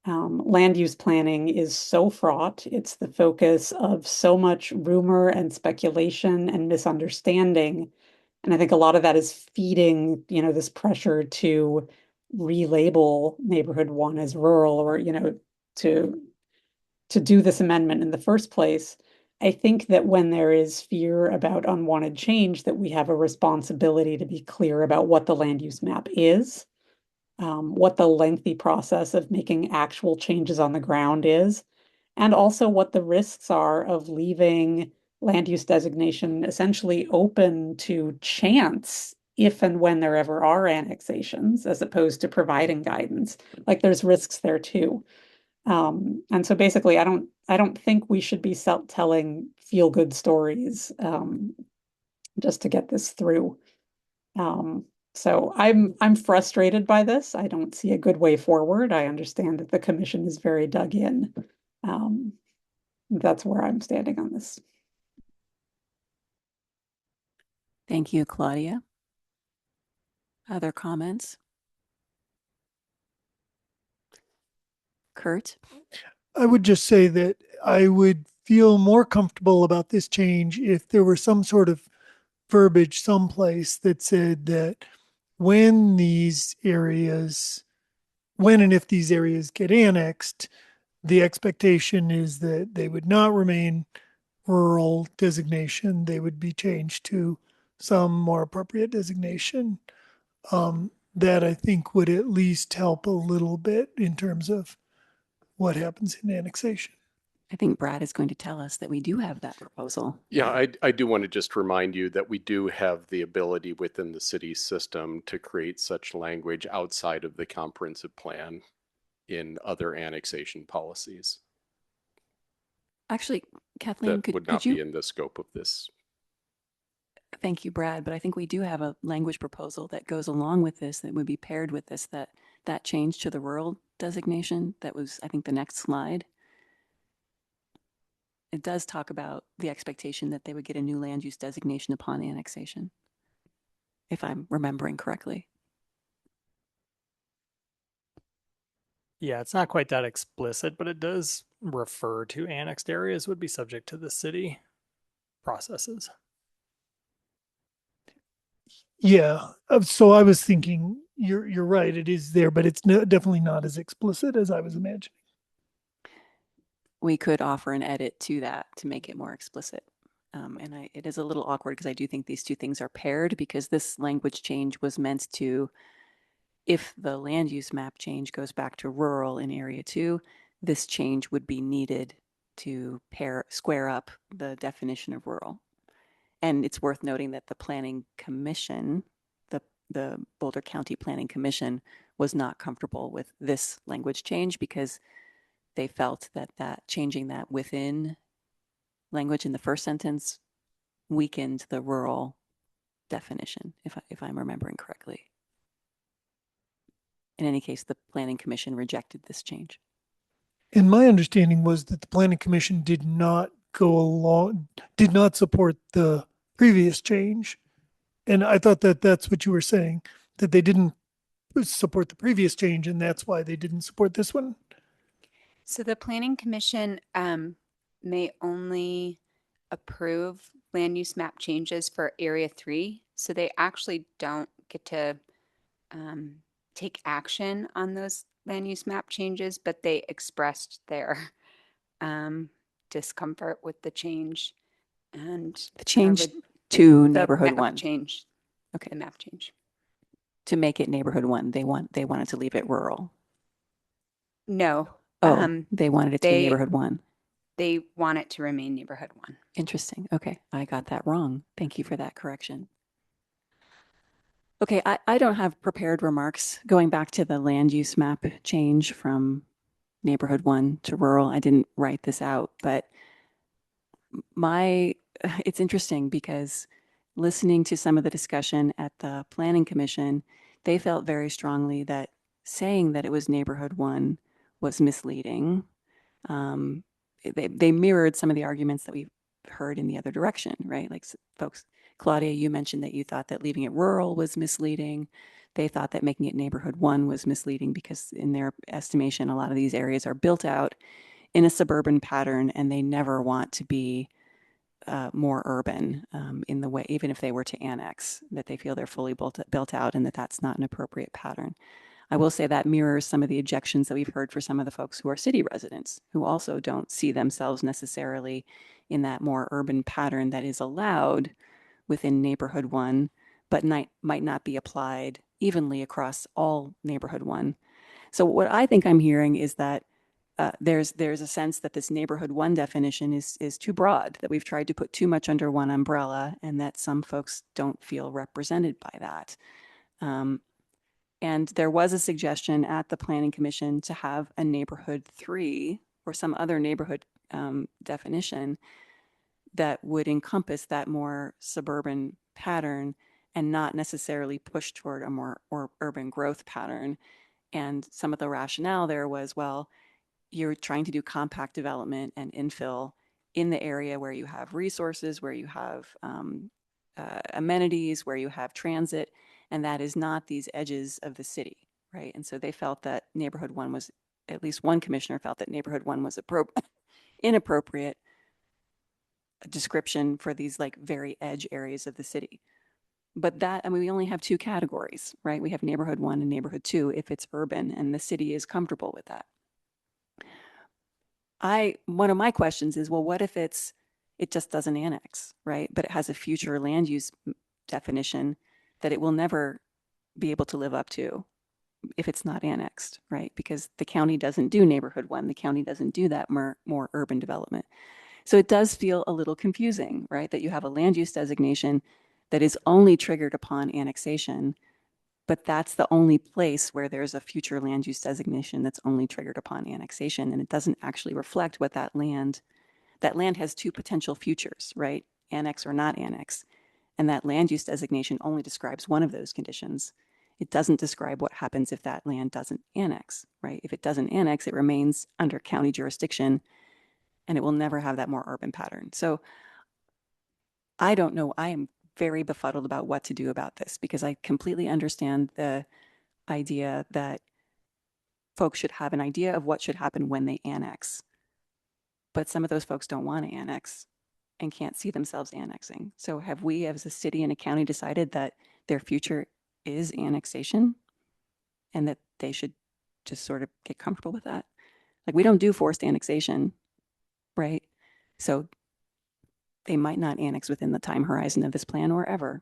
Land use planning is so fraught. It's the focus of so much rumor and speculation and misunderstanding. And I think a lot of that is feeding, this pressure to relabel Neighborhood 1 as rural, or, to do this amendment in the first place. I think that when there is fear about unwanted change, that we have a responsibility to be clear about what the land use map is, what the lengthy process of making actual changes on the ground is, and also what the risks are of leaving land use designation essentially open to chance if and when there ever are annexations, as opposed to providing guidance. Like there's risks there too. And so basically, I don't think we should be telling feel-good stories just to get this through. So I'm frustrated by this. I don't see a good way forward. I understand that the commission is very dug in. That's where I'm standing on this. Thank you, Claudia. Other comments? Kurt? I would just say that I would feel more comfortable about this change if there were some sort of verbiage someplace that said that when and if these areas get annexed, the expectation is that they would not remain rural designation. They would be changed to some more appropriate designation. That I think would at least help a little bit in terms of what happens in annexation. I think Brad is going to tell us that we do have that proposal. Yeah, I do want to just remind you that we do have the ability within the city system to create such language outside of the comprehensive plan in other annexation policies. Actually, Kathleen, that would not be in the scope of this. Thank you, Brad, but I think we do have a language proposal that goes along with this, that would be paired with this, that change to the rural designation. That was, I think, the next slide. It does talk about the expectation that they would get a new land use designation upon annexation, if I'm remembering correctly. Yeah, it's not quite that explicit, but it does refer to annexed areas would be subject to the city processes. Yeah, so I was thinking you're right. It is there, but it's definitely not as explicit as I was imagining. We could offer an edit to that to make it more explicit. It is a little awkward because I do think these two things are paired, because this language change was meant to, if the land use map change goes back to rural in area 2, this change would be needed to square up the definition of rural. And it's worth noting that the Planning Commission, the Boulder County Planning Commission, was not comfortable with this language change because they felt that changing that within language in the first sentence weakened the rural definition, if I'm remembering correctly. In any case, the Planning Commission rejected this change. And my understanding was that the Planning Commission did not support the previous change. And I thought that that's what you were saying, that they didn't support the previous change and that's why they didn't support this one. So the Planning Commission may only approve land use map changes for Area 3. So they actually don't get to take action on those land use map changes, but they expressed their discomfort with the change and the change to neighborhood 1 change. Okay, the map change to make it neighborhood 1. They wanted to leave it rural. No. They wanted it to be neighborhood 1. They want it to remain neighborhood 1. Interesting. Okay, I got that wrong. Thank you for that correction. Okay, I don't have prepared remarks. Going back to the land use map change from neighborhood 1 to rural, I didn't write this out, but it's interesting because listening to some of the discussion at the Planning Commission, they felt very strongly that saying that it was neighborhood 1 was misleading. They mirrored some of the arguments that we've heard in the other direction, right? Like folks, Claudia, you mentioned that you thought that leaving it rural was misleading. They thought that making it neighborhood 1 was misleading because in their estimation, a lot of these areas are built out in a suburban pattern and they never want to be more urban in the way, even if they were to annex, that they feel they're fully built out and that's not an appropriate pattern. I will say that mirrors some of the objections that we've heard for some of the folks who are city residents, who also don't see themselves necessarily in that more urban pattern that is allowed within neighborhood 1, but might not be applied evenly across all neighborhood 1. So what I think I'm hearing is that there's a sense that this neighborhood one definition is too broad, that we've tried to put too much under one umbrella, and that some folks don't feel represented by that. And there was a suggestion at the Planning Commission to have a neighborhood 3 or some other neighborhood definition that would encompass that more suburban pattern and not necessarily push toward a more urban growth pattern. And some of the rationale there was, well, you're trying to do compact development and infill in the area where you have resources, where you have amenities, where you have transit, and that is not these edges of the city, right? And so they felt that neighborhood 1 was, at least one commissioner felt that neighborhood 1 was inappropriate description for these like very edge areas of the city. But that, I mean, we only have 2 categories, right? We have neighborhood 1 and neighborhood 2 if it's urban, and the city is comfortable with that. One of my questions is, well, what if it just doesn't annex, right? But it has a future land use definition that it will never be able to live up to if it's not annexed, right? Because the county doesn't do neighborhood 1, the county doesn't do that more urban development. So it does feel a little confusing, right? That you have a land use designation that is only triggered upon annexation, but that's the only place where there's a future land use designation that's only triggered upon annexation, and it doesn't actually reflect what that land has 2 potential futures, right? Annex or not annex. And that land use designation only describes one of those conditions. It doesn't describe what happens if that land doesn't annex, right? If it doesn't annex, it remains under county jurisdiction and it will never have that more urban pattern. So I don't know. I am very befuddled about what to do about this, because I completely understand the idea that folks should have an idea of what should happen when they annex. But some of those folks don't want to annex and can't see themselves annexing. So have we as a city and a county decided that their future is annexation and that they should just sort of get comfortable with that? Like, we don't do forced annexation, right? So they might not annex within the time horizon of this plan or ever.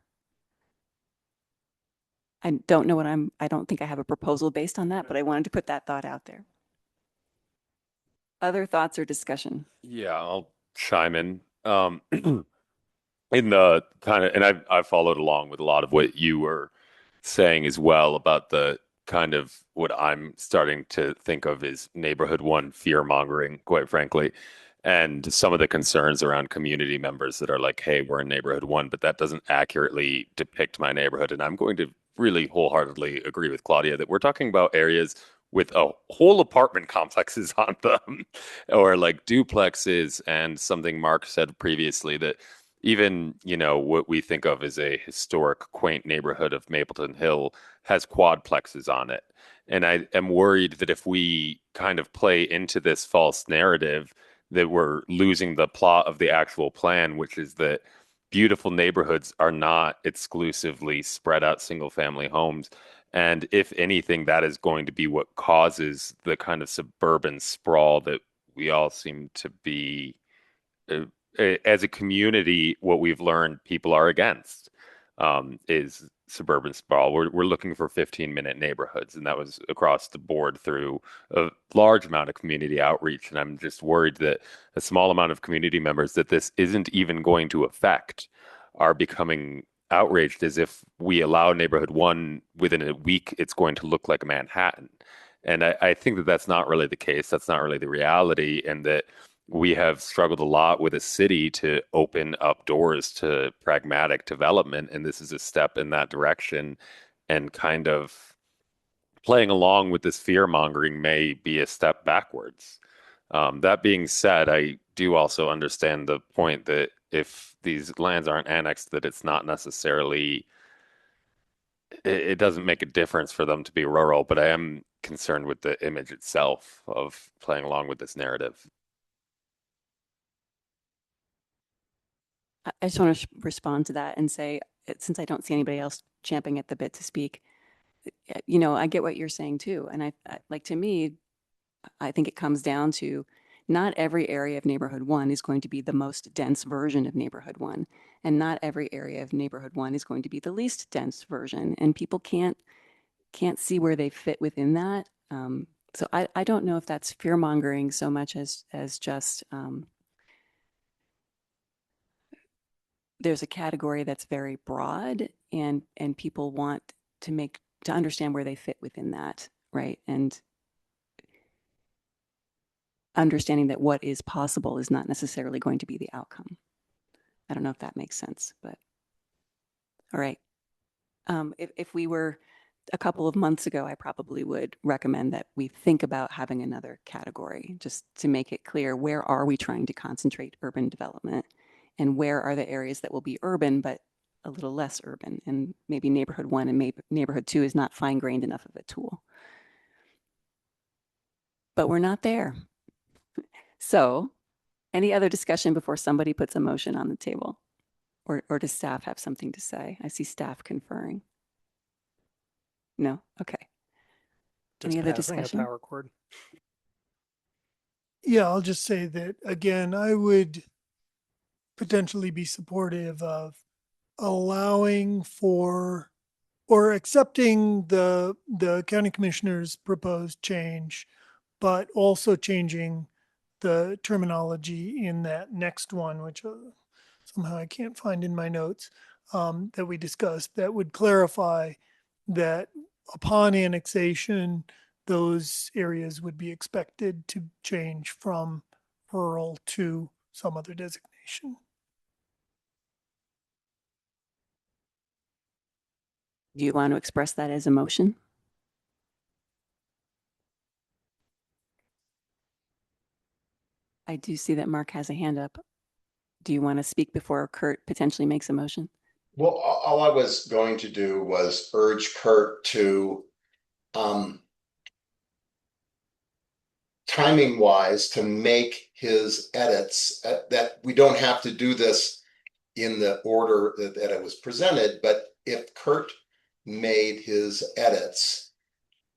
I don't know I don't think I have a proposal based on that, but I wanted to put that thought out there. Other thoughts or discussion? Yeah, I'll chime in. In the kind of, and I've followed along with a lot of what you were saying as well about the kind of what I'm starting to think of as neighborhood 1 fear mongering, quite frankly, and some of the concerns around community members that are like, hey, we're in neighborhood 1, but that doesn't accurately depict my neighborhood. And I'm going to really wholeheartedly agree with Claudia that we're talking about areas with a whole apartment complexes on them, or like duplexes, and something Mark said previously that even, what we think of as a historic, quaint neighborhood of Mapleton Hill has quadplexes on it. And I am worried that if we kind of play into this false narrative, that we're losing the plot of the actual plan, which is that beautiful neighborhoods are not exclusively spread out single family homes. And if anything, that is going to be what causes the kind of suburban sprawl that we all seem to be, as a community, what we've learned people are against is suburban sprawl. We're looking for 15-minute neighborhoods, and that was across the board through a large amount of community outreach. And I'm just worried that a small amount of community members that this isn't even going to affect are becoming outraged, as if we allow neighborhood 1 within a week, it's going to look like Manhattan. And I think that that's not really the case. That's not really the reality. And that we have struggled a lot with a city to open up doors to pragmatic development. And this is a step in that direction. And kind of playing along with this fear mongering may be a step backwards. That being said, I do also understand the point that if these lands aren't annexed, that it's not necessarily, it doesn't make a difference for them to be rural, but I am concerned with the image itself of playing along with this narrative. I just want to respond to that and say, since I don't see anybody else champing at the bit to speak, I get what you're saying too. And I like, to me, I think it comes down to not every area of neighborhood 1 is going to be the most dense version of neighborhood 1. And not every area of neighborhood 1 is going to be the least dense version. And people can't see where they fit within that. So I don't know if that's fear mongering so much as just there's a category that's very broad, and people want to understand where they fit within that, right? And understanding that what is possible is not necessarily going to be the outcome. I don't know if that makes sense, but all right. If we were a couple of months ago, I probably would recommend that we think about having another category just to make it clear, where are we trying to concentrate urban development, and where are the areas that will be urban but a little less urban, and maybe neighborhood 1 and maybe neighborhood 2 is not fine-grained enough of a tool. But we're not there. So any other discussion before somebody puts a motion on the table? Or does staff have something to say? I see staff conferring. No? Okay. Just Any other passing a discussion? power cord. Yeah, I'll just say that again, I would potentially be supportive of allowing for or accepting the county commissioner's proposed change, but also changing the terminology in that next one, which somehow I can't find in my notes, that we discussed, that would clarify that upon annexation, those areas would be expected to change from rural to some other designation. Do you want to express that as a motion? I do see that Mark has a hand up. Do you want to speak before Kurt potentially makes a motion? Well, all I was going to do was urge Kurt to, timing wise, to make his edits, that we don't have to do this in the order that it was presented, but if Kurt made his edits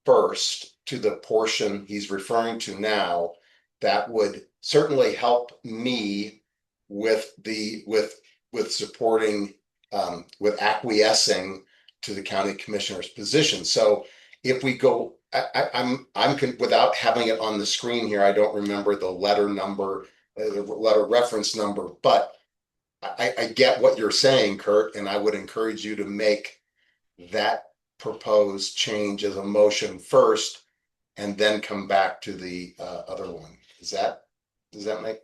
first to the portion he's referring to now, that would certainly help me with supporting, with acquiescing to the county commissioner's position. So if we go, I'm without having it on the screen here, I don't remember the letter number, the letter reference number, but I get what you're saying, Kurt, and I would encourage you to make that proposed change as a motion first and then come back to the other one. Does that make,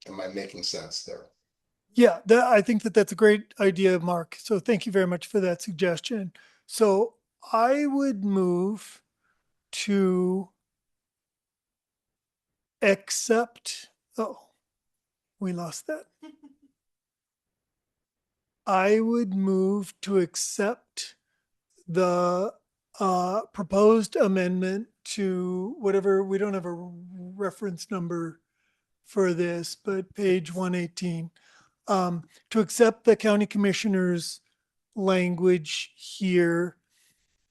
am I making sense there? Yeah, I think that's a great idea, Mark. So thank you very much for that suggestion. So I would move to accept, oh, we lost that. I would move to accept the proposed amendment to whatever, we don't have a reference number for this, but page 118, to accept the county commissioner's language here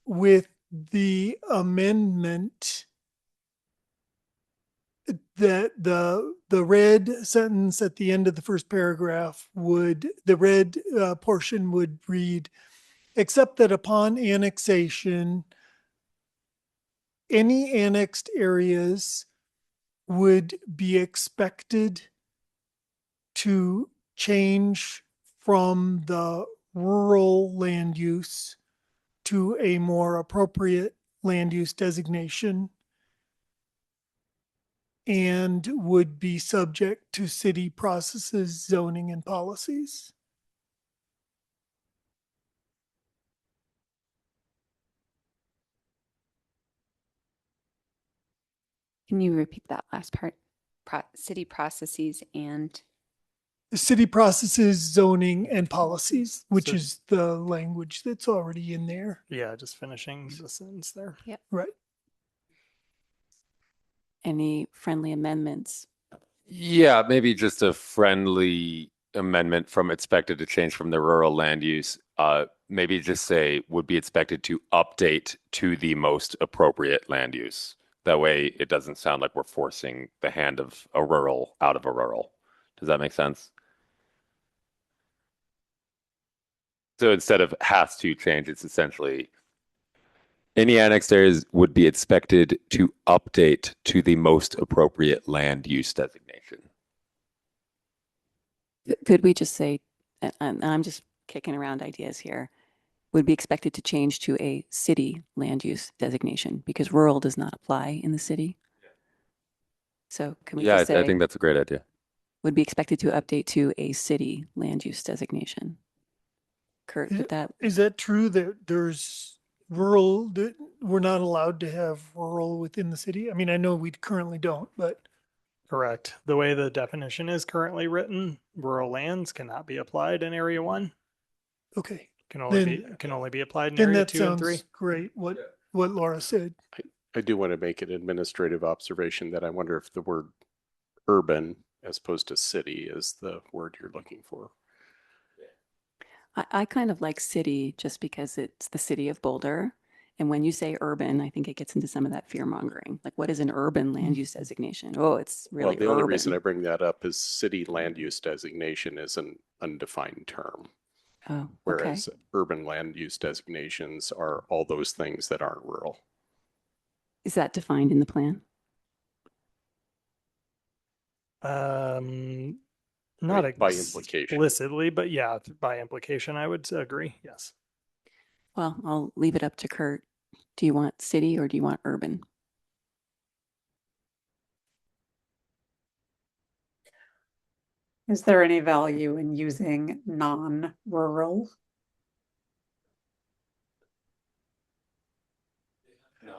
with the amendment that the red sentence at the end of the first paragraph would, the red portion would read, except that upon annexation, any annexed areas would be expected to change from the rural land use to a more appropriate land use designation and would be subject to city processes, zoning, and policies. Can you repeat that last part? City processes and The city processes, zoning, and policies, which So- is the language that's already in there. Yeah, just finishing the sentence there. Yep. Right. Any friendly amendments? Yeah, maybe just a friendly amendment from expected to change from the rural land use. Maybe just say would be expected to update to the most appropriate land use. That way it doesn't sound like we're forcing the hand of a rural out of a rural. Does that make sense? So instead of has to change, it's essentially Any annexed areas would be expected to update to the most appropriate land use designation. Could we just say, and I'm just kicking around ideas here, would be expected to change to a city land use designation because rural does not apply in the city. So can we Yeah, just I say think that's a great idea. would be expected to update to a city land use designation? Kurt, Is would that, is that true that there's rural, that we're not allowed to have rural within the city? I mean, I know we currently don't, but Correct. The way the definition is currently written, rural lands cannot be applied in Area 1. okay. Can only be Then, can only be applied in then Area that 2 and 3. sounds great, what Laura said. I do want to make an administrative observation that I wonder if the word urban as opposed to city is the word you're looking for. I kind of like city just because it's the city of Boulder. And when you say urban, I think it gets into some of that fear mongering. Like, what is an urban land use designation? Oh, it's really Well, the only reason I urban. bring that up is city land use designation is an undefined term, Oh, okay. whereas urban land use designations are all those things that aren't rural. Is that defined in the plan? Not By implication. explicitly, but yeah, by implication, I would agree. Yes. Well, I'll leave it up to Kurt. Do you want city or do you want urban? Is there any value in using non-rural?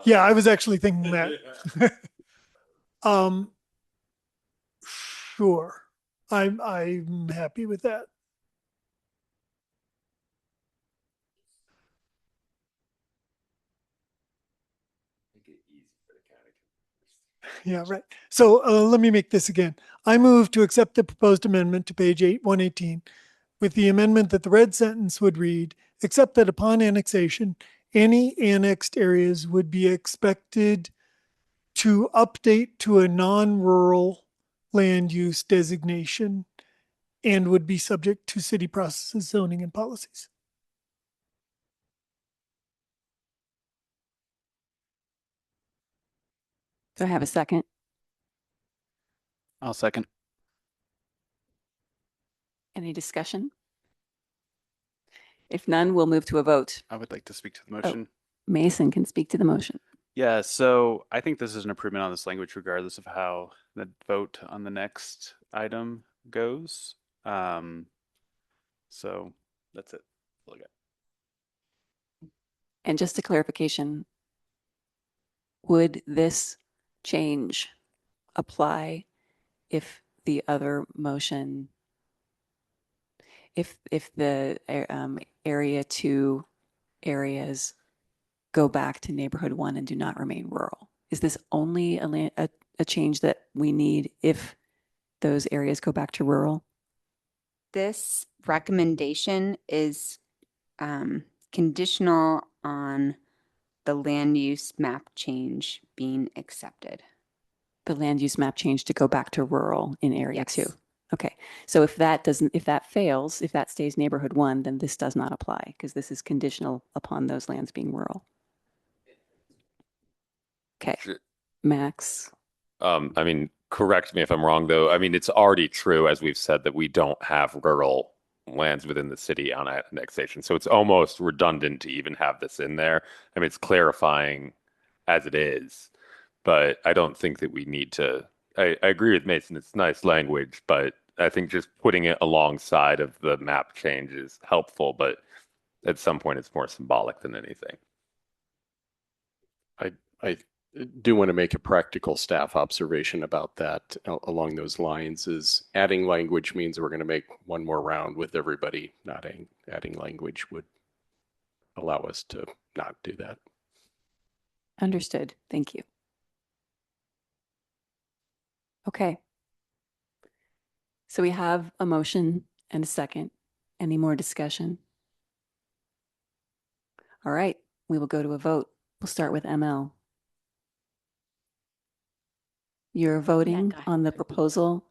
Yeah, I was actually thinking that. Sure. I'm happy with that. Yeah, right. So let me make this again. I move to accept the proposed amendment to page 118 with the amendment that the red sentence would read, except that upon annexation, any annexed areas would be expected to update to a non-rural land use designation and would be subject to city processes, zoning, and policies. Do I have a second? I'll second. Any discussion? If none, we'll move to a vote. I would like to speak to the motion. Mason can speak to the motion. Yeah, so I think this is an improvement on this language regardless of how the vote on the next item goes. So that's it. That's all I got. And just a clarification, would this change apply if the other motion, if the area 2 areas go back to neighborhood 1 and do not remain rural? Is this only a change that we need if those areas go back to rural? This recommendation is conditional on the land use map change being accepted. The land use map change to go back to rural in area Yes. 2. Okay. So if that fails, if that stays neighborhood 1, then this does not apply because this is conditional upon those lands being rural. Okay. Sure. Max. I mean, correct me if I'm wrong, though. I mean, it's already true, as we've said, that we don't have rural lands within the city on annexation. So it's almost redundant to even have this in there. I mean, it's clarifying as it is, but I don't think that we need to. I agree with Mason. It's nice language, but I think just putting it alongside of the map change is helpful, but at some point it's more symbolic than anything. I do want to make a practical staff observation about that along those lines is adding language means we're going to make one more round with everybody. Not adding language would allow us to not do that. Understood. Thank you. Okay. So we have a motion and a second. Any more discussion? All right. We will go to a vote. We'll start with ML. You're voting go ahead. on the proposal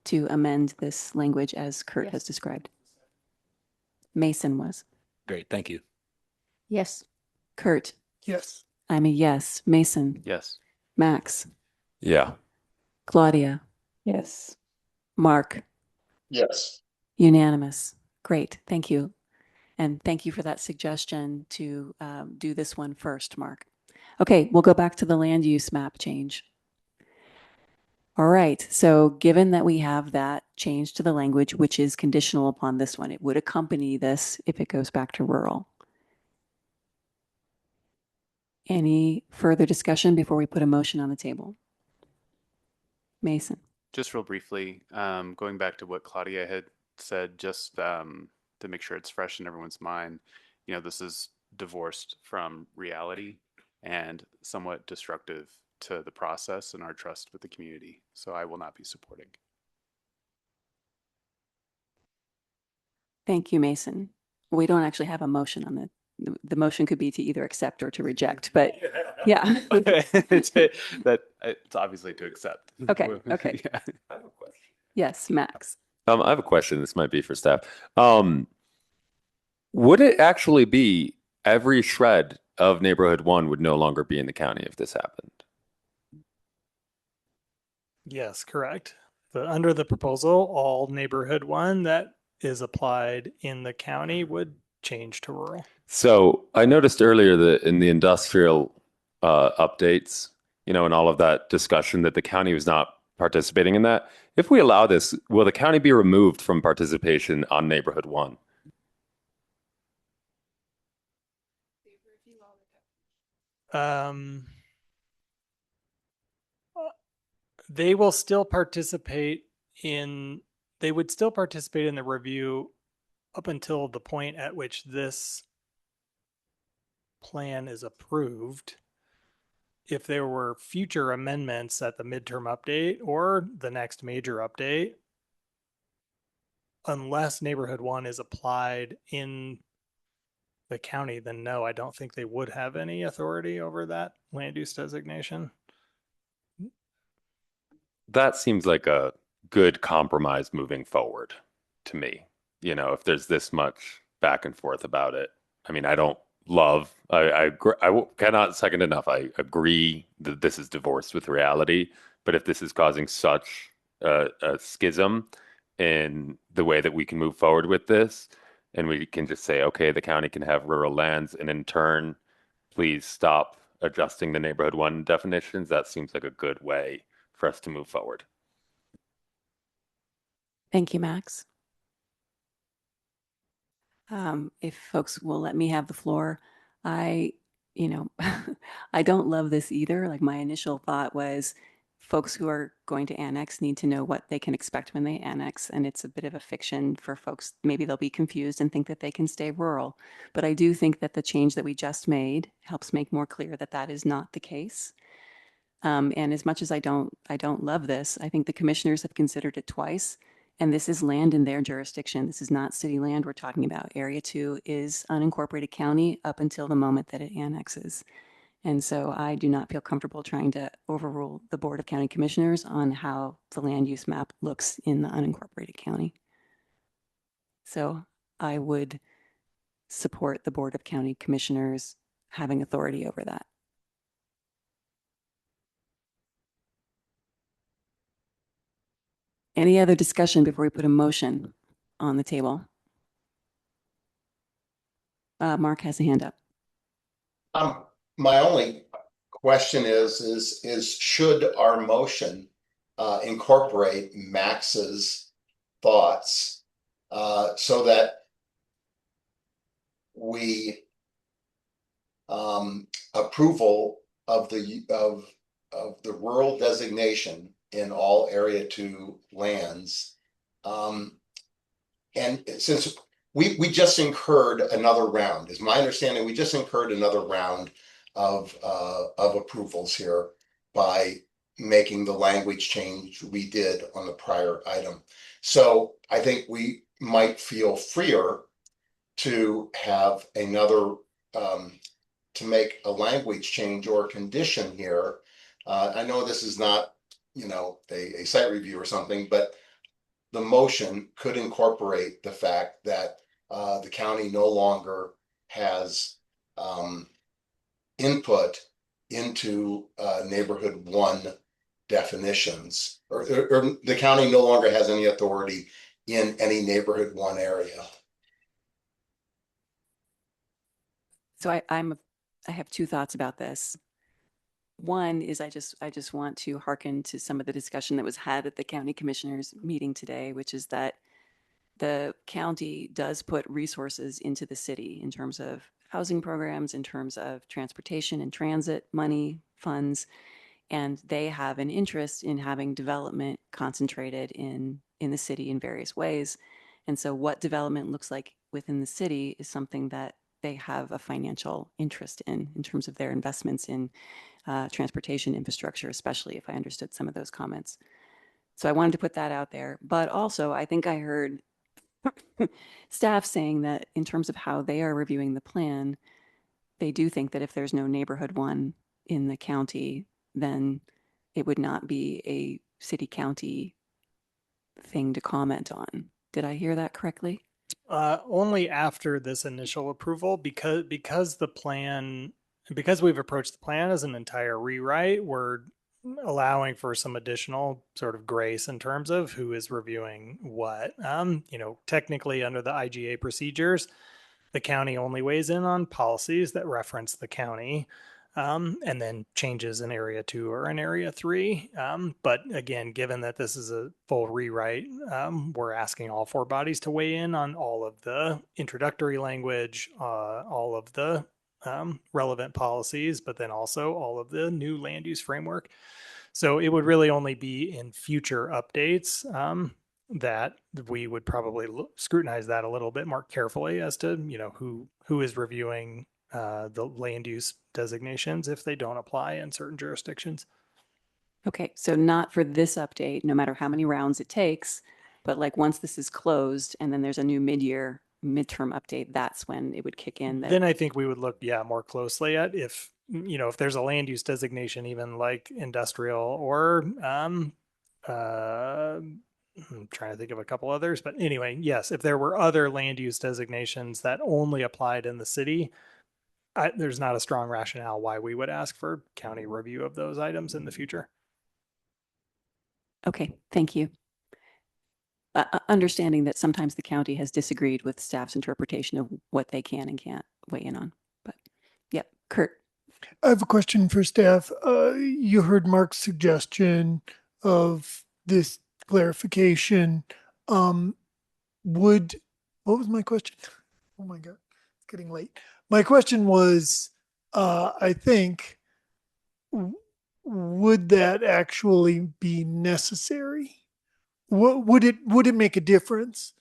to amend this language as Kurt Yes. has described. Mason was. Great, thank you. Yes. Kurt, Yes. I'm a yes. Mason, Yes. Max, Yeah. Claudia, Yes. Mark, Yes. unanimous. Great. Thank you. And thank you for that suggestion to do this one first, Mark. Okay, we'll go back to the land use map change. All right, so given that we have that change to the language, which is conditional upon this one, it would accompany this if it goes back to rural. Any further discussion before we put a motion on the table? Mason. Just real briefly, going back to what Claudia had said, just to make sure it's fresh in everyone's mind, you know, this is divorced from reality and somewhat destructive to the process and our trust with the community. So I will not be supporting. Thank you, Mason. We don't actually have a motion on the motion could be to either accept or to reject, but yeah. It's obviously to accept. Okay, okay. Yeah. I have a question. Yes, Max. I have a question. This might be for staff. Would it actually be every shred of neighborhood 1 would no longer be in the county if this happened? Yes, correct. Under the proposal, all neighborhood 1 that is applied in the county would change to rural. So I noticed earlier that in the industrial updates, you know, and all of that discussion that the county was not participating in that. If we allow this, will the county be removed from participation on neighborhood 1? They will still participate they would still participate in the review up until the point at which this plan is approved. If there were future amendments at the midterm update or the next major update, unless neighborhood 1 is applied in the county, then no, I don't think they would have any authority over that land use designation. That seems like a good compromise moving forward to me. You know, if there's this much back and forth about it. I mean, I don't love, I cannot second enough. I agree that this is divorced with reality, but if this is causing such a schism in the way that we can move forward with this, and we can just say, okay, the county can have rural lands, and in turn, please stop adjusting the neighborhood 1 definitions, that seems like a good way for us to move forward. Thank you, Max. If folks will let me have the floor, I don't love this either. Like, my initial thought was folks who are going to annex need to know what they can expect when they annex. And it's a bit of a fiction for folks. Maybe they'll be confused and think that they can stay rural. But I do think that the change that we just made helps make more clear that that is not the case. And as much as I don't love this, I think the commissioners have considered it twice. And this is land in their jurisdiction. This is not city land we're talking about. Area 2 is unincorporated county up until the moment that it annexes. And so I do not feel comfortable trying to overrule the Board of County Commissioners on how the land use map looks in the unincorporated county. So I would support the Board of County Commissioners having authority over that. Any other discussion before we put a motion on the table? Mark has a hand up. My only question is should our motion incorporate Max's thoughts so that we approval of the rural designation in all Area 2 lands. And since we just incurred another round, is my understanding, we just incurred another round of approvals here by making the language change we did on the prior item. So I think we might feel freer to have another, to make a language change or condition here. I know this is not, you know, a site review or something, but the motion could incorporate the fact that the county no longer has input into neighborhood one definitions, or the county no longer has any authority in any neighborhood one area. So I have two thoughts about this. One is I just want to hearken to some of the discussion that was had at the county commissioners meeting today, which is that the county does put resources into the city in terms of housing programs, in terms of transportation and transit money, funds, and they have an interest in having development concentrated in the city in various ways. And so what development looks like within the city is something that they have a financial interest in terms of their investments in transportation infrastructure, especially if I understood some of those comments. So I wanted to put that out there. But also, I think I heard staff saying that in terms of how they are reviewing the plan, they do think that if there's no neighborhood one in the county, then it would not be a city county thing to comment on. Did I hear that correctly? Only after this initial approval, because we've approached the plan as an entire rewrite, we're allowing for some additional sort of grace in terms of who is reviewing what. Technically under the IGA procedures, the county only weighs in on policies that reference the county. And then changes in area 2 or in area 3. But again, given that this is a full rewrite, we're asking all 4 bodies to weigh in on all of the introductory language, all of the relevant policies, but then also all of the new land use framework. So it would really only be in future updates that we would probably scrutinize that a little bit more carefully as to who is reviewing the land use designations if they don't apply in certain jurisdictions. Okay, so not for this update, no matter how many rounds it takes, but like once this is closed and then there's a new midterm update, that's when it would kick in. Then I think we would look, more closely at if there's a land use designation, even like industrial or I'm trying to think of a couple others, but anyway, yes, if there were other land use designations that only applied in the city, there's not a strong rationale why we would ask for county review of those items in the future. Okay, thank you. Understanding that sometimes the county has disagreed with staff's interpretation of what they can and can't weigh in on. But yep, Kurt. I have a question for staff. You heard Mark's suggestion of this clarification. What was my question? Oh my God, it's getting late. My question was, I think, would that actually be necessary? Would it make a difference?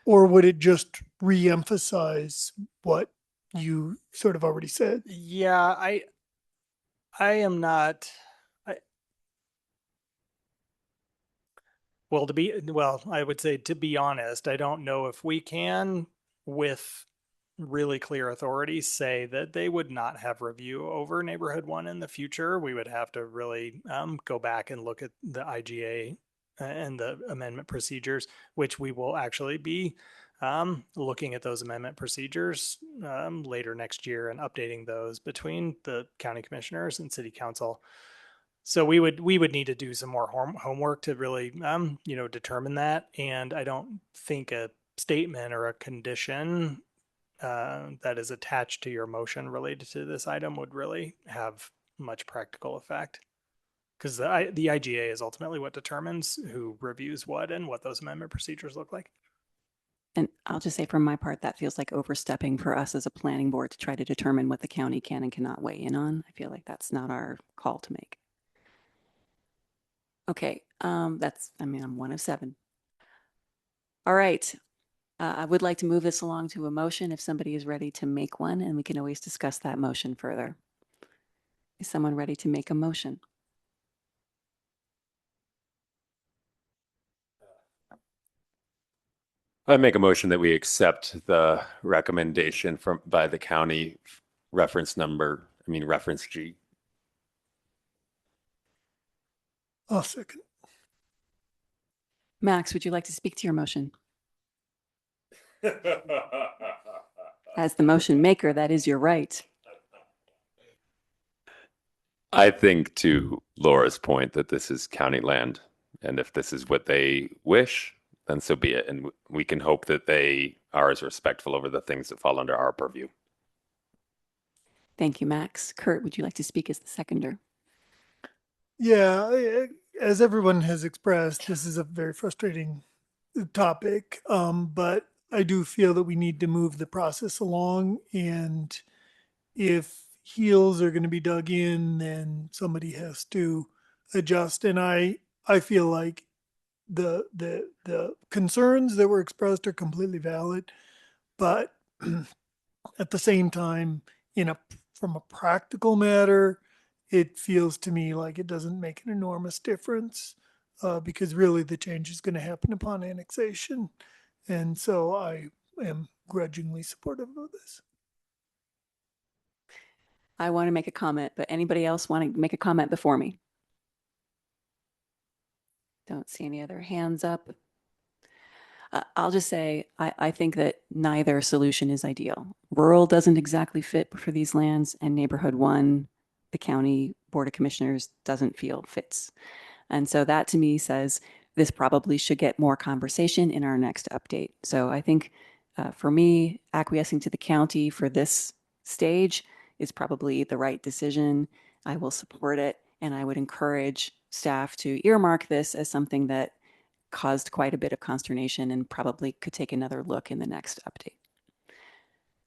Or would it just re-emphasize what you sort of already said? Yeah, I am not. I would say, to be honest, I don't know if we can, with really clear authority, say that they would not have review over neighborhood one in the future. We would have to really go back and look at the IGA and the amendment procedures, which we will actually be looking at those amendment procedures later next year and updating those between the county commissioners and city council. So we would need to do some more homework to really determine that. And I don't think a statement or a condition that is attached to your motion related to this item would really have much practical effect, because the IGA is ultimately what determines who reviews what and what those amendment procedures look like. And I'll just say from my part, that feels like overstepping for us as a planning board to try to determine what the county can and cannot weigh in on. I feel like that's not our call to make. Okay, I'm 1 of 7. All right. I would like to move this along to a motion if somebody is ready to make one, and we can always discuss that motion further. Is someone ready to make a motion? I make a motion that we accept the recommendation by the county, reference G. I'll second. Max, would you like to speak to your motion? As the motion maker, that is your right. I think to Laura's point that this is county land, and if this is what they wish, then so be it. And we can hope that they are as respectful over the things that fall under our purview. Thank you, Max. Kurt, would you like to speak as the seconder? Yeah, as everyone has expressed, this is a very frustrating topic, but I do feel that we need to move the process along. And if heels are going to be dug in, then somebody has to adjust. And I feel like the concerns that were expressed are completely valid, but at the same time, from a practical matter, it feels to me like it doesn't make an enormous difference, because really the change is going to happen upon annexation. And so I am grudgingly supportive of this. I want to make a comment, but anybody else want to make a comment before me? Don't see any other hands up. I'll just say, I think that neither solution is ideal. Rural doesn't exactly fit for these lands, and neighborhood one, the county board of commissioners doesn't feel fits. And so that to me says this probably should get more conversation in our next update. So I think for me, acquiescing to the county for this stage is probably the right decision. I will support it, and I would encourage staff to earmark this as something that caused quite a bit of consternation and probably could take another look in the next update.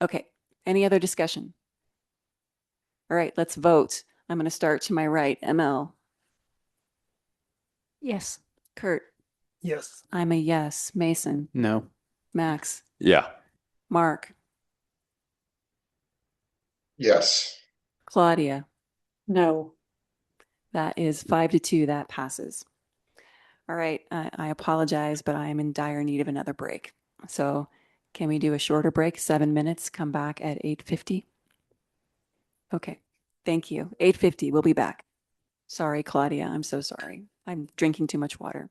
Okay, any other discussion? All right, let's vote. I'm going to start to my right. ML. Yes. Kurt. Yes. I'm a yes. Mason. No. Max. Yeah. Mark. Yes. Claudia. No. That is 5-2. That passes. All right, I apologize, but I am in dire need of another break. So can we do a shorter break, 7 minutes, come back at 8:50? Okay, thank you. 8:50, we'll be back. Sorry, Claudia, I'm so sorry. I'm drinking too much water.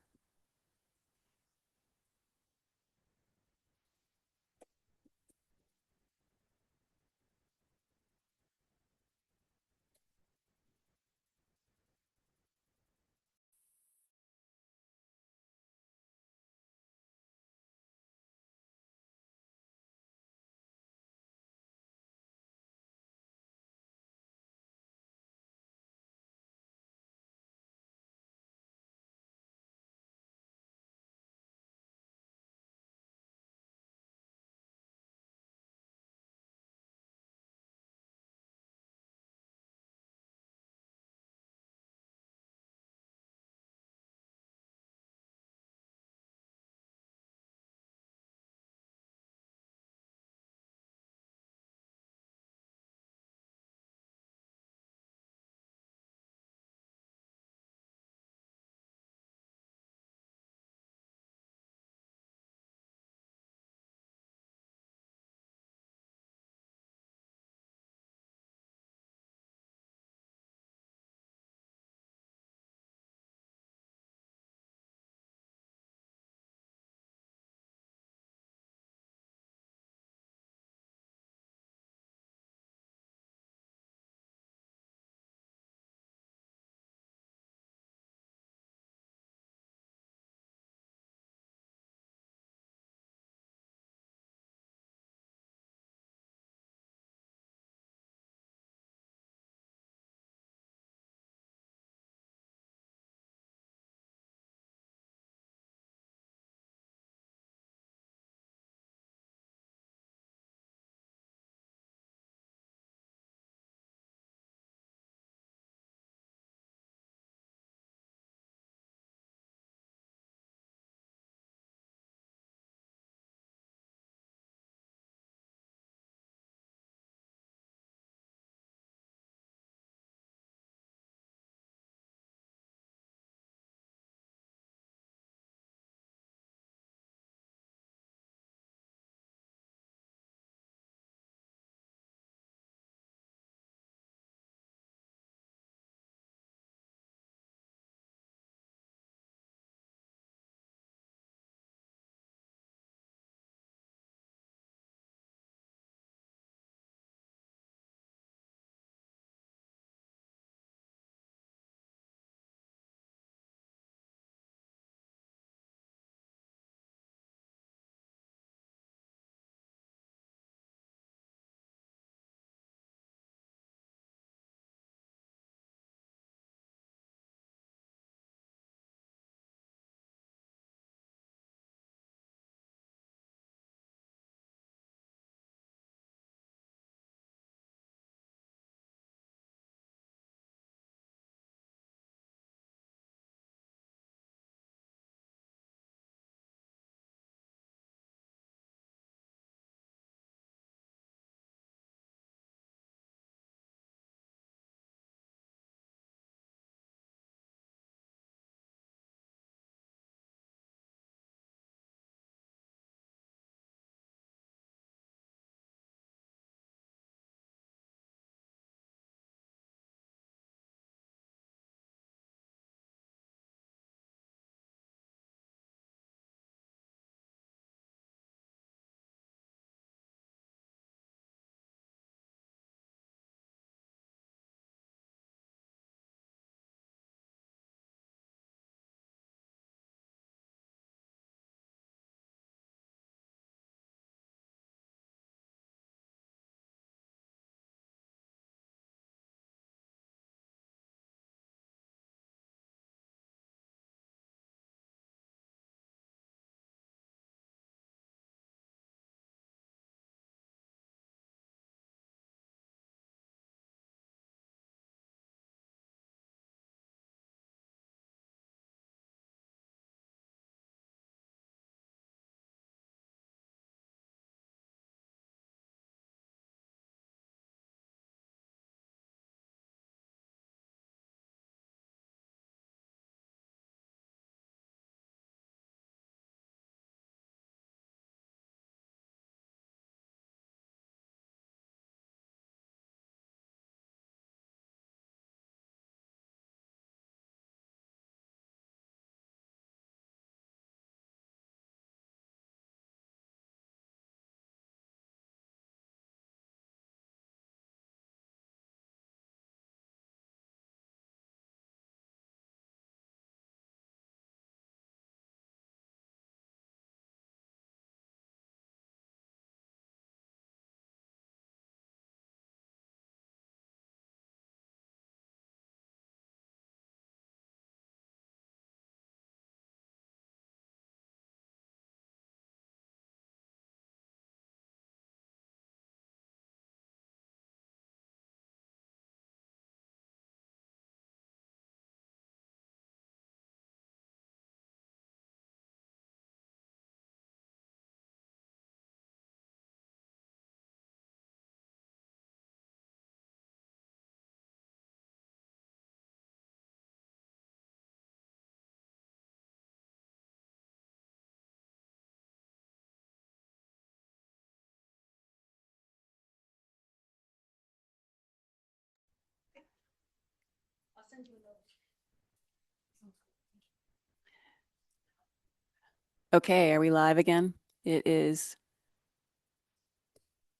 Okay, are we live again? It is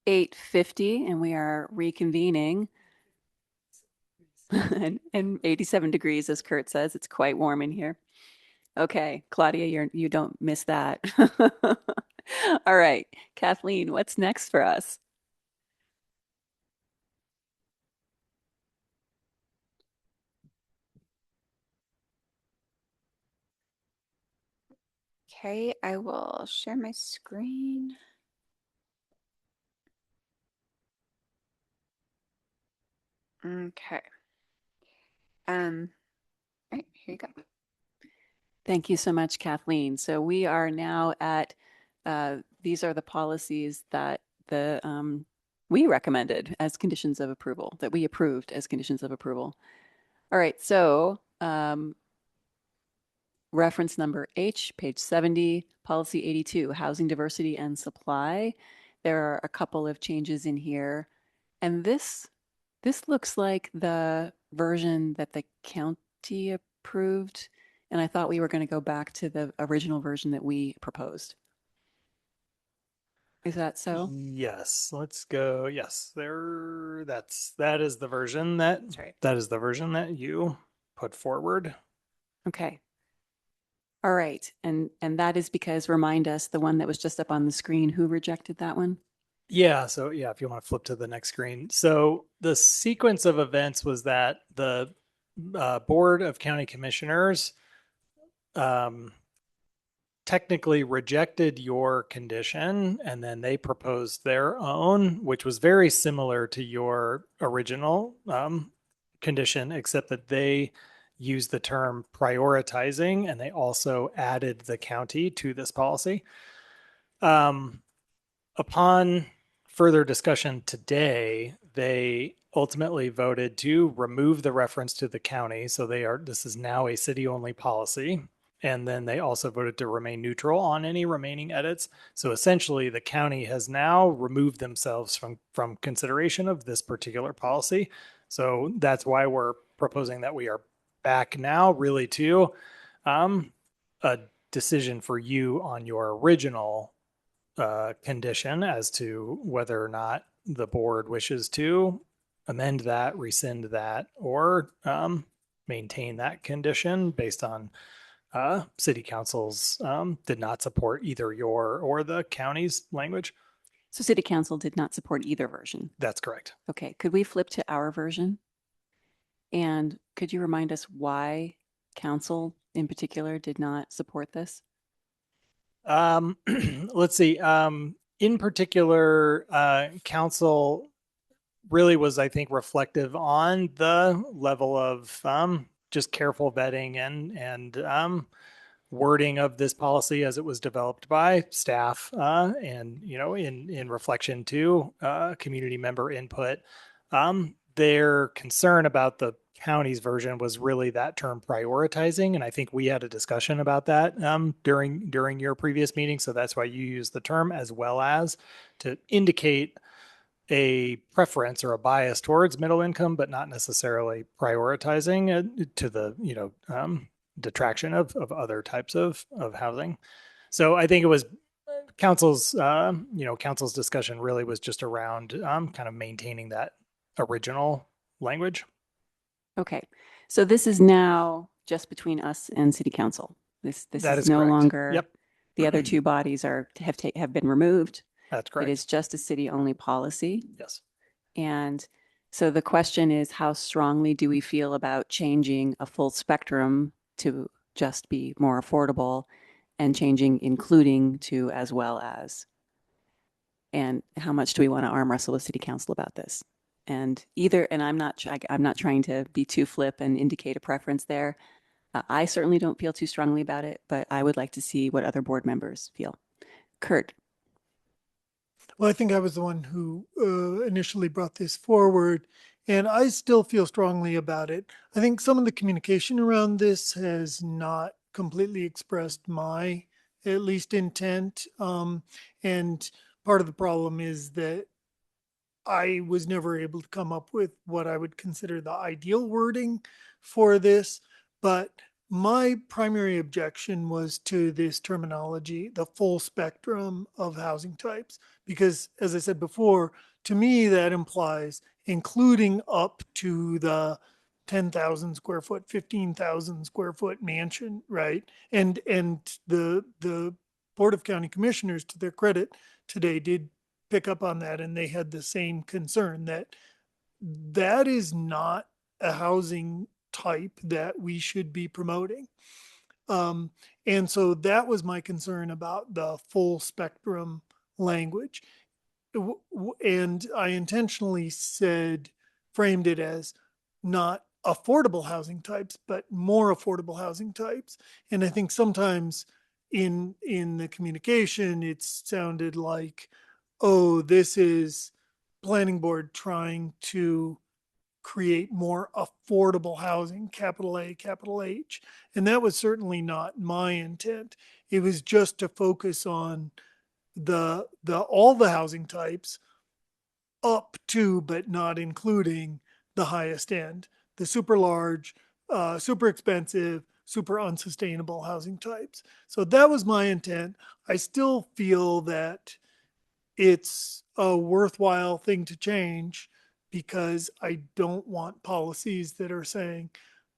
8:50 and we are reconvening. and 87 degrees, as Kurt says. It's quite warm in here. Okay, Claudia, you don't miss that. All right, Kathleen, what's next for us? Okay, I will share my screen. Okay. All right, here you go. Thank you so much, Kathleen. So we are now at, these are the policies that we recommended as conditions of approval, that we approved as conditions of approval. All right, so reference number H, page 70, policy 82, housing diversity and supply. There are a couple of changes in here. And this looks like the version that the county approved. And I thought we were going to go back to the original version that we proposed. Is that so? Yes, let's go. Yes, that is the version that That's right. that is the version that you put forward. Okay. All right. And that is because, remind us, the one that was just up on the screen, who rejected that one? Yeah, so yeah, if you want to flip to the next screen. So the sequence of events was that the Board of County Commissioners technically rejected your condition, and then they proposed their own, which was very similar to your original condition, except that they used the term prioritizing, and they also added the county to this policy. Upon further discussion today, they ultimately voted to remove the reference to the county. So this is now a city-only policy. And then they also voted to remain neutral on any remaining edits. So essentially, the county has now removed themselves from consideration of this particular policy. So that's why we're proposing that we are back now really to a decision for you on your original condition as to whether or not the board wishes to amend that, rescind that, or maintain that condition based on city council's did not support either your or the county's language. So city council did not support either version. That's correct. Okay, could we flip to our version? And could you remind us why council in particular did not support this? Let's see. In particular, council really was, I think, reflective on the level of just careful vetting and wording of this policy as it was developed by staff, and in reflection to community member input. Their concern about the county's version was really that term prioritizing, and I think we had a discussion about that during your previous meeting. So that's why you use the term, as well as to indicate a preference or a bias towards middle income, but not necessarily prioritizing to the detraction of other types of housing. So I think it was council's discussion really was just around kind of maintaining that original language. Okay, so this is now just between us and city council. This is no correct. longer. Yep. The other two bodies have been removed. That's correct. It is just a city-only policy. Yes. And so the question is, how strongly do we feel about changing a full spectrum to just be more affordable, and changing including to as well as? And how much do we want to arm wrestle with city council about this? And I'm not trying to be too flip and indicate a preference there. I certainly don't feel too strongly about it, but I would like to see what other board members feel. Kurt. Well, I think I was the one who initially brought this forward, and I still feel strongly about it. I think some of the communication around this has not completely expressed my, at least, intent. And part of the problem is that I was never able to come up with what I would consider the ideal wording for this, but my primary objection was to this terminology, the full spectrum of housing types, because as I said before, to me, that implies including up to the 10,000 square foot, 15,000 square foot mansion, right? And the Board of County Commissioners, to their credit, today did pick up on that, and they had the same concern that that is not a housing type that we should be promoting. And so that was my concern about the full spectrum language. And I intentionally framed it as not affordable housing types, but more affordable housing types. And I think sometimes in the communication, it sounded like, oh, this is planning board trying to create more affordable housing, capital A, capital H. And that was certainly not my intent. It was just to focus on all the housing types up to, but not including the highest end, the super large, super expensive, super unsustainable housing types. So that was my intent. I still feel that it's a worthwhile thing to change, because I don't want policies that are saying,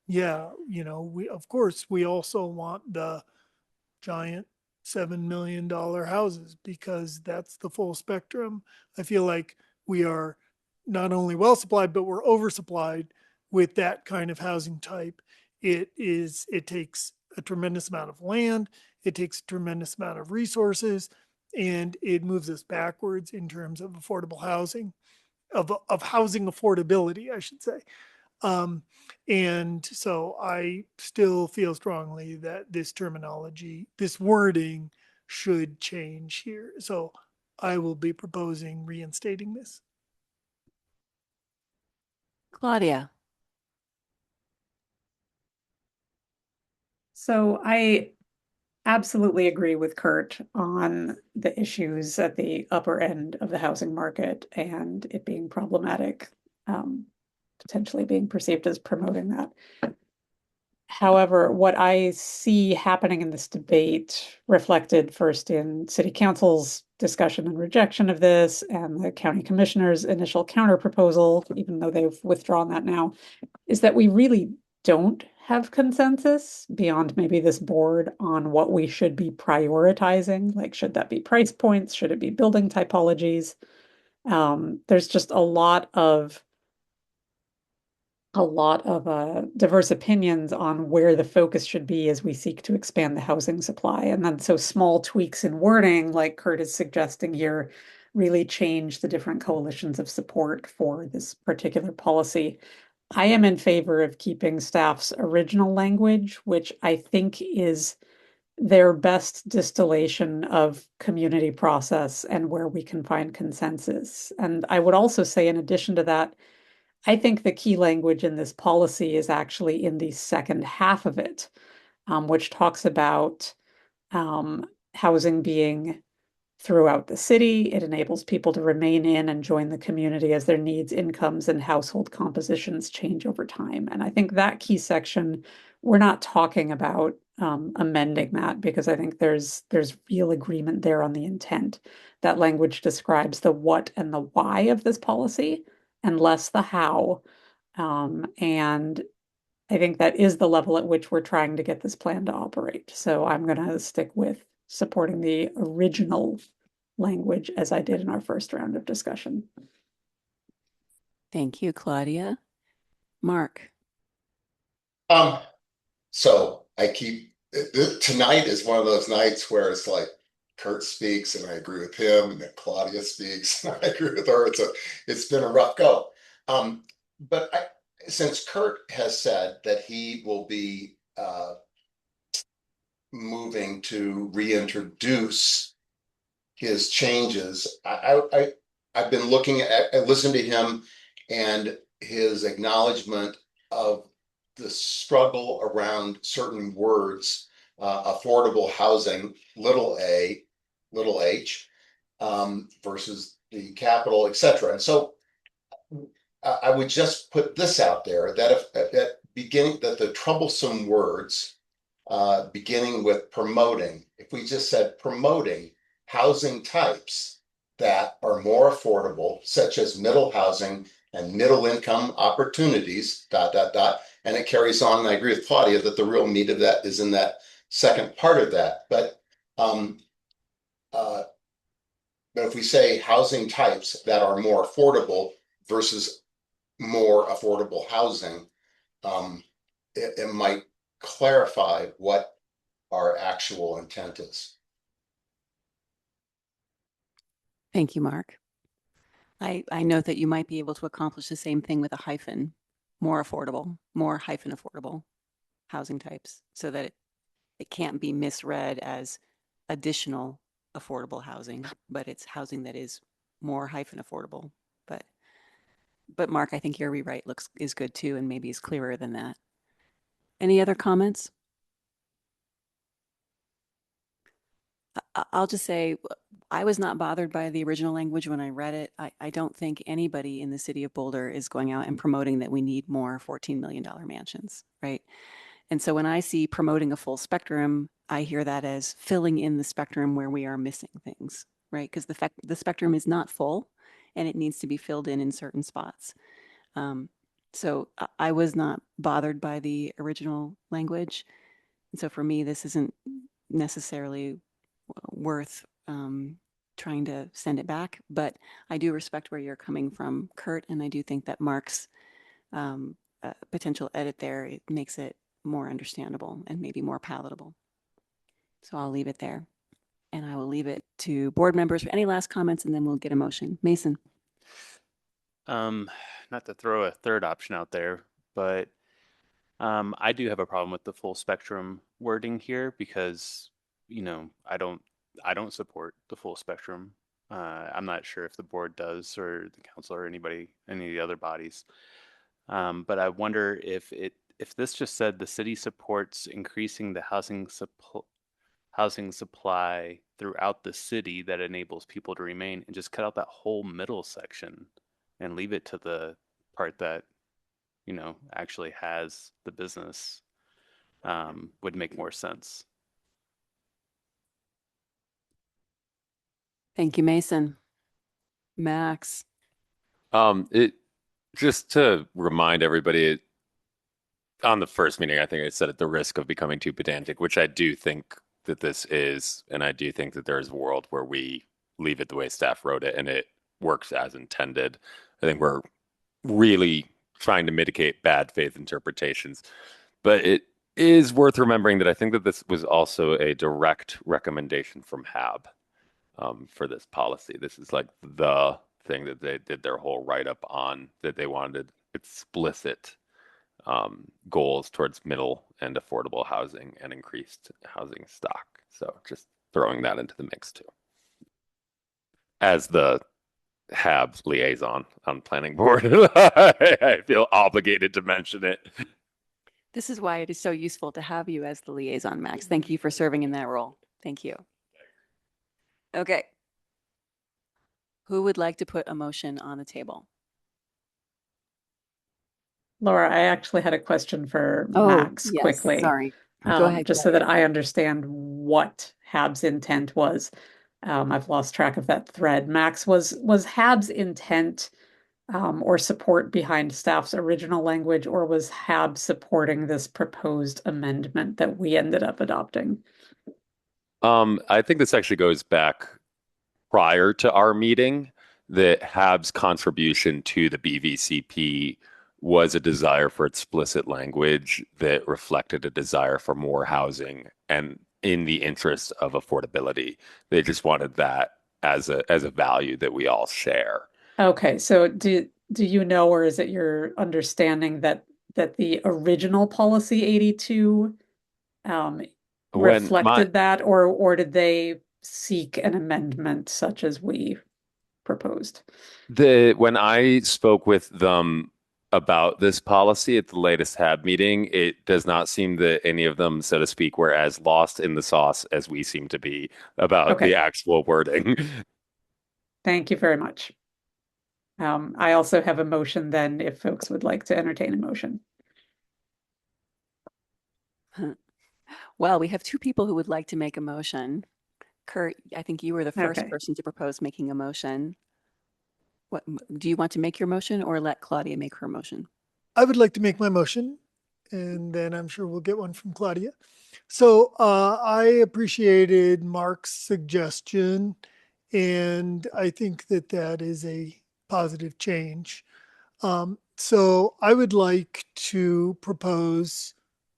yeah, of course, we also want the giant $7 million houses, because that's the full spectrum. I feel like we are not only well supplied, but we're oversupplied with that kind of housing type. It takes a tremendous amount of land. It takes a tremendous amount of resources, and it moves us backwards in terms of affordable housing, of housing affordability, I should say. And so I still feel strongly that this terminology, this wording should change here. So I will be proposing reinstating this. Claudia. So I absolutely agree with Kurt on the issues at the upper end of the housing market and it being problematic, potentially being perceived as promoting that. However, what I see happening in this debate, reflected first in City Council's discussion and rejection of this, and the County Commissioner's initial counter proposal, even though they've withdrawn that now, is that we really don't have consensus beyond maybe this board on what we should be prioritizing. Like, should that be price points? Should it be building typologies? There's just a lot of diverse opinions on where the focus should be as we seek to expand the housing supply. And then so small tweaks in wording, like Kurt is suggesting here, really change the different coalitions of support for this particular policy. I am in favor of keeping staff's original language, which I think is their best distillation of community process and where we can find consensus. And I would also say, in addition to that, I think the key language in this policy is actually in the second half of it, which talks about housing being throughout the city. It enables people to remain in and join the community as their needs, incomes, and household compositions change over time. And I think that key section, we're not talking about amending that, because I think there's real agreement there on the intent. That language describes the what and the why of this policy, and less the how. And I think that is the level at which we're trying to get this plan to operate. So I'm going to stick with supporting the original language as I did in our first round of discussion. Thank you, Claudia. Mark. So I keep, tonight is one of those nights where it's like Kurt speaks and I agree with him, and then Claudia speaks and I agree with her. It's been a rough go. But since Kurt has said that he will be moving to reintroduce his changes, I've been looking at, I listened to him and his acknowledgement of the struggle around certain words, affordable housing, little a, little h, versus the capital, etc. And so I would just put this out there, that if the troublesome words beginning with promoting, if we just said promoting housing types that are more affordable, such as middle housing and middle income opportunities, and it carries on, and I agree with Claudia that the real meat of that is in that second part of that. But if we say housing types that are more affordable versus more affordable housing, it might clarify what our actual intent is. Thank you, Mark. I note that you might be able to accomplish the same thing with a hyphen, more affordable, more hyphen affordable housing types, so that it can't be misread as additional affordable housing, but it's housing that is more hyphen affordable. But Mark, I think your rewrite is good too, and maybe is clearer than that. Any other comments? I'll just say I was not bothered by the original language when I read it. I don't think anybody in the city of Boulder is going out and promoting that we need more $14 million mansions, right? And so when I see promoting a full spectrum, I hear that as filling in the spectrum where we are missing things, right? Because the spectrum is not full and it needs to be filled in certain spots. So I was not bothered by the original language. And so for me, this isn't necessarily worth trying to send it back, but I do respect where you're coming from, Kurt, and I do think that Mark's potential edit there, it makes it more understandable and maybe more palatable. So I'll leave it there, and I will leave it to board members for any last comments, and then we'll get a motion. Mason. Not to throw a third option out there, but I do have a problem with the full spectrum wording here because, you know, I don't support the full spectrum. I'm not sure if the board does or the council or any of the other bodies. But I wonder if this just said the city supports increasing the housing supply throughout the city that enables people to remain, and just cut out that whole middle section and leave it to the part that, you know, actually has the business, would make more sense. Thank you, Mason. Max. It just to remind everybody, on the first meeting, I think I said at the risk of becoming too pedantic, which I do think that this is, and I do think that there is a world where we leave it the way staff wrote it and it works as intended. I think we're really trying to mitigate bad faith interpretations, but it is worth remembering that I think that this was also a direct recommendation from HAB for this policy. This is like the thing that they did their whole write-up on, that they wanted explicit goals towards middle and affordable housing and increased housing stock. So just throwing that into the mix too. As the HAB liaison on planning board, I feel obligated to mention it. This is why it is so useful to have you as the liaison, Max. Thank you for serving in that role. Thank you. Okay. Who would like to put a motion on the table? Laura, I actually had a question for Oh, Max yes, quickly. sorry. Go ahead. Just so that I understand what HAB's intent was. I've lost track of that thread. Max, was HAB's intent or support behind staff's original language, or was HAB supporting this proposed amendment that we ended up adopting? I think this actually goes back prior to our meeting, that HAB's contribution to the BVCP was a desire for explicit language that reflected a desire for more housing and in the interest of affordability. They just wanted that as a value that we all share. Okay, so do you know, or is it your understanding that the original policy 82 reflected that, or did they seek an amendment such as we proposed? When I spoke with them about this policy at the latest HAB meeting, it does not seem that any of them, so to speak, were as lost in the sauce as we seem to be about the actual wording. Thank you very much. I also have a motion then, if folks would like to entertain a motion. Well, we have two people who would like to make a motion. Kurt, I think you were the first Okay. person to propose making a motion. What do you want to make your motion or let Claudia make her motion? I would like to make my motion, and then I'm sure we'll get one from Claudia. So I appreciated Mark's suggestion, and I think that that is a positive change. So I would like to propose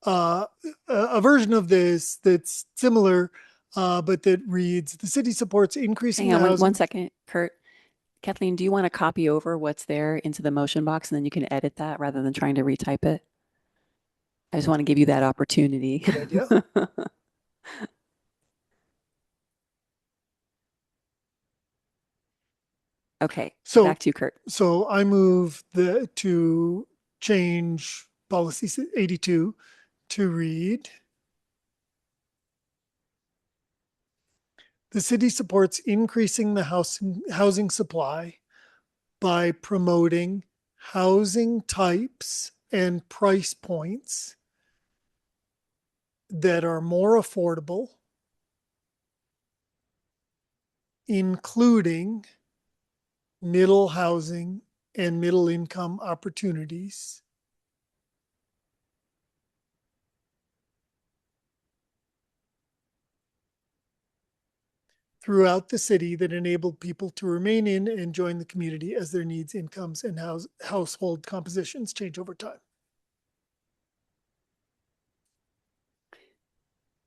a version of this that's similar, but that reads: the city supports increasing Hang on the one housing. second, Kurt. Kathleen, do you want to copy over what's there into the motion box and then you can edit that rather than trying to retype it? I just want to give you that opportunity. Good idea. Okay, So back to you, Kurt. So I move to change policy 82 to read: the city supports increasing the housing supply by promoting housing types and price points that are more affordable, including middle housing and middle income opportunities, throughout the city that enable people to remain in and join the community as their needs, incomes, and household compositions change over time.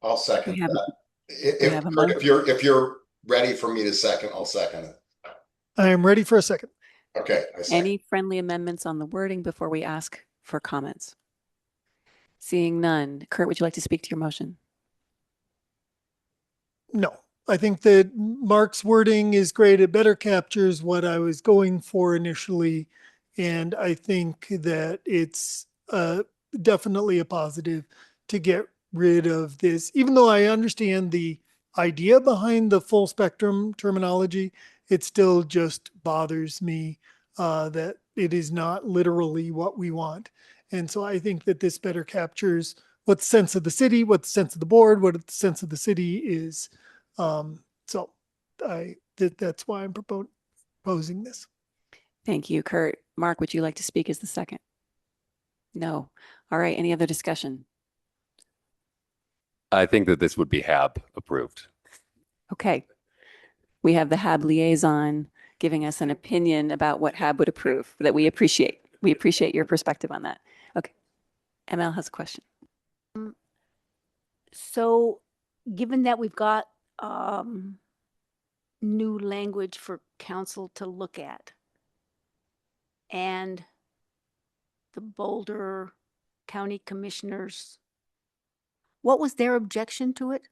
I'll second We have- that. we have a If you're ready for me to second, I'll second it. I am ready for a second. Okay. I second. Any friendly amendments on the wording before we ask for comments? Seeing none. Kurt, would you like to speak to your motion? No, I think that Mark's wording is great. It better captures what I was going for initially. And I think that it's definitely a positive to get rid of this, even though I understand the idea behind the full spectrum terminology, it still just bothers me that it is not literally what we want. And so I think that this better captures what the sense of the city, what the sense of the board, what the sense of the city is. So that's why I'm proposing this. Thank you, Kurt. Mark, would you like to speak as the second? No. All right. Any other discussion? I think that this would be HAB approved. Okay. We have the HAB liaison giving us an opinion about what HAB would approve that we appreciate. We appreciate your perspective on that. Okay. ML has a question. So given that we've got new language for council to look at, and the Boulder County Commissioners, what was their objection to it?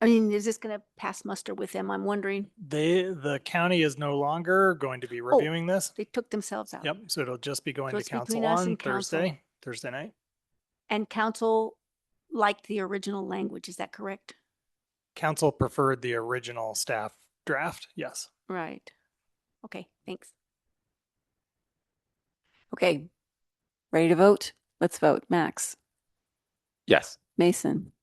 I mean, is this going to pass muster with them? I'm wondering. The county is no longer going to be reviewing this. They took themselves out. Yep. So it'll just be going So to it's council between us on and council. Thursday night. And council liked the original language. Is that correct? Council preferred the original staff draft. Yes. Right. Okay, thanks. Okay. Ready to vote? Let's vote. Max, Yes. Mason.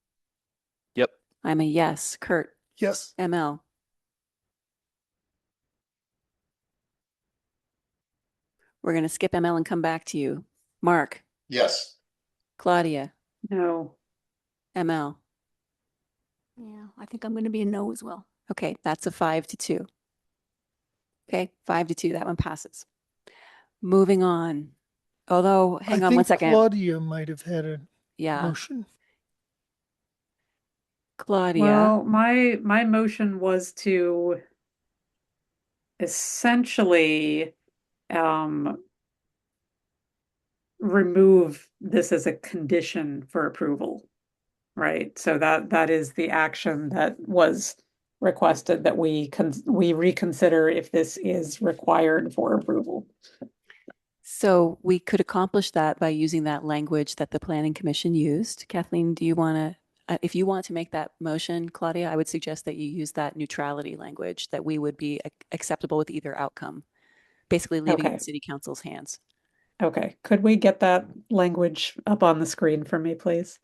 Yep. I'm a yes. Kurt, Yes. ML. We're going to skip ML and come back to you. Mark, Yes. Claudia, No. ML. Yeah, I think I'm going to be a no as well. Okay, that's a 5-2. Okay, 5-2. That one passes. Moving on. Although, hang I on think one second. Claudia might have had a Yeah, motion. Claudia. Well, my motion was to essentially remove this as a condition for approval, right? So that is the action that was requested, that we reconsider if this is required for approval. So we could accomplish that by using that language that the Planning Commission used. Kathleen, do you want to, if you want to make that motion, Claudia, I would suggest that you use that neutrality language, that we would be acceptable with either outcome, basically leaving it Okay. in City Council's hands. Okay, could we get that language up on the screen for me, please?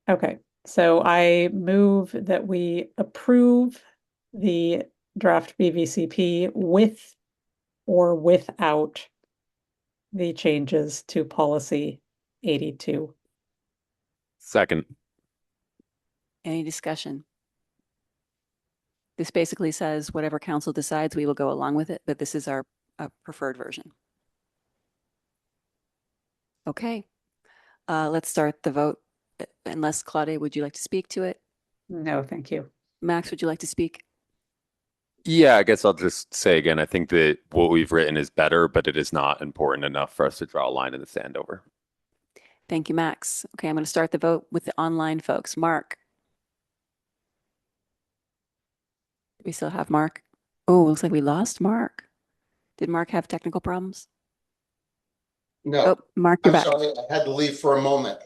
Okay, so I move that we approve the draft BVCP with or without the changes to policy 82. Second. Any discussion? This basically says whatever council decides, we will go along with it, but this is our preferred version. Okay, let's start the vote. Unless Claudia, would you like to speak to it? No, thank you. Max, would you like to speak? Yeah, I guess I'll just say again, I think that what we've written is better, but it is not important enough for us to draw a line in the sand over. Thank you, Max. Okay, I'm going to start the vote with the online folks. Mark. We still have Mark. Oh, looks like we lost Mark. Did Mark have technical problems? No, Oh, Mark, you're I'm back. sorry, I had to leave for a moment.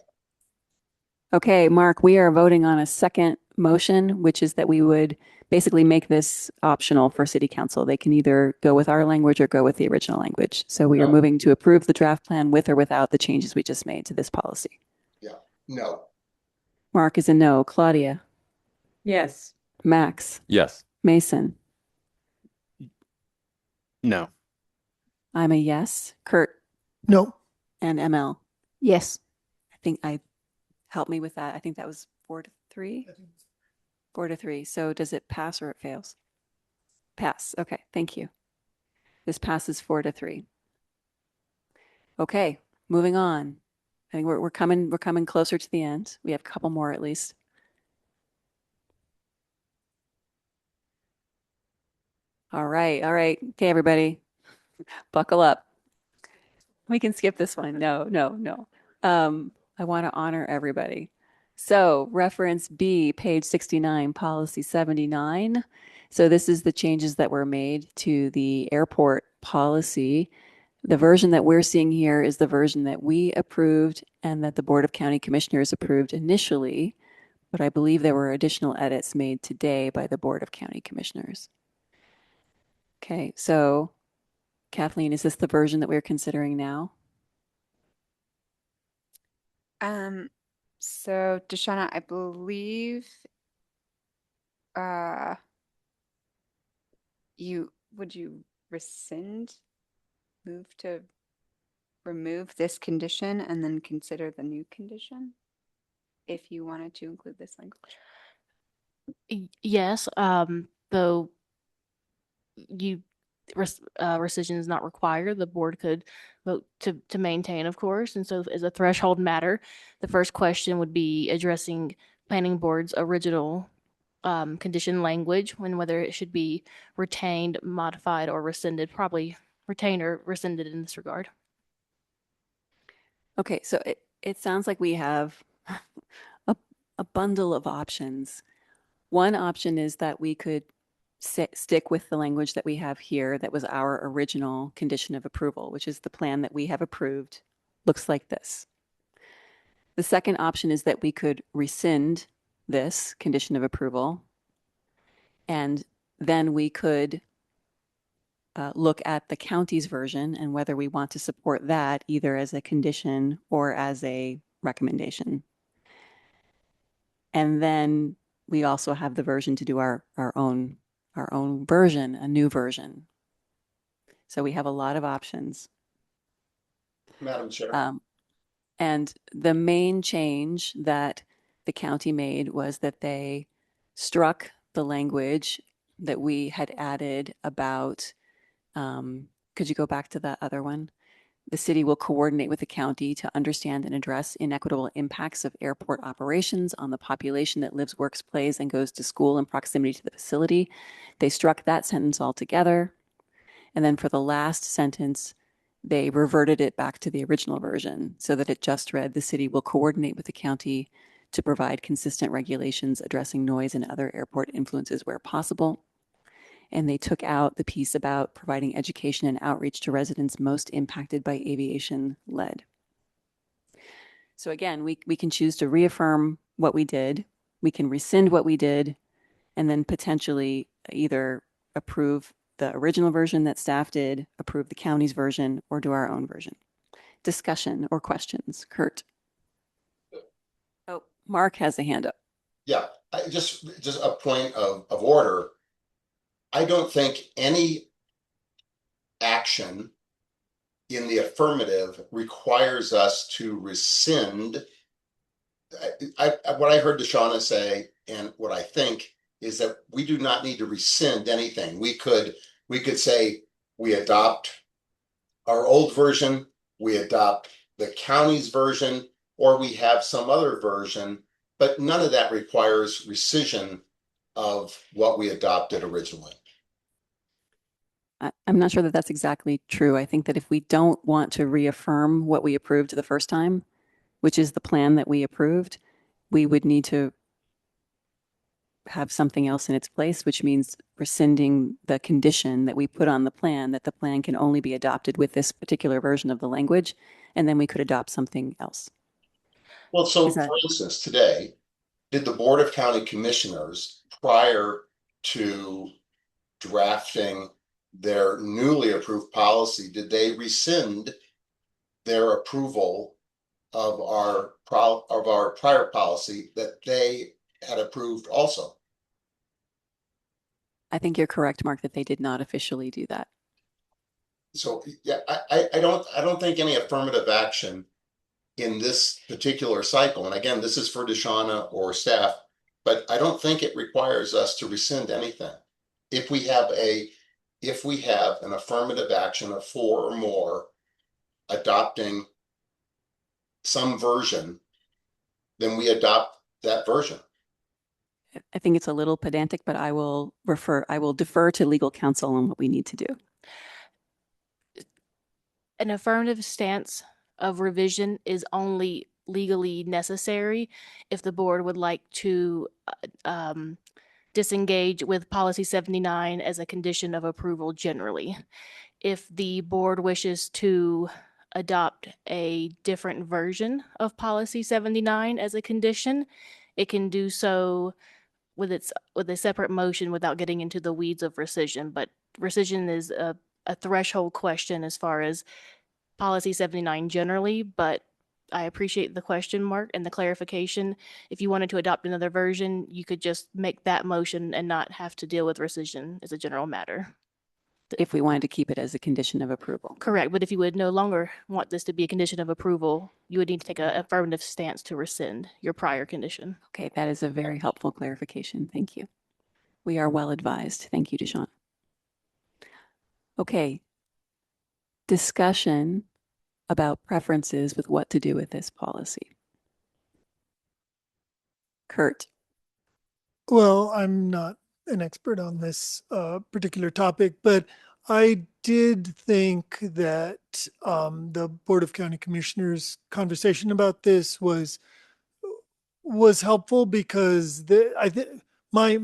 Okay, Mark, we are voting on a second motion, which is that we would basically make this optional for city council. They can either go with our language or go with the original language. So we are No. moving to approve the draft plan with or without the changes we just made to this policy. Yeah, no. Mark is a no. Claudia, Yes. Max, Yes. Mason, No. I'm a yes. Kurt No. and ML. Yes. Help me with that. I think that was 4-3. 4-3. So does it pass or it fails? Pass. Okay. Thank you. This passes 4-3. Okay. Moving on. I think we're coming closer to the end. We have a couple more at least. All right. All right. Okay, everybody. Buckle up. We can skip this one. No. I want to honor everybody. So reference B, page 69, policy 79. So this is the changes that were made to the airport policy. The version that we're seeing here is the version that we approved and that the Board of County Commissioners approved initially, but I believe there were additional edits made today by the Board of County Commissioners. Okay, so Kathleen, is this the version that we're considering now? So Deshauna, I believe would you move to remove this condition and then consider the new condition if you wanted to include this language? Yes, though rescission is not required. The board could vote to maintain, of course. And so as a threshold matter, the first question would be addressing planning board's original condition language and whether it should be retained, modified, or rescinded. Probably retained or rescinded in this regard. Okay, so it sounds like we have a bundle of options. One option is that we could stick with the language that we have here that was our original condition of approval, which is the plan that we have approved. Looks like this. The second option is that we could rescind this condition of approval, and then we could look at the county's version and whether we want to support that either as a condition or as a recommendation. And then we also have the version to do our own version, a new version. So we have a lot of options. Madam Chair. And the main change that the county made was that they struck the language that we had added about, could you go back to that other one? The city will coordinate with the county to understand and address inequitable impacts of airport operations on the population that lives, works, plays, and goes to school in proximity to the facility. They struck that sentence altogether. And then for the last sentence, they reverted it back to the original version so that it just read, the city will coordinate with the county to provide consistent regulations addressing noise and other airport influences where possible. And they took out the piece about providing education and outreach to residents most impacted by aviation lead. So again, we can choose to reaffirm what we did, we can rescind what we did, and then potentially either approve the original version that staff did, approve the county's version, or do our own version. Discussion or questions? Kurt? Oh, Mark has a hand up. Yeah, just a point of order. I don't think any action in the affirmative requires us to rescind. What I heard Deshauna say, and what I think is that we do not need to rescind anything. We could say we adopt our old version, we adopt the county's version, or we have some other version, but none of that requires rescission of what we adopted originally. I'm not sure that that's exactly true. I think that if we don't want to reaffirm what we approved the first time, which is the plan that we approved, we would need to have something else in its place, which means rescinding the condition that we put on the plan, that the plan can only be adopted with this particular version of the language, and then we could adopt something else. Well, so for instance, today, did the Board of County Commissioners, prior to drafting their newly approved policy, did they rescind their approval of our prior policy that they had approved also? I think you're correct, Mark, that they did not officially do that. So yeah, I don't think any affirmative action in this particular cycle, and again, this is for Deshauna or staff, but I don't think it requires us to rescind anything. If we have an affirmative action of 4 or more adopting some version, then we adopt that version. I think it's a little pedantic, but I will defer to legal counsel on what we need to do. An affirmative stance of revision is only legally necessary if the board would like to disengage with policy 79 as a condition of approval generally. If the board wishes to adopt a different version of policy 79 as a condition, it can do so with a separate motion without getting into the weeds of rescission. But rescission is a threshold question as far as policy 79 generally, but I appreciate the question, Mark, and the clarification. If you wanted to adopt another version, you could just make that motion and not have to deal with rescission as a general matter. If we wanted to keep it as a condition of approval. Correct, but if you would no longer want this to be a condition of approval, you would need to take an affirmative stance to rescind your prior condition. Okay, that is a very helpful clarification. Thank you. We are well advised. Thank you, Deshaun. Okay. Discussion about preferences with what to do with this policy. Kurt. Well, I'm not an expert on this particular topic, but I did think that the Board of County Commissioners conversation about this was helpful because my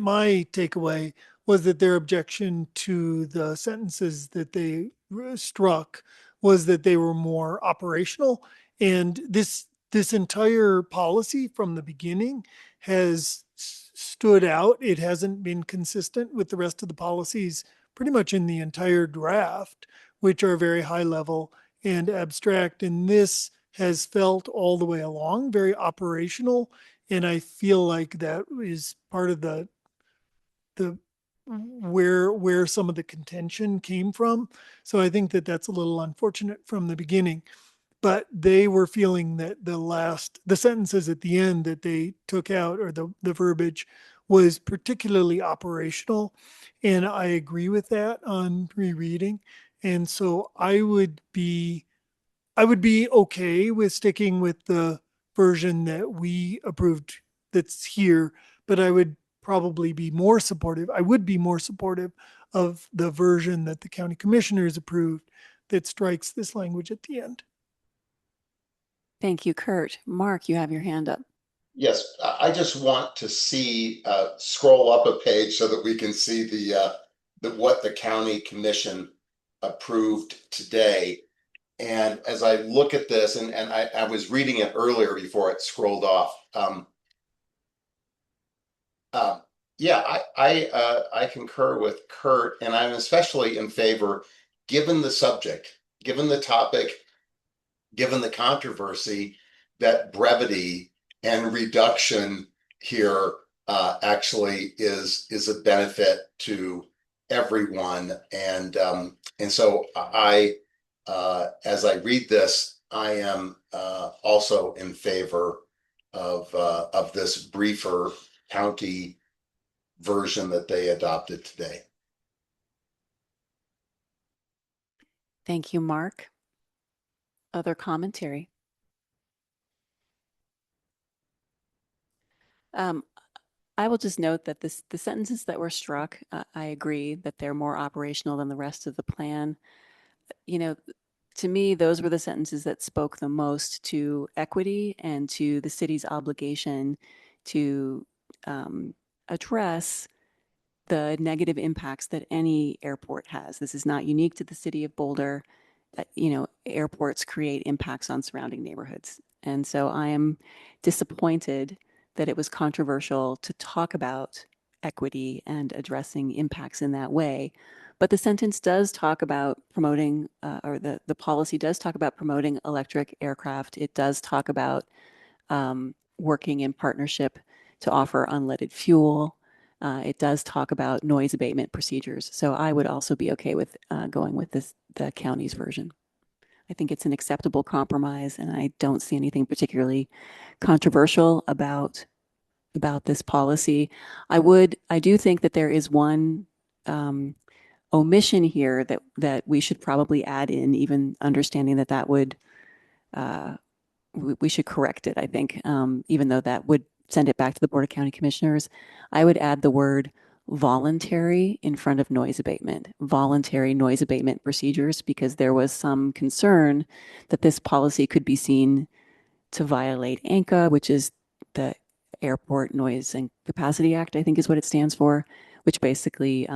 takeaway was that their objection to the sentences that they struck was that they were more operational, and this entire policy from the beginning has stood out. It hasn't been consistent with the rest of the policies pretty much in the entire draft, which are very high level and abstract. And this has felt all the way along very operational. And I feel like that is part of the where some of the contention came from. So I think that that's a little unfortunate from the beginning. But they were feeling that the sentences at the end that they took out, or the verbiage, was particularly operational. And I agree with that on rereading. And so I would be okay with sticking with the version that we approved that's here, but I would probably be more supportive. I would be more supportive of the version that the county commissioners approved that strikes this language at the end. Thank you, Kurt. Mark, you have your hand up. Yes, I just want to see, scroll up a page so that we can see the what the county commission approved today. And as I look at this, and I was reading it earlier before it scrolled off. Yeah, I concur with Kurt, and I'm especially in favor, given the subject, given the topic, given the controversy, that brevity and reduction here actually is a benefit to everyone. And so as I read this, I am also in favor of this briefer county version that they adopted today. Thank you, Mark. Other commentary? I will just note that the sentences that were struck, I agree that they're more operational than the rest of the plan. You know, to me, those were the sentences that spoke the most to equity and to the city's obligation to address the negative impacts that any airport has. This is not unique to the city of Boulder. You know, airports create impacts on surrounding neighborhoods. And so I am disappointed that it was controversial to talk about equity and addressing impacts in that way. But the sentence does talk about promoting, or the policy does talk about promoting electric aircraft. It does talk about working in partnership to offer unleaded fuel. It does talk about noise abatement procedures. So I would also be okay with going with the county's version. I think it's an acceptable compromise, and I don't see anything particularly controversial about this policy. I do think that there is one omission here that we should probably add in, even understanding that would we should correct it, I think, even though that would send it back to the Board of County Commissioners. I would add the word voluntary in front of noise abatement, voluntary noise abatement procedures, because there was some concern that this policy could be seen to violate ANCA, which is the Airport Noise and Capacity Act, I think is what it stands for, which basically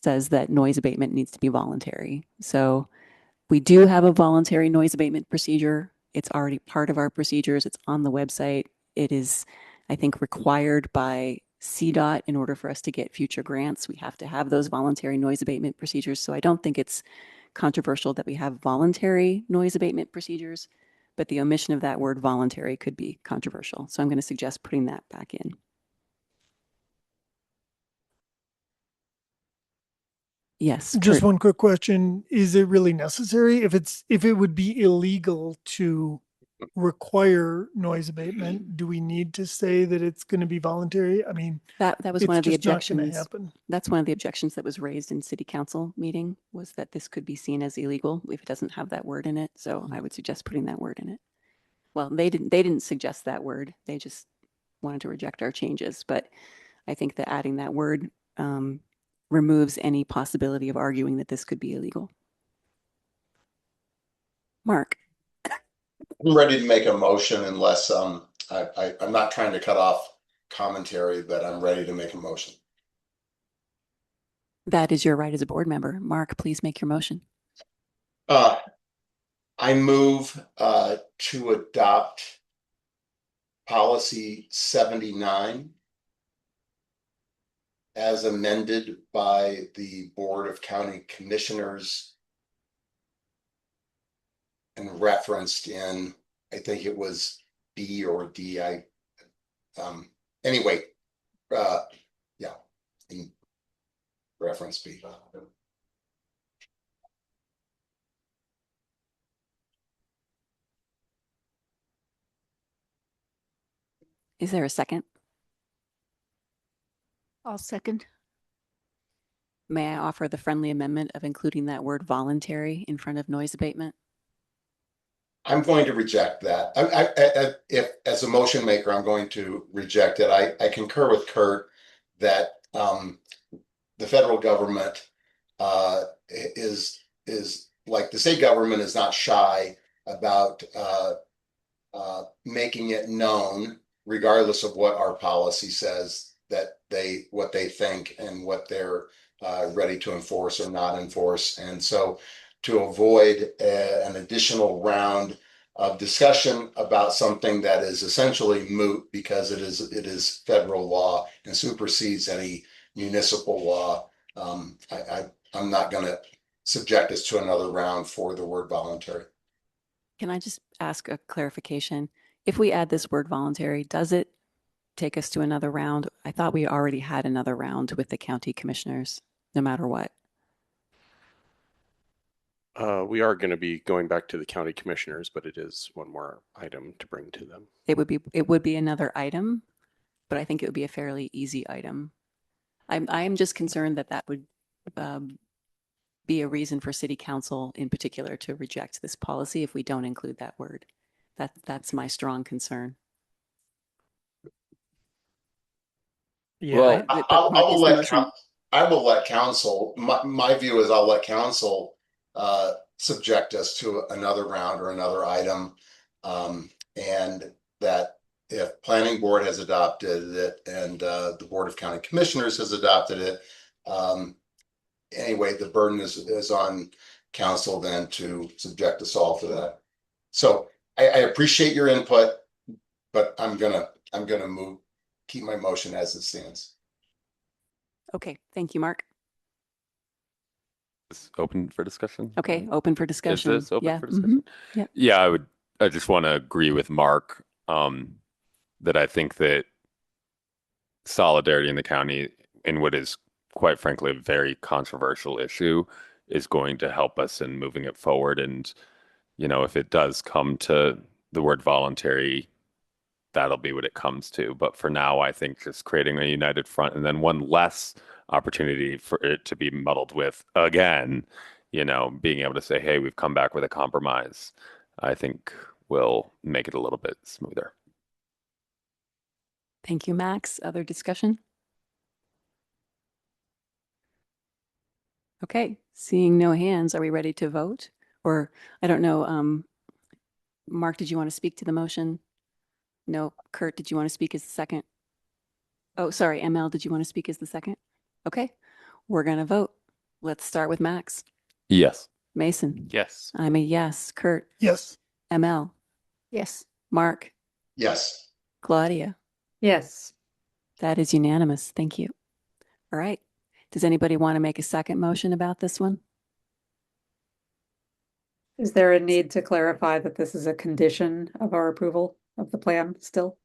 says that noise abatement needs to be voluntary. So we do have a voluntary noise abatement procedure. It's already part of our procedures. It's on the website. It is, I think, required by CDOT in order for us to get future grants. We have to have those voluntary noise abatement procedures. So I don't think it's controversial that we have voluntary noise abatement procedures, but the omission of that word voluntary could be controversial. So I'm going to suggest putting that back in. Yes. Just Kurt. one quick question. Is it really necessary? If it would be illegal to require noise abatement, do we need to say that it's going to be voluntary? I mean, that was one of the it's just not gonna objections. happen. That's one of the objections that was raised in city council meeting, was that this could be seen as illegal if it doesn't have that word in it. So I would suggest putting that word in it. Well, they didn't suggest that word. They just wanted to reject our changes. But I think that adding that word removes any possibility of arguing that this could be illegal. Mark. I'm ready to make a motion unless I'm not trying to cut off commentary, but I'm ready to make a motion. That is your right as a board member. Mark, please make your motion. I move to adopt policy 79 as amended by the Board of County Commissioners and referenced in, I think it was B or D. Anyway, yeah, in reference B. Is there a second? I'll second. May I offer the friendly amendment of including that word voluntary in front of noise abatement? I'm going to reject that. If as a motion maker, I'm going to reject it. I concur with Kurt that the federal government is like the state government is not shy about making it known, regardless of what our policy says, that what they think and what they're ready to enforce or not enforce. And so to avoid an additional round of discussion about something that is essentially moot because it is federal law and supersedes any municipal law. I'm not going to subject us to another round for the word voluntary. Can I just ask a clarification? If we add this word voluntary, does it take us to another round? I thought we already had another round with the county commissioners, no matter what. We are going to be going back to the county commissioners, but it is one more item to bring to them. It would be another item, but I think it would be a fairly easy item. I'm just concerned that that would be a reason for city council in particular to reject this policy if we don't include that word. That's my strong concern. Yeah, Well, But I Mark will is the let motion. I will let council. My view is I'll let council subject us to another round or another item, and that if planning board has adopted it and the board of county commissioners has adopted it, anyway, the burden is on council then to subject us all to that. So I appreciate your input, but I'm gonna keep my motion as it stands. Okay, thank you, Mark. Is open for discussion? Okay, open for discussion. Is this open Yeah. for discussion? Yep. Yeah, I just want to agree with Mark, that I think that solidarity in the county in what is quite frankly a very controversial issue is going to help us in moving it forward. And, if it does come to the word voluntary, that'll be what it comes to. But for now, I think just creating a united front and then one less opportunity for it to be muddled with again, being able to say, hey, we've come back with a compromise, I think will make it a little bit smoother. Thank you, Max. Other discussion? Okay, seeing no hands, are we ready to vote? Or I don't know, Mark, did you want to speak to the motion? No. Kurt, did you want to speak as the second? Oh, sorry, ML, did you want to speak as the second? Okay, we're going to vote. Let's start with Max. Yes. Mason. Yes. I'm a yes. Kurt. Yes. ML. Yes. Mark. Yes. Claudia. Yes. That is unanimous. Thank you. All right. Does anybody want to make a second motion about this one? Is there a need to clarify that this is a condition of our approval of the plan still?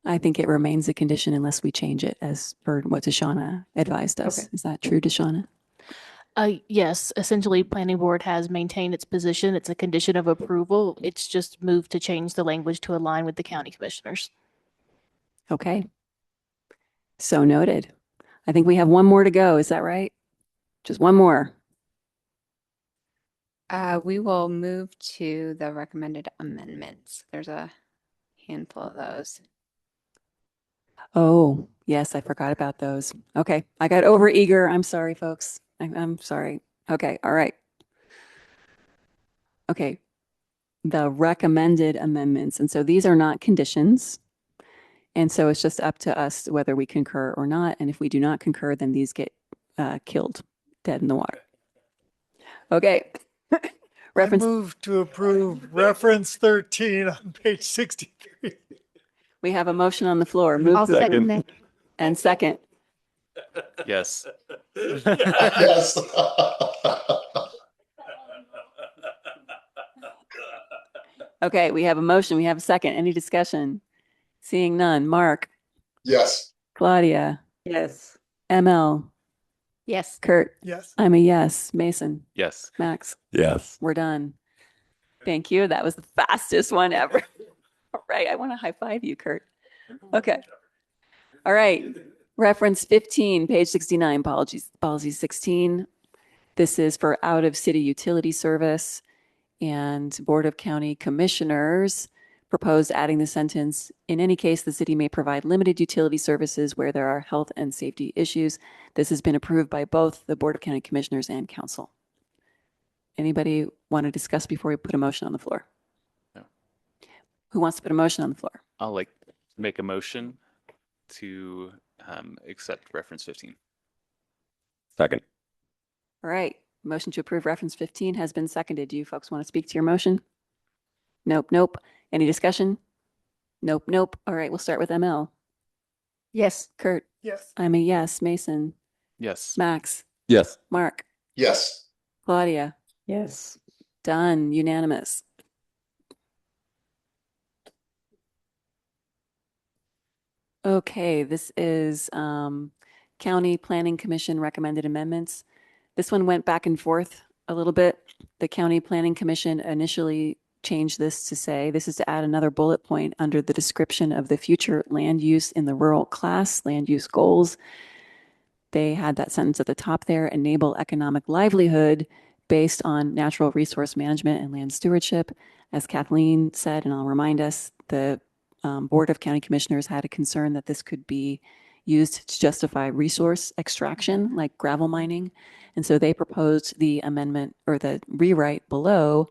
I think it remains a condition unless we change it as per what Deshauna advised us. Okay. Is that true, Deshauna? Yes, essentially planning board has maintained its position. It's a condition of approval. It's just moved to change the language to align with the county commissioners. Okay. So noted. I think we have one more to go. Is that right? Just one more. We will move to the recommended amendments. There's a handful of those. Oh, yes, I forgot about those. Okay, I got over eager. I'm sorry, folks. I'm sorry. Okay, all right. Okay, the recommended amendments. And so these are not conditions. And so it's just up to us whether we concur or not. And if we do not concur, then these get killed, dead in the water. Okay. I move to approve reference 13 on page 63. We have a motion on the floor. Move I'll to second that. and second. Yes. Yes. Okay, we have a motion. We have a second. Any discussion? Seeing none. Mark, Yes. Claudia, Yes. ML, Yes. Kurt. Yes. I'm a yes. Mason, Yes. Max. Yes. We're done. Thank you. That was the fastest one ever. All right. I want to high five you, Kurt. Okay. All right. Reference 15, page 69, policy 16. This is for out of city utility service, and Board of County Commissioners proposed adding the sentence, in any case, the city may provide limited utility services where there are health and safety issues. This has been approved by both the Board of County Commissioners and Council. Anybody want to discuss before we put a motion on the floor? No. Who wants to put a motion on the floor? I'll make a motion to accept reference 15. Second. All right. Motion to approve reference 15 has been seconded. Do you folks want to speak to your motion? Nope, nope. Any discussion? Nope, nope. All right, we'll start with ML. Yes. Kurt, Yes. I'm a yes. Mason, Yes. Max, Yes. Mark, Yes. Claudia, Yes. done, unanimous. Okay, this is County Planning Commission recommended amendments. This one went back and forth a little bit. The County Planning Commission initially changed this to say, this is to add another bullet point under the description of the future land use in the rural class, land use goals. They had that sentence at the top there, enable economic livelihood based on natural resource management and land stewardship. As Kathleen said, and I'll remind us, the Board of County Commissioners had a concern that this could be used to justify resource extraction, like gravel mining. And so they proposed the amendment or the rewrite below,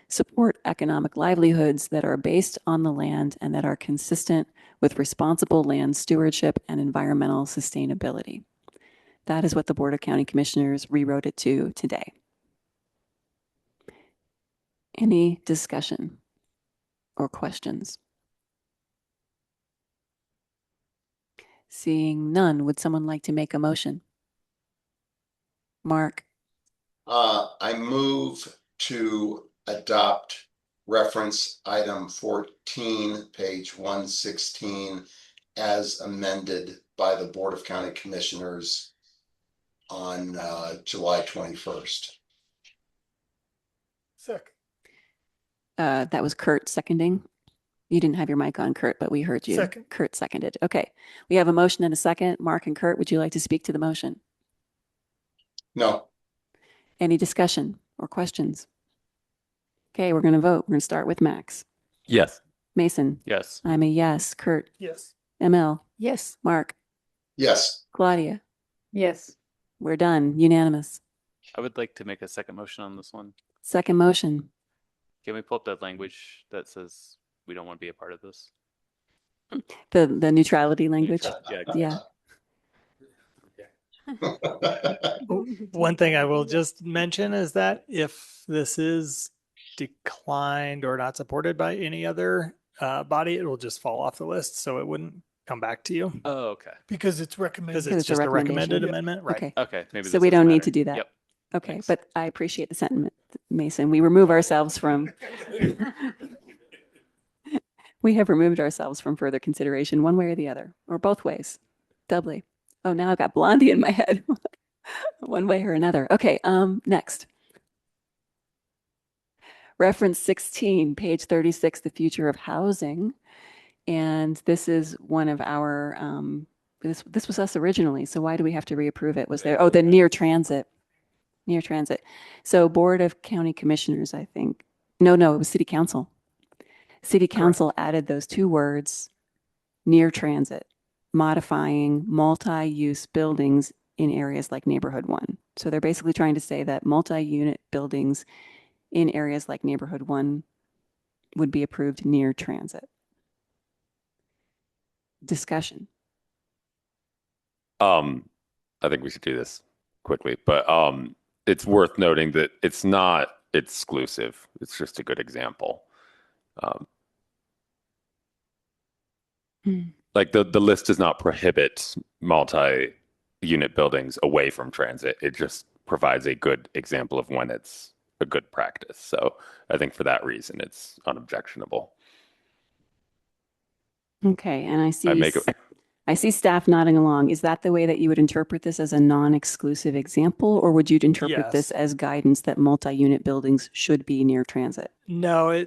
support economic livelihoods that are based on the land and that are consistent with responsible land stewardship and environmental sustainability. That is what the Board of County Commissioners rewrote it to today. Any discussion or questions? Seeing none, would someone like to make a motion? Mark, I move to adopt reference item 14, page 116, as amended by the Board of County Commissioners on July 21st. Second. that was Kurt seconding. You didn't have your mic on, Kurt, but we heard you. Second. Kurt seconded. Okay. We have a motion and a second. Mark and Kurt, would you like to speak to the motion? No. Any discussion or questions? Okay, we're going to vote. We're going to start with Max. Yes. Mason. Yes. I'm a yes. Kurt. Yes. ML. Yes. Mark. Yes. Claudia. Yes. We're done. Unanimous. I would like to make a second motion on this one. Second motion. Can we pull up that language that says we don't want to be a part of this? The neutrality language. Yeah. Yeah. One thing I will just mention is that if this is declined or not supported by any other body, it will just fall off the list. So it wouldn't come back to you Oh, okay. Because it's recommended. because Because it's it's a just a recommended recommendation. amendment. Right. Okay. Okay. Maybe So this we doesn't don't need matter. to do that. Yep. Okay. Thanks. But I appreciate the sentiment, Mason. We remove ourselves from, we have removed ourselves from further consideration one way or the other, or both ways, doubly. Oh, now I've got Blondie in my head. One way or another. Okay, next. Reference 16, page 36, the future of housing. And this is one of our, this was us originally, so why do we have to reapprove it? Was there, oh, the near transit. Near transit. So Board of County Commissioners, I think. No, it was City Council. City Council added those two words, near transit, modifying multi-use buildings in areas like Neighborhood 1. So they're basically trying to say that multi-unit buildings in areas like Neighborhood 1 would be approved near transit. Discussion. I think we should do this quickly, but it's worth noting that it's not exclusive. It's just a good example. Like the list does not prohibit multi-unit buildings away from transit. It just provides a good example of when it's a good practice. So I think for that reason, it's unobjectionable. Okay, and I see, I make it. I see staff nodding along. Is that the way that you would interpret this as a non-exclusive example, or would you interpret this Yes. as guidance that multi-unit buildings should be near transit? No,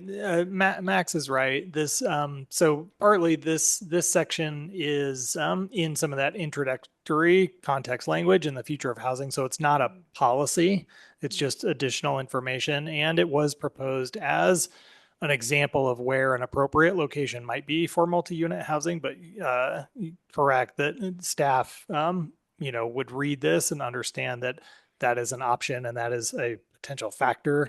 Max is right. This so partly this section is in some of that introductory context language in the future of housing. So it's not a policy; it's just additional information, and it was proposed as an example of where an appropriate location might be for multi-unit housing. But correct that staff would read this and understand that that is an option and that is a potential factor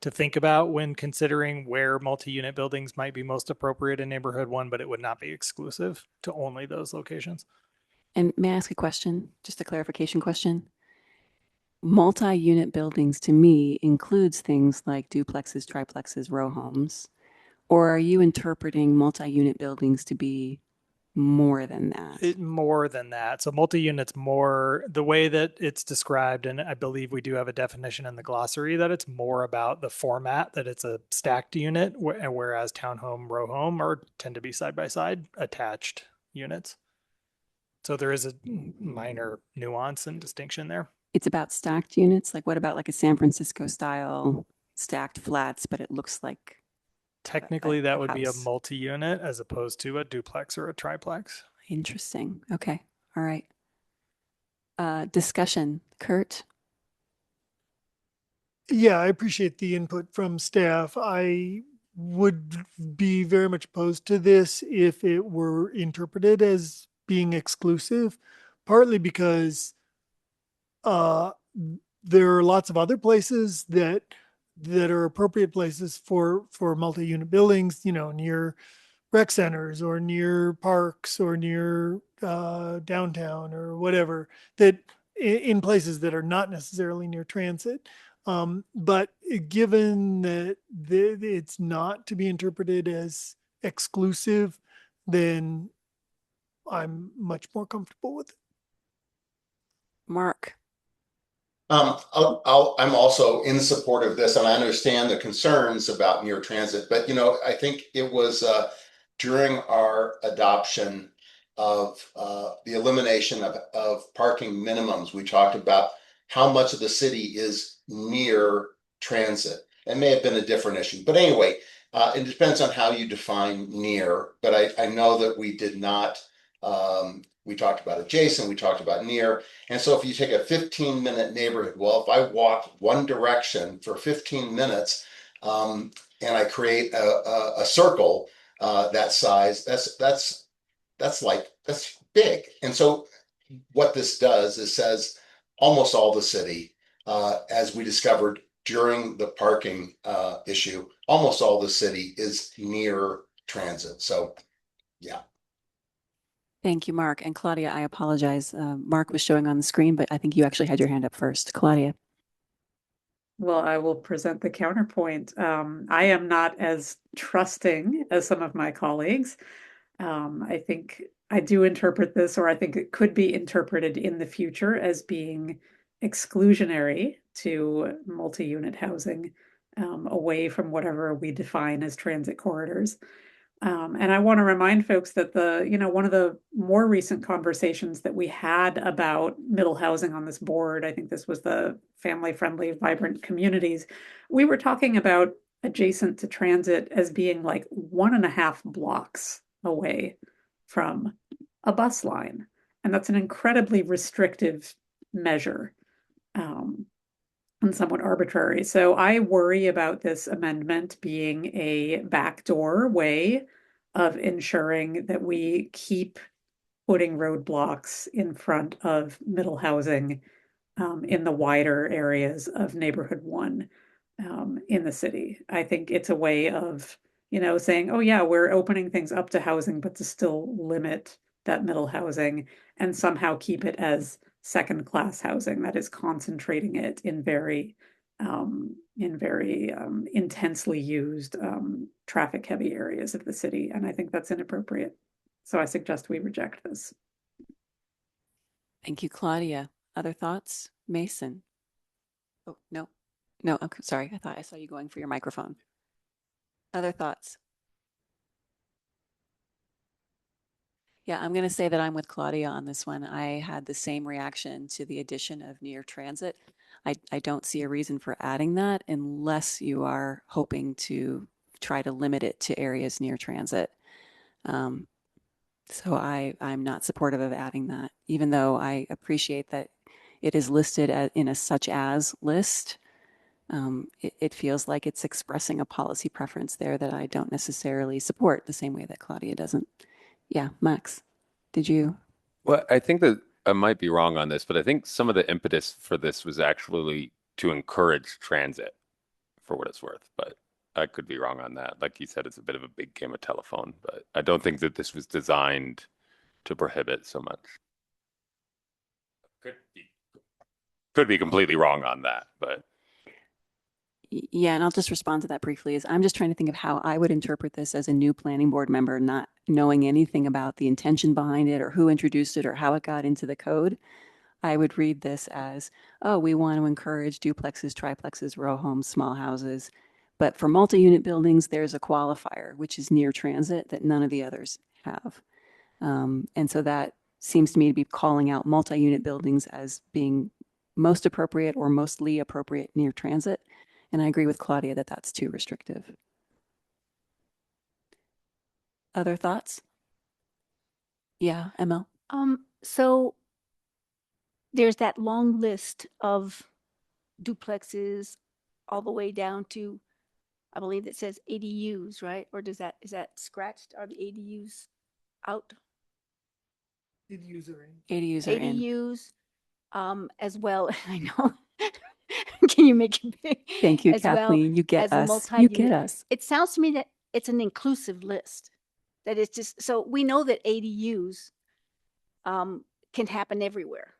to think about when considering where multi-unit buildings might be most appropriate in Neighborhood 1, but it would not be exclusive to only those locations. And may I ask a question, just a clarification question? multi-unit buildings to me includes things like duplexes, triplexes, row homes. Or are you interpreting multi-unit buildings to be more than that? More than that. So multi-units more, the way that it's described, and I believe we do have a definition in the glossary, that it's more about the format, that it's a stacked unit, whereas townhome, row home tend to be side-by-side attached units. So there is a minor nuance and distinction there. It's about stacked units. Like what about like a San Francisco style stacked flats, but it looks like Technically, that would be a house. multi-unit as opposed to a duplex or a triplex. Interesting. Okay. All right. Discussion. Kurt? Yeah, I appreciate the input from staff. I would be very much opposed to this if it were interpreted as being exclusive, partly because there are lots of other places that are appropriate places for multi-unit buildings, you know, near rec centers or near parks or near downtown or whatever, that in places that are not necessarily near transit. But given that it's not to be interpreted as exclusive, then I'm much more comfortable with it. Mark? I'm also in support of this, and I understand the concerns about near transit, but you know, I think it was during our adoption of the elimination of parking minimums, we talked about how much of the city is near transit. It may have been a different issue, but anyway, it depends on how you define near, but I know that we did not, we talked about adjacent, we talked about near. And so if you take a 15-minute neighborhood, well, if I walk one direction for 15 minutes and I create a circle that size, that's big. And so what this does is says almost all the city, as we discovered during the parking issue, almost all the city is near transit. So yeah. Thank you, Mark. And Claudia, I apologize. Mark was showing on the screen, but I think you actually had your hand up first. Claudia. Well, I will present the counterpoint. I am not as trusting as some of my colleagues. I think I do interpret this, or I think it could be interpreted in the future as being exclusionary to multi-unit housing, away from whatever we define as transit corridors. And I want to remind folks that one of the more recent conversations that we had about middle housing on this board, I think this was the family-friendly, vibrant communities, we were talking about adjacent to transit as being like 1.5 blocks away from a bus line. And that's an incredibly restrictive measure. And somewhat arbitrary. So I worry about this amendment being a backdoor way of ensuring that we keep putting roadblocks in front of middle housing in the wider areas of neighborhood 1 in the city. I think it's a way of, saying, oh yeah, we're opening things up to housing, but to still limit that middle housing and somehow keep it as second-class housing that is concentrating it in very intensely used traffic-heavy areas of the city, and I think that's inappropriate. So I suggest we reject this. Thank you, Claudia. Other thoughts? Mason? Oh, no. No, I'm sorry. I thought I saw you going for your microphone. Other thoughts? Yeah, I'm going to say that I'm with Claudia on this one. I had the same reaction to the addition of near transit. I don't see a reason for adding that unless you are hoping to try to limit it to areas near transit. So I'm not supportive of adding that, even though I appreciate that it is listed in a such as list. It feels like it's expressing a policy preference there that I don't necessarily support the same way that Claudia doesn't. Yeah, Max, did you? Well, I think that I might be wrong on this, but I think some of the impetus for this was actually to encourage transit, for what it's worth. But I could be wrong on that. Like you said, it's a bit of a big game of telephone, but I don't think that this was designed to prohibit so much. Could be. Could be completely wrong on that, but Yeah, and I'll just respond to that briefly. Is I'm just trying to think of how I would interpret this as a new planning board member, not knowing anything about the intention behind it or who introduced it or how it got into the code. I would read this as, oh, we want to encourage duplexes, triplexes, row homes, small houses. But for multi-unit buildings, there's a qualifier, which is near transit, that none of the others have. And so that seems to me to be calling out multi-unit buildings as being most appropriate or mostly appropriate near transit. And I agree with Claudia that that's too restrictive. Other thoughts? Yeah, ML. So there's that long list of duplexes all the way down to, I believe it says ADUs, right? Or is that scratched? Are the ADUs out? ADUs are in. ADUs are in. ADUs, as well, I know. Can you make it big? Thank you, As well Kathleen. You get as a us. You multi-unit. get us. It sounds to me that it's an inclusive list. That it's just, so we know that ADUs can happen everywhere.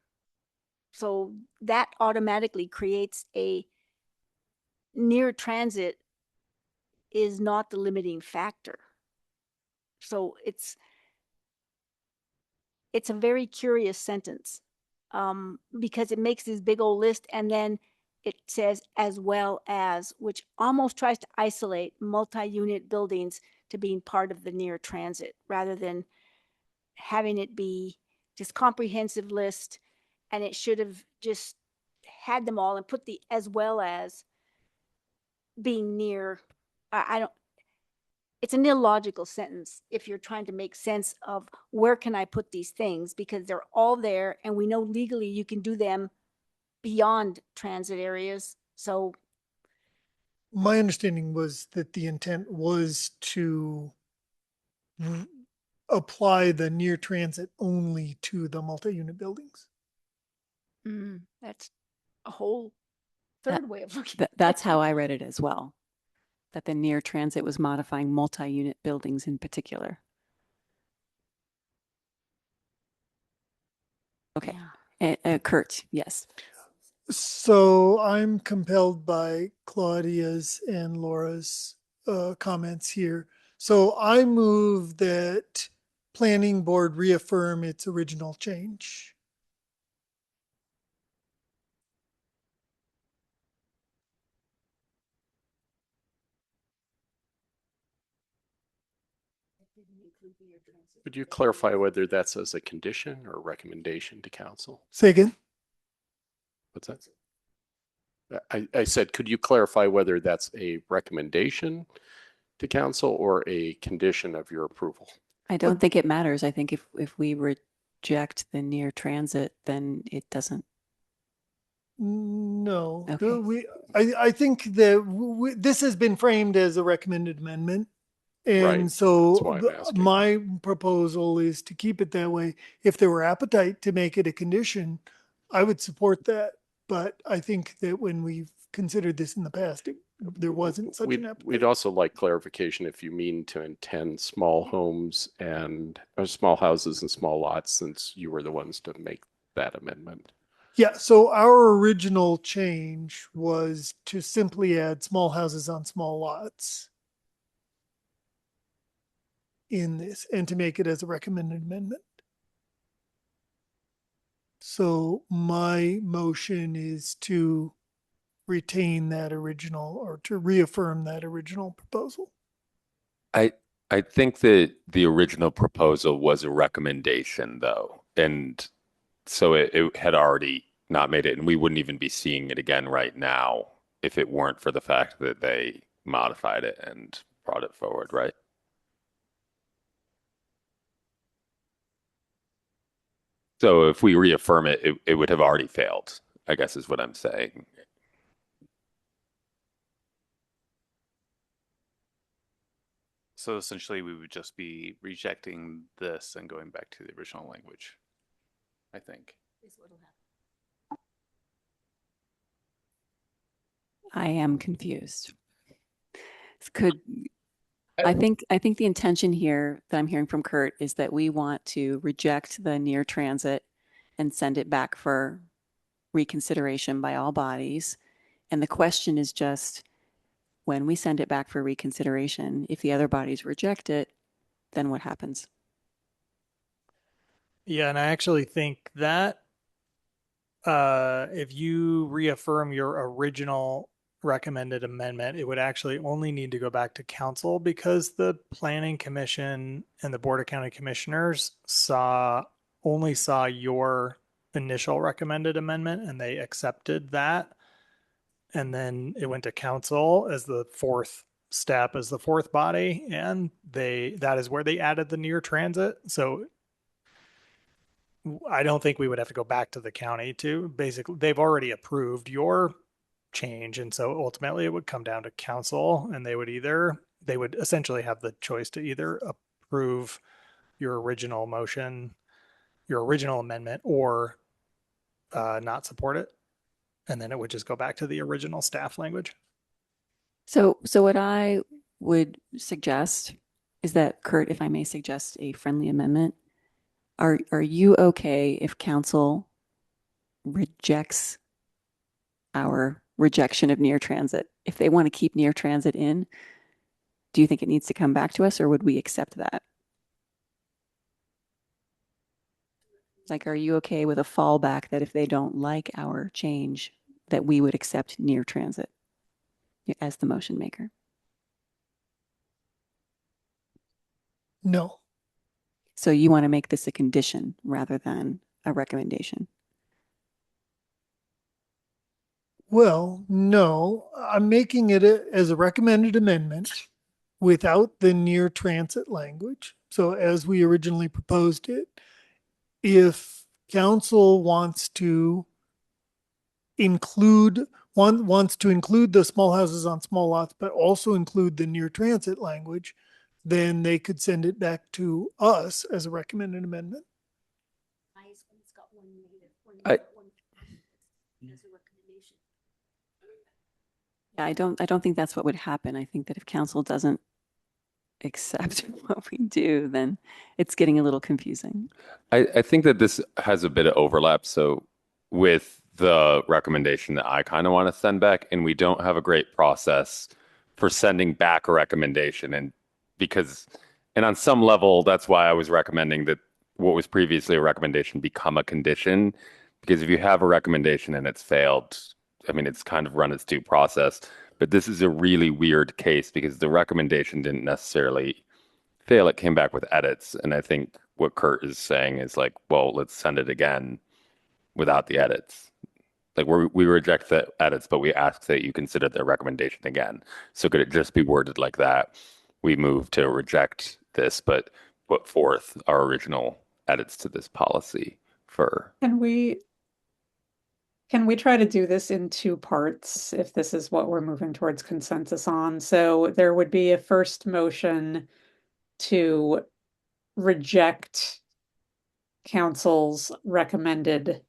So that automatically creates a near transit is not the limiting factor. So it's a very curious sentence, because it makes this big old list and then it says as well as, which almost tries to isolate multi-unit buildings to being part of the near transit rather than having it be this comprehensive list. And it should have just had them all and put the as well as being near. I don't, it's an illogical sentence if you're trying to make sense of where can I put these things, because they're all there and we know legally you can do them beyond transit areas. So My understanding was that the intent was to apply the near transit only to the multi-unit buildings. that's a whole third way of looking at it. That's how I read it as well. That the near transit was modifying multi-unit buildings in particular. Okay. Kurt, yes. So I'm compelled by Claudia's and Laura's comments here. So I move that planning board reaffirm its original change. Would you clarify whether that's as a condition or recommendation to council? Say again? What's that? I said, could you clarify whether that's a recommendation to council or a condition of your approval? I don't think it matters. I think if we reject the near transit, then it doesn't. No. Okay. I think that this has been framed as a recommended amendment. And Right. That's so why I'm asking. my proposal is to keep it that way. If there were appetite to make it a condition, I would support that. But I think that when we've considered this in the past, there wasn't such an appetite. We'd also like clarification if you mean to intend small homes or small houses and small lots, since you were the ones to make that amendment. Yeah, so our original change was to simply add small houses on small lots in this and to make it as a recommended amendment. So my motion is to retain that original or to reaffirm that original proposal. I think that the original proposal was a recommendation, though, and so it had already not made it, and we wouldn't even be seeing it again right now if it weren't for the fact that they modified it and brought it forward, right? So if we reaffirm it, it would have already failed, I guess is what I'm saying. So essentially, we would just be rejecting this and going back to the original language, I think. I am confused. I think the intention here that I'm hearing from Kurt is that we want to reject the near transit and send it back for reconsideration by all bodies. And the question is just, when we send it back for reconsideration, if the other bodies reject it, then what happens? Yeah, and I actually think that if you reaffirm your original recommended amendment, it would actually only need to go back to council, because the planning commission and the board of county commissioners only saw your initial recommended amendment and they accepted that. And then it went to council as the fourth step, as the fourth body, and that is where they added the near transit. So I don't think we would have to go back to the county to basically, they've already approved your change. And so ultimately it would come down to council, and they would essentially have the choice to either approve your original motion, your original amendment, or not support it. And then it would just go back to the original staff language. So what I would suggest is that, Kurt, if I may suggest a friendly amendment, are you okay if council rejects our rejection of near transit? If they want to keep near transit in, do you think it needs to come back to us, or would we accept that? Like, are you okay with a fallback that if they don't like our change, that we would accept near transit as the motion maker? No. So you want to make this a condition rather than a recommendation? Well, no, I'm making it as a recommended amendment without the near transit language. So as we originally proposed it, if council wants to include the small houses on small lots, but also include the near transit language, then they could send it back to us as a recommended amendment. Yeah, I don't think that's what would happen. I think that if council doesn't accept what we do, then it's getting a little confusing. I think that this has a bit of overlap. So with the recommendation that I kind of want to send back, and we don't have a great process for sending back a recommendation. And on some level, that's why I was recommending that what was previously a recommendation become a condition. Because if you have a recommendation and it's failed, I mean, it's kind of run its due process. But this is a really weird case because the recommendation didn't necessarily fail. It came back with edits. And I think what Kurt is saying is like, well, let's send it again without the edits. Like we reject the edits, but we ask that you consider the recommendation again. So could it just be worded like that? We move to reject this, but put forth our original edits to this policy for. Can we try to do this in two parts if this is what we're moving towards consensus on? So there would be a first motion to reject council's recommended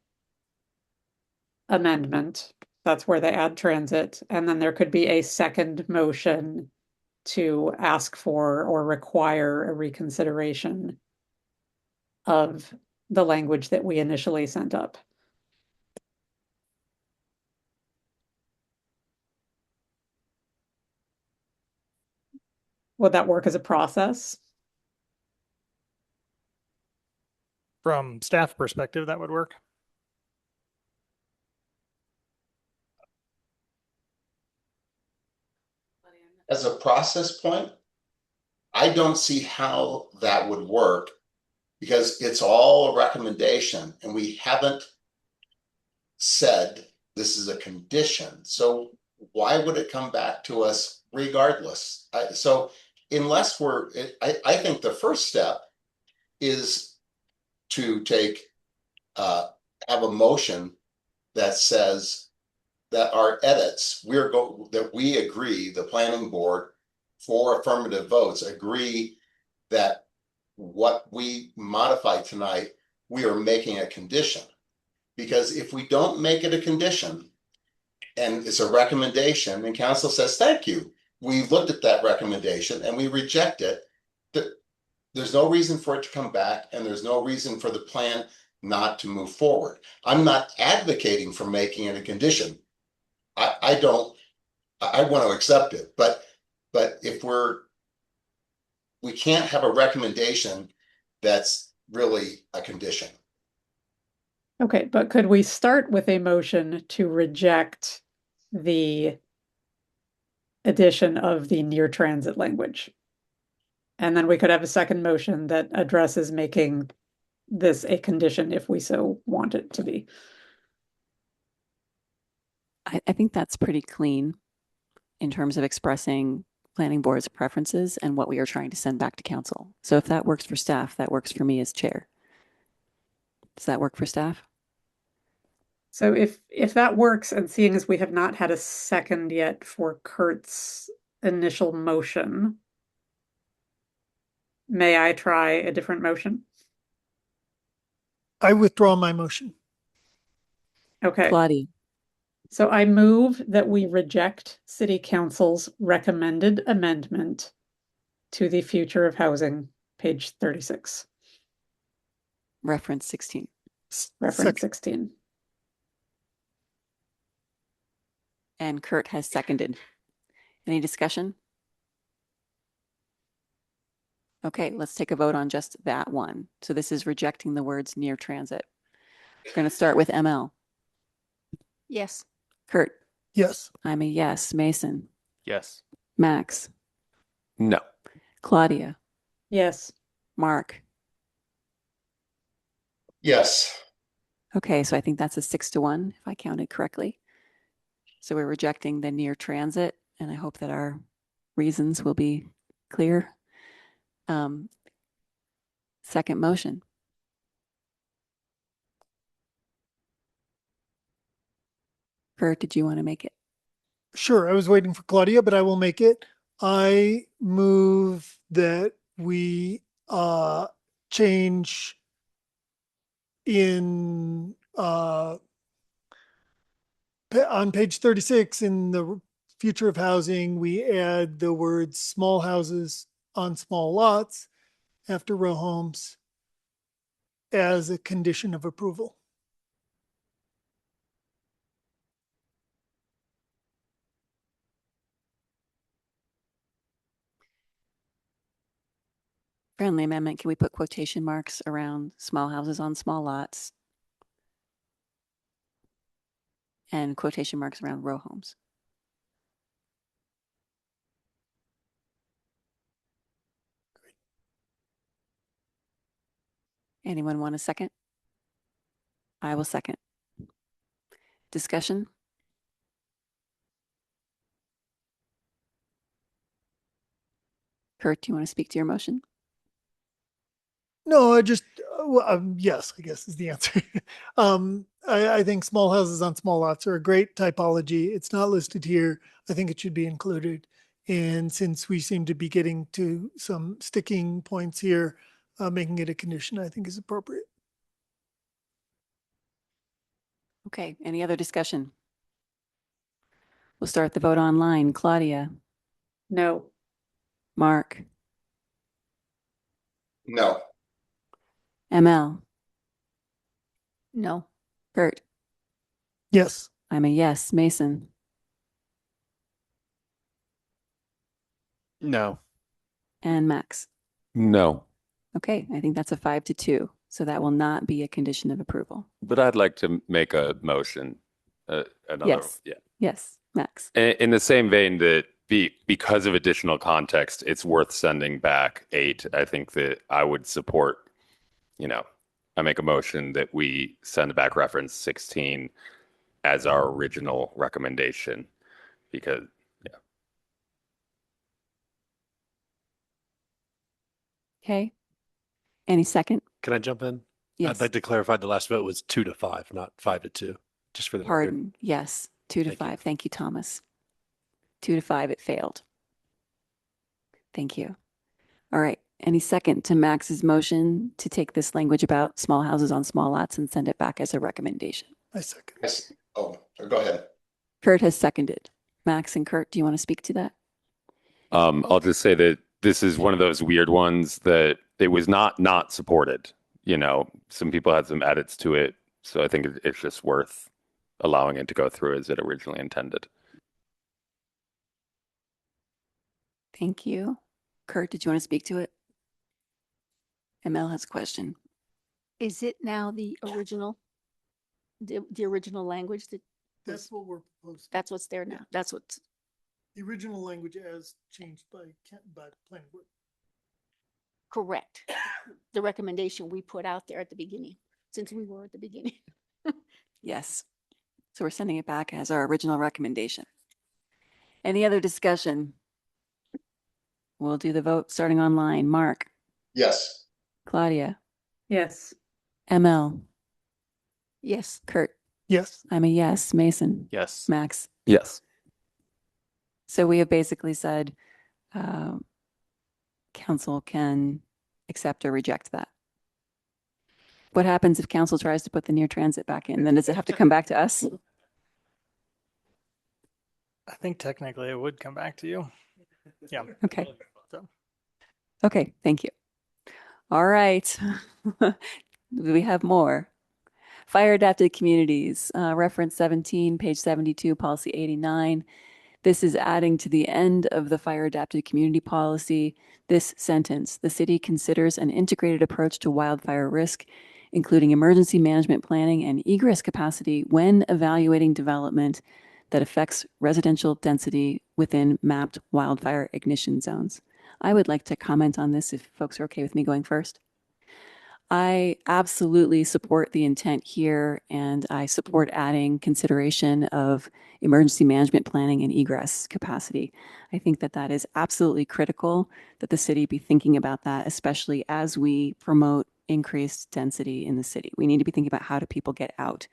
amendment. That's where they add transit. And then there could be a second motion to ask for or require a reconsideration of the language that we initially sent up. Would that work as a process? From staff perspective, that would work. As a process point, I don't see how that would work because it's all a recommendation and we haven't said this is a condition. So why would it come back to us regardless? So unless I think the first step is to have a motion that says that our edits, that we agree, the planning board, for affirmative votes, agree that what we modify tonight, we are making a condition. Because if we don't make it a condition, and it's a recommendation, and council says, thank you, we looked at that recommendation and we reject it, there's no reason for it to come back, and there's no reason for the plan not to move forward. I'm not advocating for making it a condition. I want to accept it, but if we can't have a recommendation that's really a condition. Okay, but could we start with a motion to reject the addition of the near transit language? And then we could have a second motion that addresses making this a condition if we so want it to be. I think that's pretty clean in terms of expressing planning board's preferences and what we are trying to send back to council. So if that works for staff, that works for me as chair. Does that work for staff? So if that works, and seeing as we have not had a second yet for Kurt's initial motion, may I try a different motion? I withdraw my motion. Okay. Claudia. So I move that we reject City Council's recommended amendment to the future of housing, page 36. Reference 16. Reference 16. And Kurt has seconded. Any discussion? Okay, let's take a vote on just that one. So this is rejecting the words near transit. We're going to start with ML. Yes. Kurt. Yes. I'm a yes. Mason. Yes. Max. No. Claudia. Yes. Mark. Yes. Okay, so I think that's a 6-1 if I counted correctly. So we're rejecting the near transit, and I hope that our reasons will be clear. Second motion. Kurt, did you want to make it? Sure. I was waiting for Claudia, but I will make it. I move that we change in on page 36 in the future of housing, we add the words small houses on small lots after row homes as a condition of approval. Friendly amendment, can we put quotation marks around small houses on small lots? And quotation marks around row homes. Anyone want a second? I will second. Discussion? Kurt, do you want to speak to your motion? No, I just, yes, I guess is the answer. I think small houses on small lots are a great typology. It's not listed here. I think it should be included. And since we seem to be getting to some sticking points here, making it a condition, I think is appropriate. Okay, any other discussion? We'll start the vote online. Claudia. No. Mark. No. ML. No. Kurt. Yes. I'm a yes. Mason. No. And Max. No. Okay, I think that's a 5-2. So that will not be a condition of approval. But I'd like to make a motion. Another, Yes. yeah. Yes, Max. In the same vein that because of additional context, it's worth sending back 8. I think that I would support, I make a motion that we send back reference 16 as our original recommendation because, yeah. Okay. Any second? Can I jump in? Yes. I'd like to clarify the last vote was 2-5, not 5-2, just for the record. Pardon. Yes. 2-5. Thank you, Thomas. 2-5, it failed. Thank you. All right. Any second to Max's motion to take this language about small houses on small lots and send it back as a recommendation? I second. Yes. Oh, go ahead. Kurt has seconded. Max and Kurt, do you want to speak to that? I'll just say that this is one of those weird ones that it was not supported. you know, some people had some edits to it. So I think it's just worth allowing it to go through as it originally intended. Thank you. Kurt, did you want to speak to it? ML has a question. Is it now the original, the original language that That's what we're proposing. that's what's there now? That's what's The original language as changed by the planning board. correct. The recommendation we put out there at the beginning, since we were at the beginning. Yes. So we're sending it back as our original recommendation. Any other discussion? We'll do the vote starting online. Mark, Yes. Claudia, Yes. ML, Yes. Kurt. Yes. I'm a yes. Mason, Yes. Max. Yes. So we have basically said council can accept or reject that. What happens if council tries to put the near transit back in? Then does it have to come back to us? I think technically it would come back to you. Yeah. Okay. So. Okay, thank you. All right. We have more. Fire adapted communities, reference 17, page 72, policy 89. This is adding to the end of the fire adapted community policy this sentence: the city considers an integrated approach to wildfire risk, including emergency management planning and egress capacity when evaluating development that affects residential density within mapped wildfire ignition zones. I would like to comment on this if folks are okay with me going first. I absolutely support the intent here, and I support adding consideration of emergency management planning and egress capacity. I think that that is absolutely critical that the city be thinking about that, especially as we promote increased density in the city. We need to be thinking about how do people get out.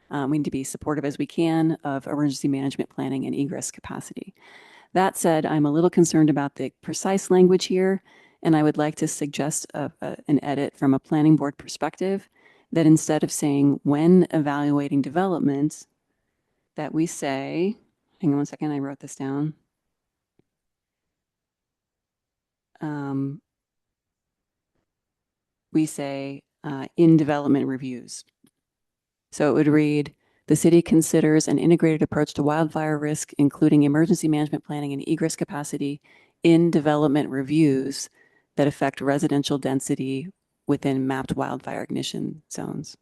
We need to be supportive as we can of emergency management planning and egress capacity. That said, I'm a little concerned about the precise language here, and I would like to suggest an edit from a planning board perspective, that instead of saying when evaluating development, that we say, hang on one second, I wrote this down. We say in development reviews. So it would read, the city considers an integrated approach to wildfire risk, including emergency management planning and egress capacity in development reviews that affect residential density within mapped wildfire ignition zones.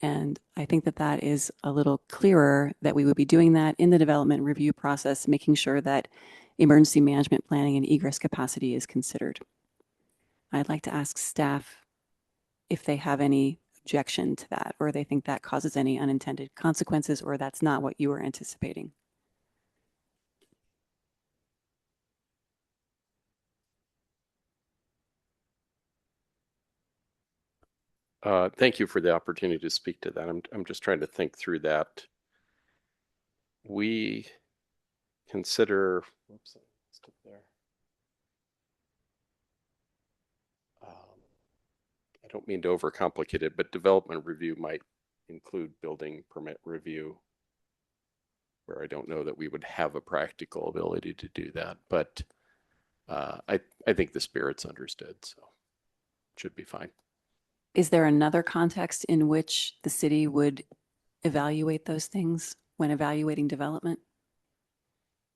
And I think that that is a little clearer, that we would be doing that in the development review process, making sure that emergency management planning and egress capacity is considered. I'd like to ask staff if they have any objection to that, or they think that causes any unintended consequences, or that's not what you were anticipating. Thank you for the opportunity to speak to that. I'm just trying to think through that. We consider, whoops, I skipped there. I don't mean to overcomplicate it, but development review might include building permit review, where I don't know that we would have a practical ability to do that. But I think the spirit's understood, so it should be fine. Is there another context in which the city would evaluate those things when evaluating development?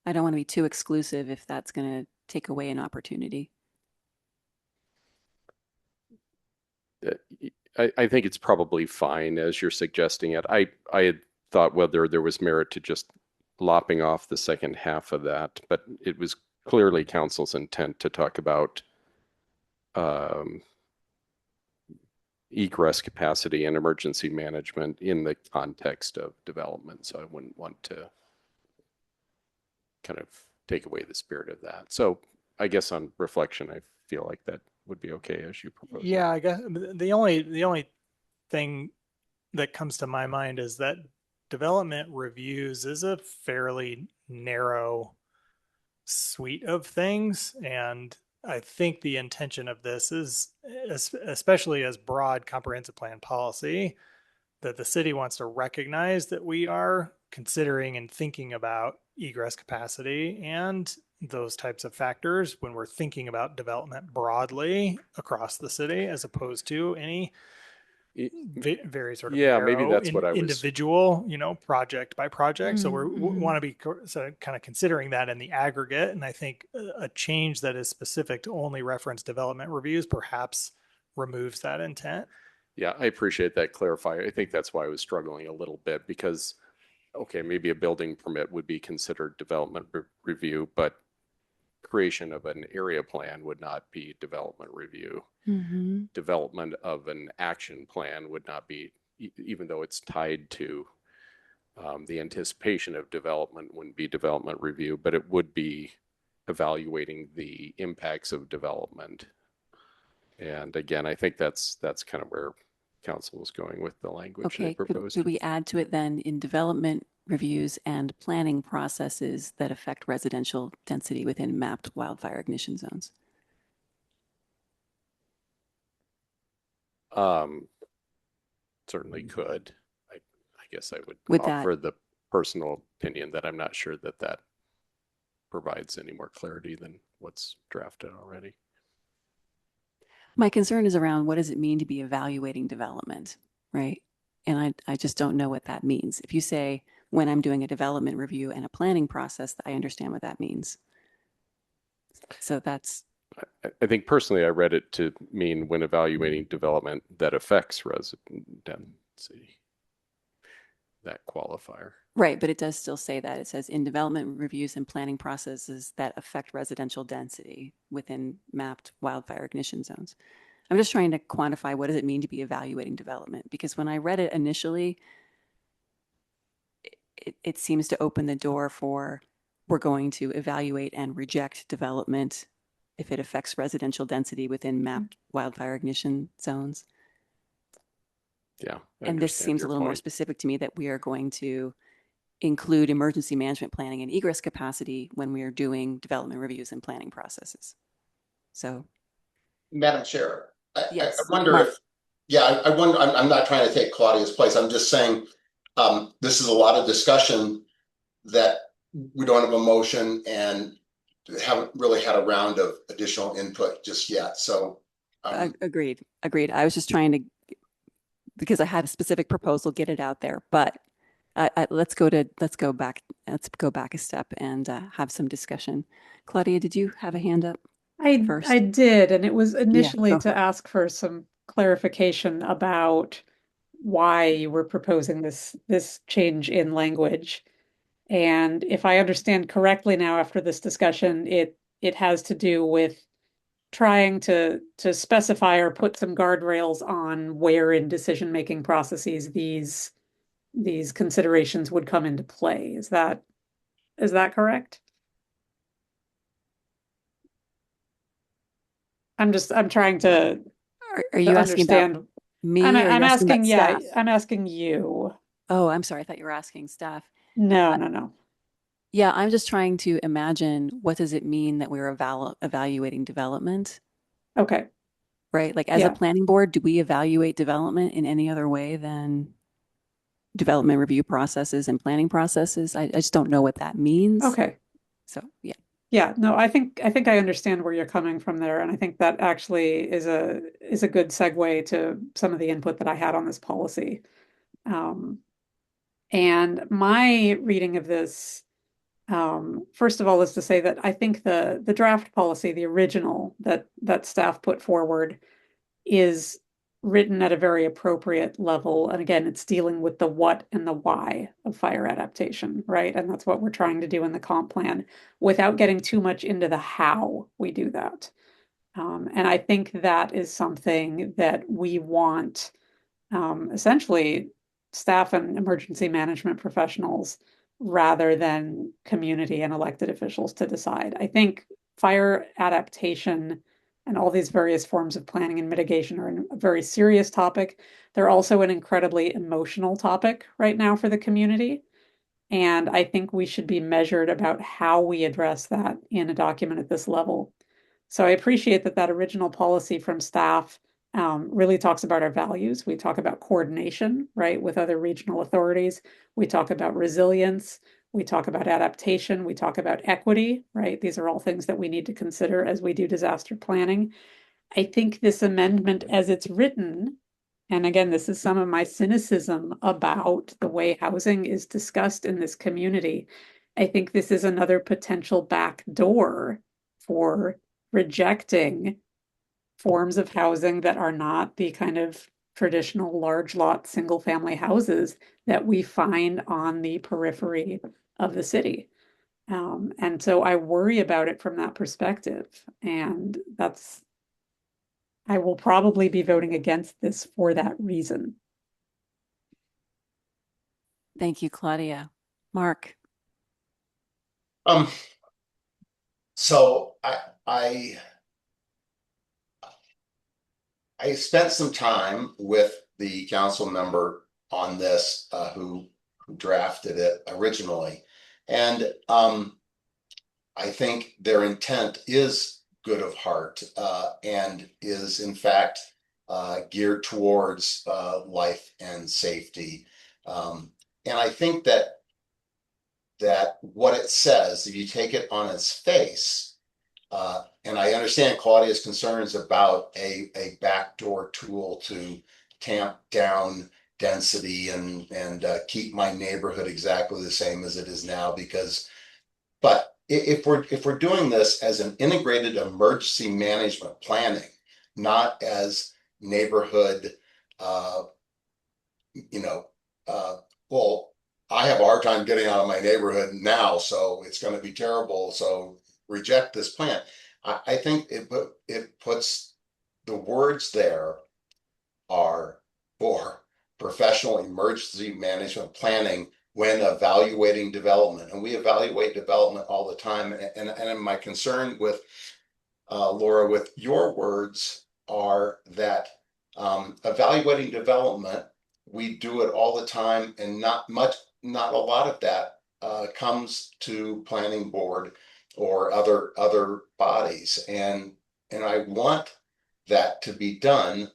I don't want to be too exclusive if that's going to take away an opportunity. I think it's probably fine as you're suggesting it. I had thought whether there was merit to just lopping off the second half of that, but it was clearly council's intent to talk about egress capacity and emergency management in the context of development. So I wouldn't want to kind of take away the spirit of that. So I guess on reflection, I feel like that would be okay as you propose. Yeah, I guess the only thing that comes to my mind is that development reviews is a fairly narrow suite of things, and I think the intention of this is, especially as broad comprehensive plan policy, that the city wants to recognize that we are considering and thinking about egress capacity and those types of factors when we're thinking about development broadly across the city, as opposed to any very sort of Yeah, maybe narrow that's what I was. individual, project by project. So we Mhm. want to be sort of kind of considering that in the aggregate. And I think a change that is specific to only reference development reviews perhaps removes that intent. Yeah, I appreciate that clarifier. I think that's why I was struggling a little bit because, okay, maybe a building permit would be considered development review, but creation of an area plan would not be development review. Mm-hmm. Development of an action plan would not be, even though it's tied to the anticipation of development, wouldn't be development review, but it would be evaluating the impacts of development. And again, I think that's kind of where council was going with the language they Okay, proposed. could we add to it then in development reviews and planning processes that affect residential density within mapped wildfire ignition zones? Certainly could. I guess I would With that- offer the personal opinion that I'm not sure that that provides any more clarity than what's drafted already. My concern is around what does it mean to be evaluating development, right? And I just don't know what that means. If you say, when I'm doing a development review and a planning process, I understand what that means. So that's, I think personally, I read it to mean when evaluating development that affects resident density, that qualifier. right, but it does still say that. It says in development reviews and planning processes that affect residential density within mapped wildfire ignition zones. I'm just trying to quantify what does it mean to be evaluating development? Because when I read it initially, it seems to open the door for we're going to evaluate and reject development if it affects residential density within mapped wildfire ignition zones. Yeah. I And this understand seems a your little more point. specific to me that we are going to include emergency management planning and egress capacity when we are doing development reviews and planning processes. So, Madam Chair, I yes, wonder Mark. if, yeah, I wonder, I'm not trying to take Claudia's place. I'm just saying, this is a lot of discussion that we don't have a motion and haven't really had a round of additional input just yet. So, Agreed. I was just trying to, because I had a specific proposal, get it out there. But let's go back a step and have some discussion. Claudia, did you have a hand up first? I did, and it was initially go for to it. ask for some clarification about why you were proposing this change in language. And if I understand correctly now after this discussion, it has to do with trying to specify or put some guardrails on where in decision-making processes these considerations would come into play. Is that correct? I'm trying to Are you asking about understand. me I'm or you're asking about staff? I'm asking you. Oh, I'm sorry. I thought you were asking staff. No. Yeah, I'm just trying to imagine what does it mean that we're evaluating development, Okay. right? Like as a Yeah. planning board, do we evaluate development in any other way than development review processes and planning processes? I just don't know what that means. Okay. So, yeah. Yeah, no, I think I understand where you're coming from there, and I think that actually is a good segue to some of the input that I had on this policy. And my reading of this, first of all, is to say that I think the draft policy, the original that staff put forward, is written at a very appropriate level. And again, it's dealing with the what and the why of fire adaptation, right? And that's what we're trying to do in the comp plan without getting too much into the how we do that. And I think that is something that we want, essentially staff and emergency management professionals rather than community and elected officials to decide. I think fire adaptation and all these various forms of planning and mitigation are a very serious topic. They're also an incredibly emotional topic right now for the community. And I think we should be measured about how we address that in a document at this level. So I appreciate that original policy from staff really talks about our values. We talk about coordination, right, with other regional authorities. We talk about resilience. we talk about adaptation, we talk about equity, right? These are all things that we need to consider as we do disaster planning. I think this amendment as it's written, and again, this is some of my cynicism about the way housing is discussed in this community. I think this is another potential back door for rejecting forms of housing that are not the kind of traditional large lot single family houses that we find on the periphery of the city. And so I worry about it from that perspective. And I will probably be voting against this for that reason. Thank you, Claudia. Mark. So I spent some time with the council member on this, who drafted it originally. And I think their intent is good of heart, and is in fact geared towards life and safety. And I think that what it says, if you take it on its face, and I understand Claudia's concerns about a backdoor tool to tamp down density and keep my neighborhood exactly the same as it is now, but if we're doing this as an integrated emergency management planning, not as neighborhood, well, I have a hard time getting out of my neighborhood now, so it's going to be terrible. So reject this plan. I think it puts the words there are for professional emergency management planning when evaluating development, and we evaluate development all the time. And my concern with Laura, with your words, are that evaluating development, we do it all the time, and not a lot of that comes to planning board or other bodies, and I want that to be done,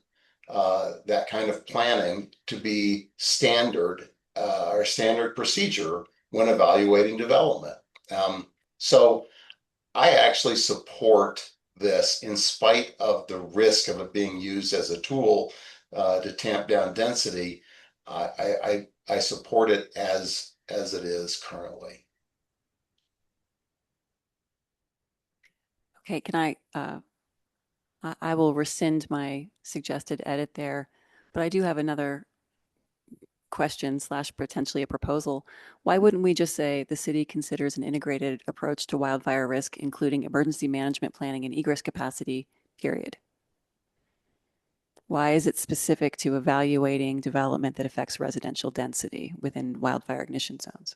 that kind of planning to be standard, or standard procedure when evaluating development. So I actually support this in spite of the risk of it being used as a tool to tamp down density. I support it as it is currently. Okay, can I will rescind my suggested edit there, but I do have another question / potentially a proposal. Why wouldn't we just say the city considers an integrated approach to wildfire risk, including emergency management planning and egress capacity, period? Why is it specific to evaluating development that affects residential density within wildfire ignition zones?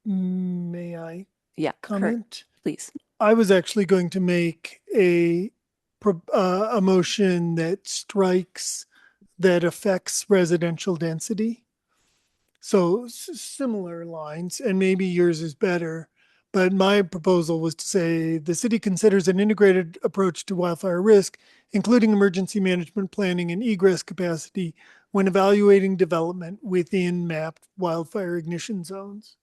May I Kurt, comment? please. I was actually going to make a motion that strikes that affects residential density. So similar lines, and maybe yours is better, but my proposal was to say the city considers an integrated approach to wildfire risk, including emergency management planning and egress capacity when evaluating development within mapped wildfire ignition zones.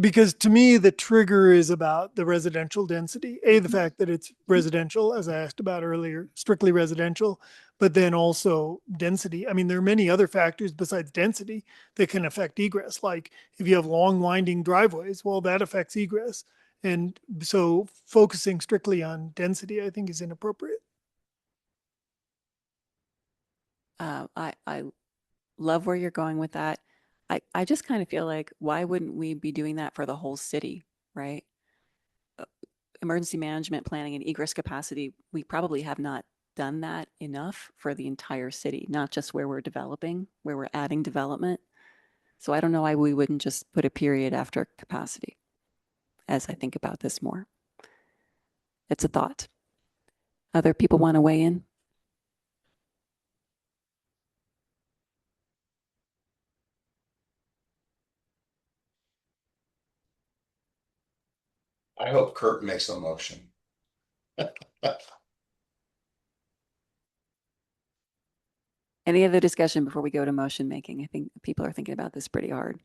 Because to me, the trigger is about the residential density. The fact that it's residential, as I asked about earlier, strictly residential, but then also density. I mean, there are many other factors besides density that can affect egress. Like if you have long winding driveways, well, that affects egress. And so focusing strictly on density, I think, is inappropriate. I love where you're going with that. I just kind of feel like, why wouldn't we be doing that for the whole city, right? Emergency management planning and egress capacity, we probably have not done that enough for the entire city, not just where we're developing, where we're adding development. So I don't know why we wouldn't just put a period after capacity as I think about this more. It's a thought. Other people want to weigh in? I hope Kurt makes a motion. Any other discussion before we go to motion making? I think people are thinking about this pretty hard.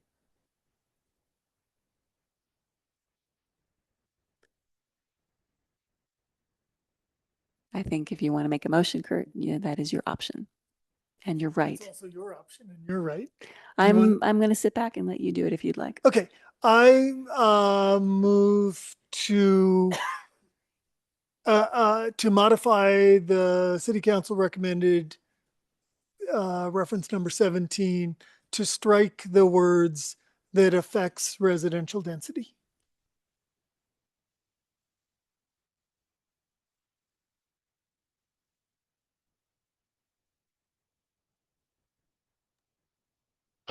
I think if you want to make a motion, Kurt, yeah, that is your option. And you're right. It's also your option, and you're right. I'm going to sit back and let you do it if you'd like. Okay, I move to modify the city council recommended reference number 17 to strike the words that affects residential density.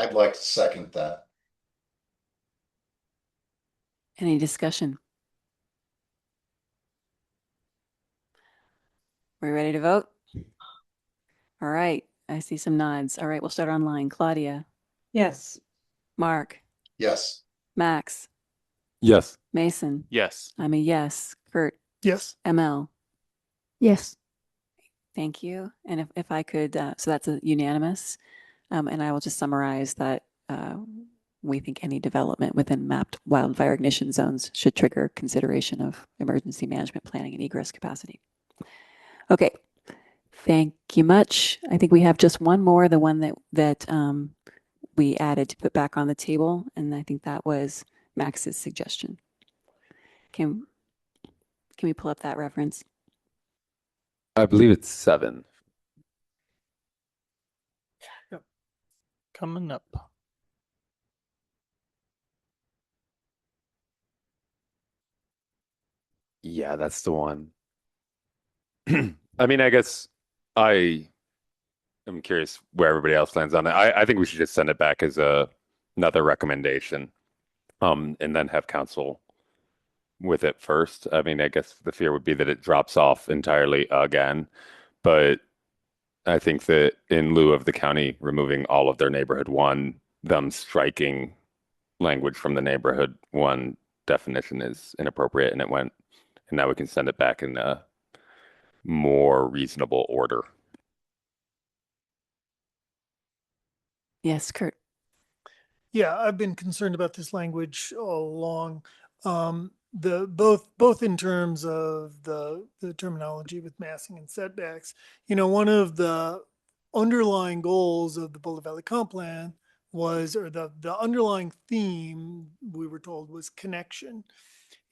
I'd like to second that. Any discussion? We're ready to vote? All right. I see some nods. All right. We'll start online. Claudia, Yes. Mark, Yes. Max, Yes. Mason. Yes. I'm a yes. Kurt, Yes. ML. Yes. Thank you. And if I could, so that's a unanimous. And I will just summarize that we think any development within mapped wildfire ignition zones should trigger consideration of emergency management planning and egress capacity. Okay. Thank you much. I think we have just one more, the one that we added to put back on the table, and I think that was Max's suggestion. Can we pull up that reference? I believe it's 7. Coming up. Yeah, that's the one. I mean, I guess I am curious where everybody else lands on it. I think we should just send it back as another recommendation, and then have council with it first. I mean, I guess the fear would be that it drops off entirely again, but I think that in lieu of the county removing all of their neighborhood one, them striking language from the neighborhood one definition is inappropriate, and now we can send it back in a more reasonable order. Yes, Kurt. Yeah, I've been concerned about this language all along. Both in terms of the terminology with massing and setbacks. You know, one of the underlying goals of the Boulder Valley Comp Plan was, or the underlying theme we were told was connection.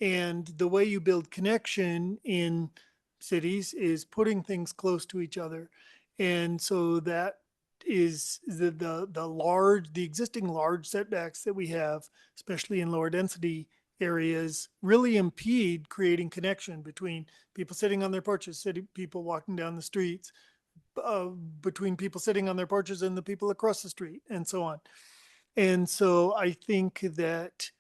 And the way you build connection in cities is putting things close to each other. And so that is the existing large setbacks that we have, especially in lower density areas, really impede creating connection between people sitting on their porches, people walking down the streets, between people sitting on their porches and the people across the street, and so on. And so I think that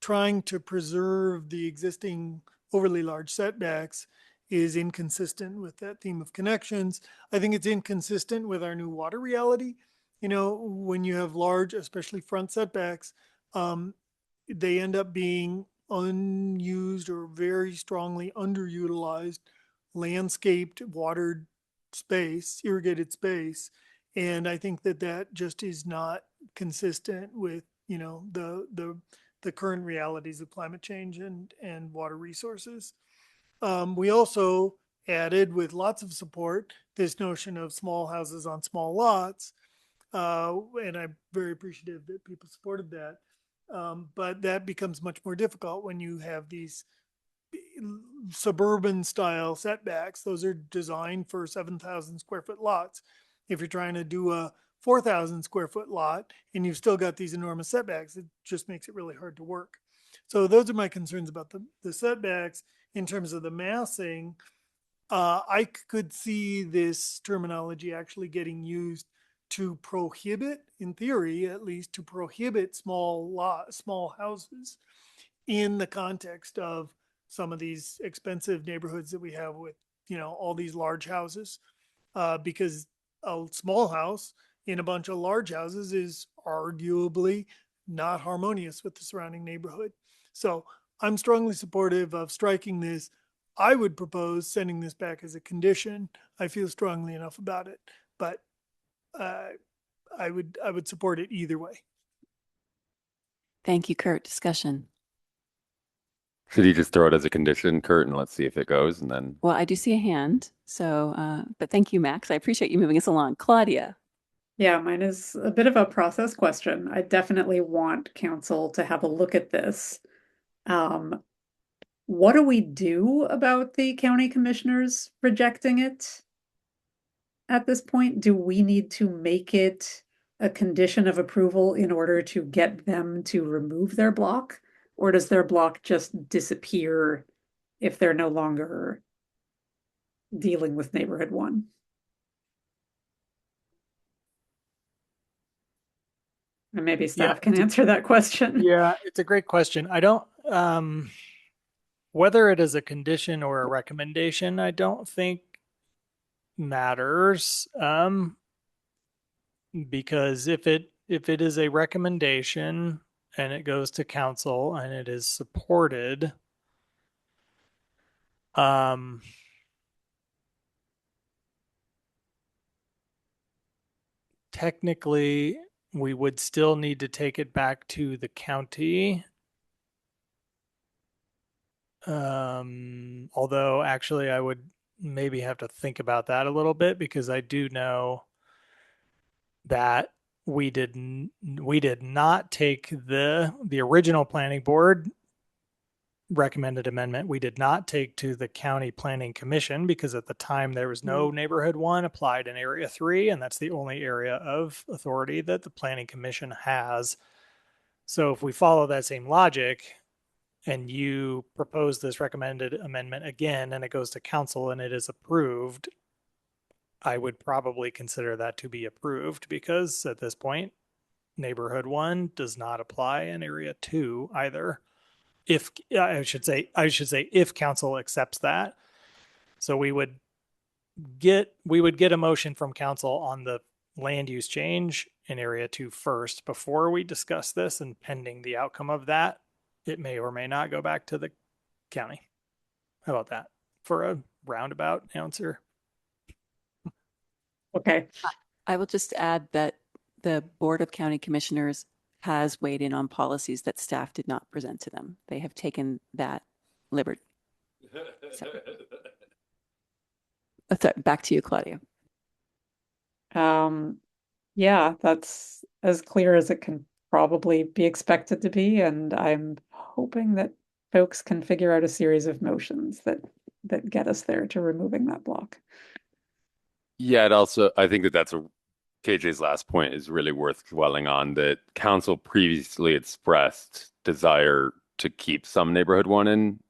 trying to preserve the existing overly large setbacks is inconsistent with that theme of connections. I think it's inconsistent with our new water reality. You know, when you have large, especially front setbacks, they end up being unused or very strongly underutilized landscaped watered space, irrigated space. And I think that just is not consistent with, you know, the current realities of climate change and water resources. We also added, with lots of support, this notion of small houses on small lots. And I'm very appreciative that people supported that. But that becomes much more difficult when you have these suburban style setbacks. Those are designed for 7,000 square foot lots. If you're trying to do a 4,000 square foot lot and you've still got these enormous setbacks, it just makes it really hard to work. So those are my concerns about the setbacks. In terms of the massing, I could see this terminology actually getting used to prohibit, in theory at least, to prohibit small houses in the context of some of these expensive neighborhoods that we have with, you know, all these large houses, because a small house in a bunch of large houses is arguably not harmonious with the surrounding neighborhood. So I'm strongly supportive of striking this. I would propose sending this back as a condition. I feel strongly enough about it, but I would support it either way. Thank you, Kurt. Discussion. Should he just throw it as a condition, Kurt, and let's see if it goes, and then Well, I do see a hand. So, but thank you, Max. I appreciate you moving us along. Claudia. Yeah, mine is a bit of a process question. I definitely want council to have a look at this. What do we do about the county commissioners rejecting it at this point? Do we need to make it a condition of approval in order to get them to remove their block? Or does their block just disappear if they're no longer dealing with neighborhood one? And maybe staff can answer that question. Yeah, it's a great question. I don't, whether it is a condition or a recommendation, I don't think matters. Because if it is a recommendation and it goes to council and it is supported, technically we would still need to take it back to the county. Although actually I would maybe have to think about that a little bit, because I do know that we did not take the original planning board recommended amendment. We did not take to the county planning commission, because at the time there was no neighborhood one applied in area 3, and that's the only area of authority that the planning commission has. So if we follow that same logic and you propose this recommended amendment again and it goes to council and it is approved, I would probably consider that to be approved, because at this point, neighborhood 1 does not apply in area 2 either. If I should say if council accepts that. So we would get a motion from council on the land use change in area 2 first before we discuss this, and pending the outcome of that, it may or may not go back to the county. How about that for a roundabout answer? Okay. I will just add that the Board of County Commissioners has weighed in on policies that staff did not present to them. They have taken that liberty. So, back to you, Claudia. Yeah, that's as clear as it can probably be expected to be, and I'm hoping that folks can figure out a series of motions that get us there to removing that block. yeah, I think that's KJ's last point is really worth dwelling on, that council previously expressed desire to keep some neighborhood 1 in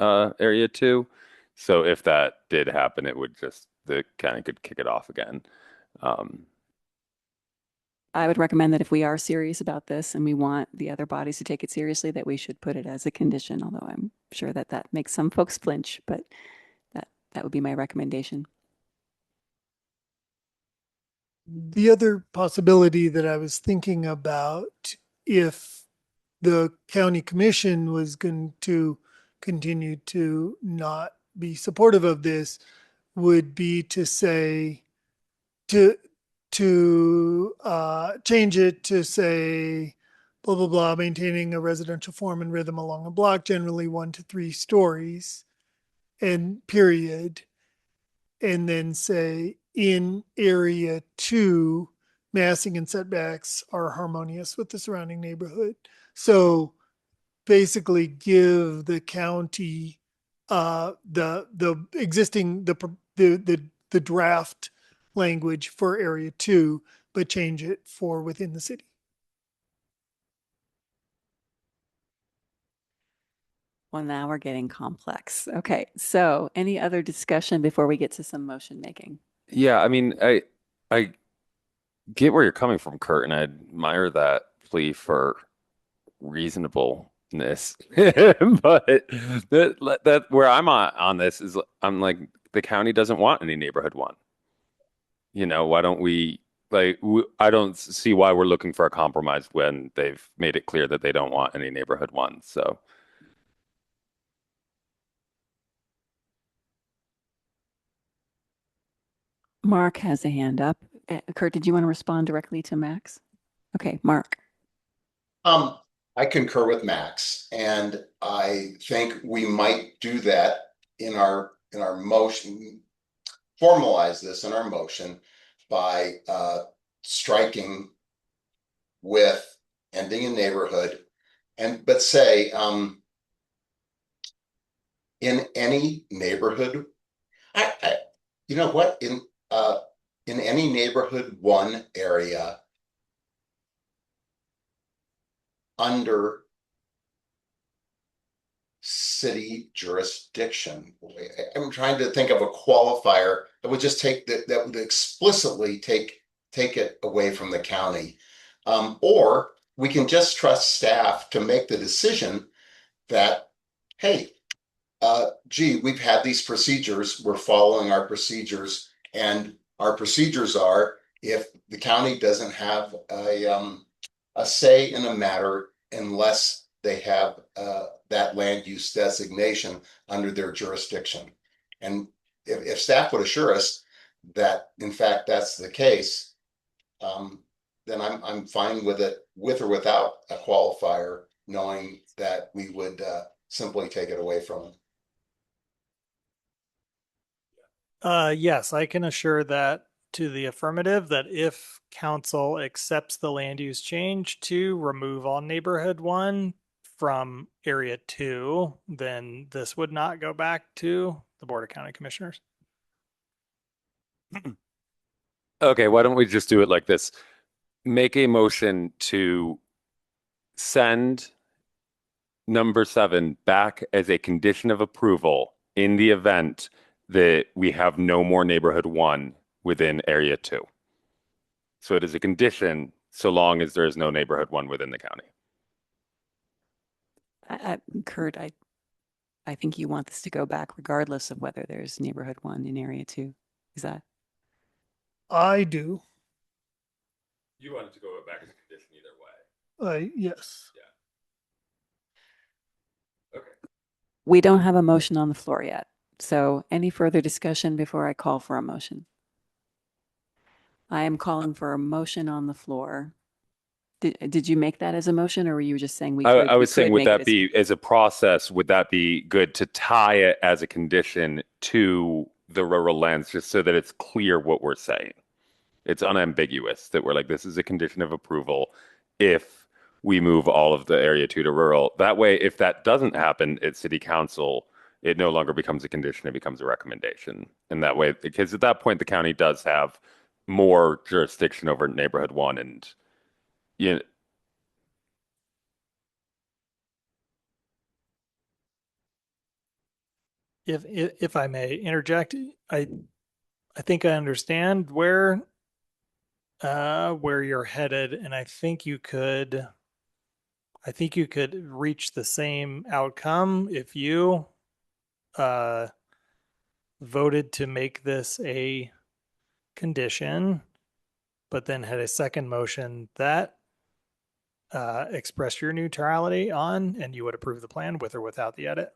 area 2. So if that did happen, it would just, the county could kick it off again. I would recommend that if we are serious about this and we want the other bodies to take it seriously, that we should put it as a condition, although I'm sure that makes some folks flinch, but that would be my recommendation. The other possibility that I was thinking about, if the county commission was going to continue to not be supportive of this, would be to say, to change it to say, blah, blah, blah, maintaining a residential form and rhythm along a block, generally 1 to 3 stories, and period. And then say, in area 2, massing and setbacks are harmonious with the surrounding neighborhood. So basically give the county the existing the draft language for area 2, but change it for within the city. Well, now we're getting complex. Okay, so any other discussion before we get to some motion making? Yeah, I mean, I get where you're coming from, Kurt, and I admire that plea for reasonableness. But that where I'm on this is, I'm like, the county doesn't want any neighborhood 1. You know, why don't we, like, I don't see why we're looking for a compromise when they've made it clear that they don't want any neighborhood 1. So Mark has a hand up. Kurt, did you want to respond directly to Max? Okay, Mark. I concur with Max, and I think we might do that in our motion, formalize this in our motion by striking with ending in neighborhood, but say in any neighborhood. You know what, in any neighborhood 1 area under city jurisdiction. I'm trying to think of a qualifier that would just take that would explicitly take it away from the county. Or we can just trust staff to make the decision that, hey, gee, we've had these procedures, we're following our procedures, and our procedures are, if the county doesn't have a say in a matter unless they have that land use designation under their jurisdiction. And if staff would assure us that, in fact, that's the case, then I'm fine with it, with or without a qualifier, knowing that we would simply take it away from them. Yes, I can assure that to the affirmative, that if council accepts the land use change to remove all neighborhood 1 from area 2, then this would not go back to the Board of County Commissioners. Okay, why don't we just do it like this? Make a motion to send number 7 back as a condition of approval in the event that we have no more neighborhood 1 within area 2. So it is a condition so long as there is no neighborhood 1 within the county. Kurt, I think you want this to go back regardless of whether there's neighborhood 1 in area 2. Is that? I do. You want it to go back as a condition either way. Yes. Yeah. Okay. We don't have a motion on the floor yet. So any further discussion before I call for a motion? I am calling for a motion on the floor. Did you make that as a motion, or were you just saying we could? I was we saying, could would make that it be, as a process, would that be good to tie it as a condition to the rural lands, just so that it's clear what we're saying? It's unambiguous that we're like, this is a condition of approval if we move all of the area 2 to rural. That way, if that doesn't happen at city council, it no longer becomes a condition, it becomes a recommendation. And that way, because at that point, the county does have more jurisdiction over neighborhood 1, and you know, If I may interject, I think I understand where you're headed, and I think you could reach the same outcome if you voted to make this a condition, but then had a second motion that expressed your neutrality on, and you would approve the plan with or without the edit.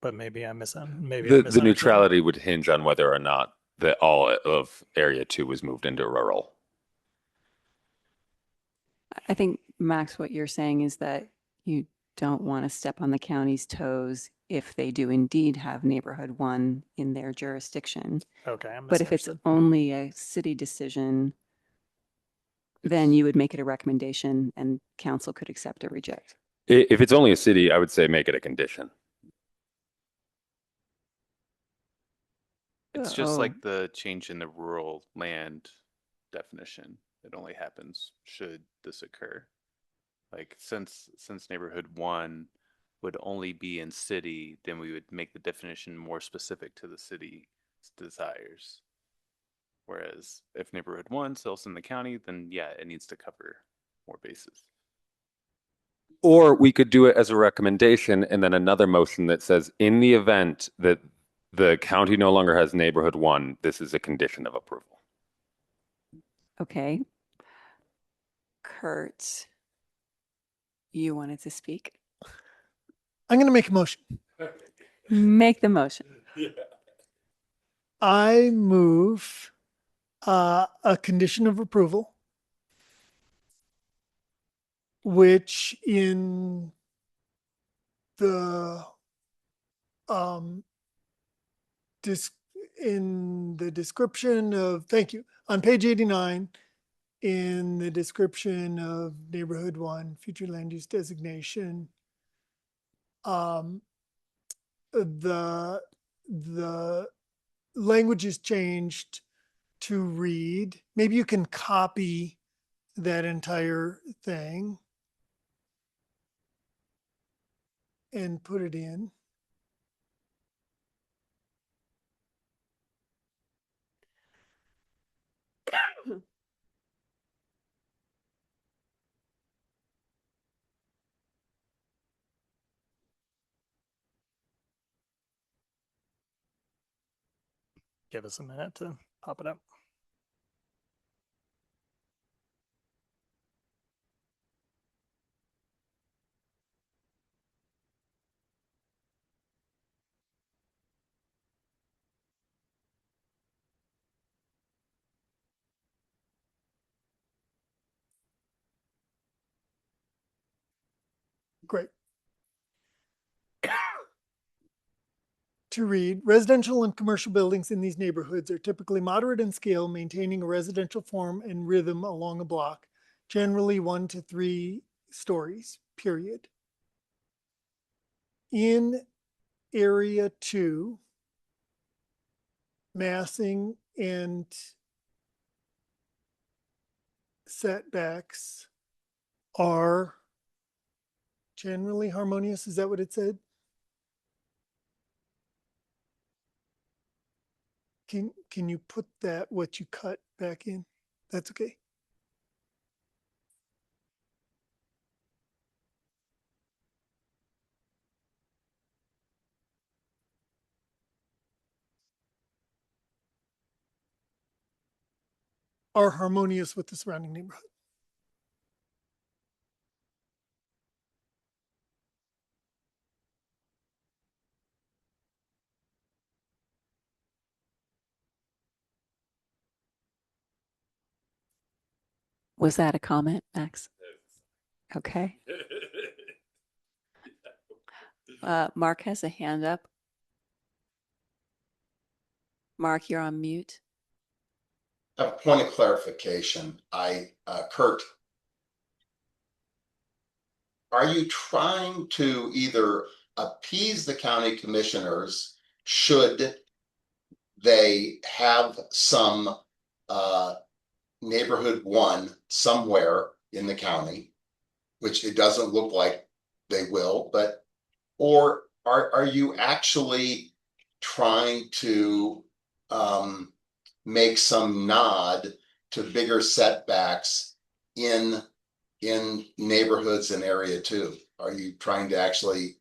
But maybe I the neutrality would hinge on whether or not that all of area 2 was moved into rural. I think, Max, what you're saying is that you don't want to step on the county's toes if they do indeed have neighborhood 1 in their jurisdiction. Okay. But if it's only a city decision, then you would make it a recommendation and council could accept or reject. If it's only a city, I would say make it a condition. It's just like the change in the rural land definition. It only happens should this occur. Like since neighborhood 1 would only be in city, then we would make the definition more specific to the city's desires. Whereas if neighborhood 1 sells in the county, then yeah, it needs to cover more bases. Or we could do it as a recommendation and then another motion that says, in the event that the county no longer has neighborhood 1, this is a condition of approval. Okay. Kurt, you wanted to speak? I'm going to make a motion. Make the motion. I move a condition of approval, which in the in the description of, thank you, on page 89, in the description of neighborhood 1 future land use designation, the language is changed to read, maybe you can copy that entire thing and put it in. Give us a minute to pop it up. Great. To read, residential and commercial buildings in these neighborhoods are typically moderate in scale, maintaining a residential form and rhythm along a block, generally 1 to 3 stories, period. In area 2, massing and setbacks are generally harmonious. Is that what it said? Can you put that, what you cut, back in? That's okay. Are harmonious with the surrounding neighborhood. Was that a comment, Max? Okay. Mark has a hand up. Mark, you're on mute. A point of clarification. Kurt, are you trying to either appease the county commissioners should they have some neighborhood 1 somewhere in the county, which it doesn't look like they will, but, or are you actually trying to make some nod to bigger setbacks in neighborhoods in area 2? Are you trying to actually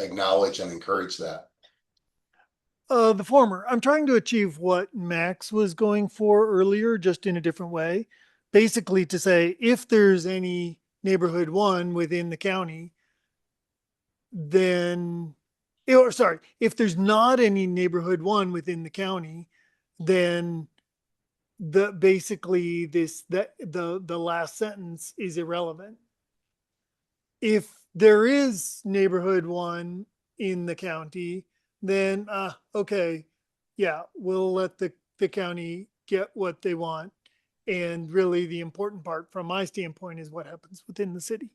acknowledge and encourage that? The former. I'm trying to achieve what Max was going for earlier, just in a different way. Basically to say, if there's any neighborhood 1 within the county, then, or sorry, if there's not any neighborhood 1 within the county, then basically the last sentence is irrelevant. If there is neighborhood 1 in the county, then okay, yeah, we'll let the county get what they want. And really the important part from my standpoint is what happens within the city.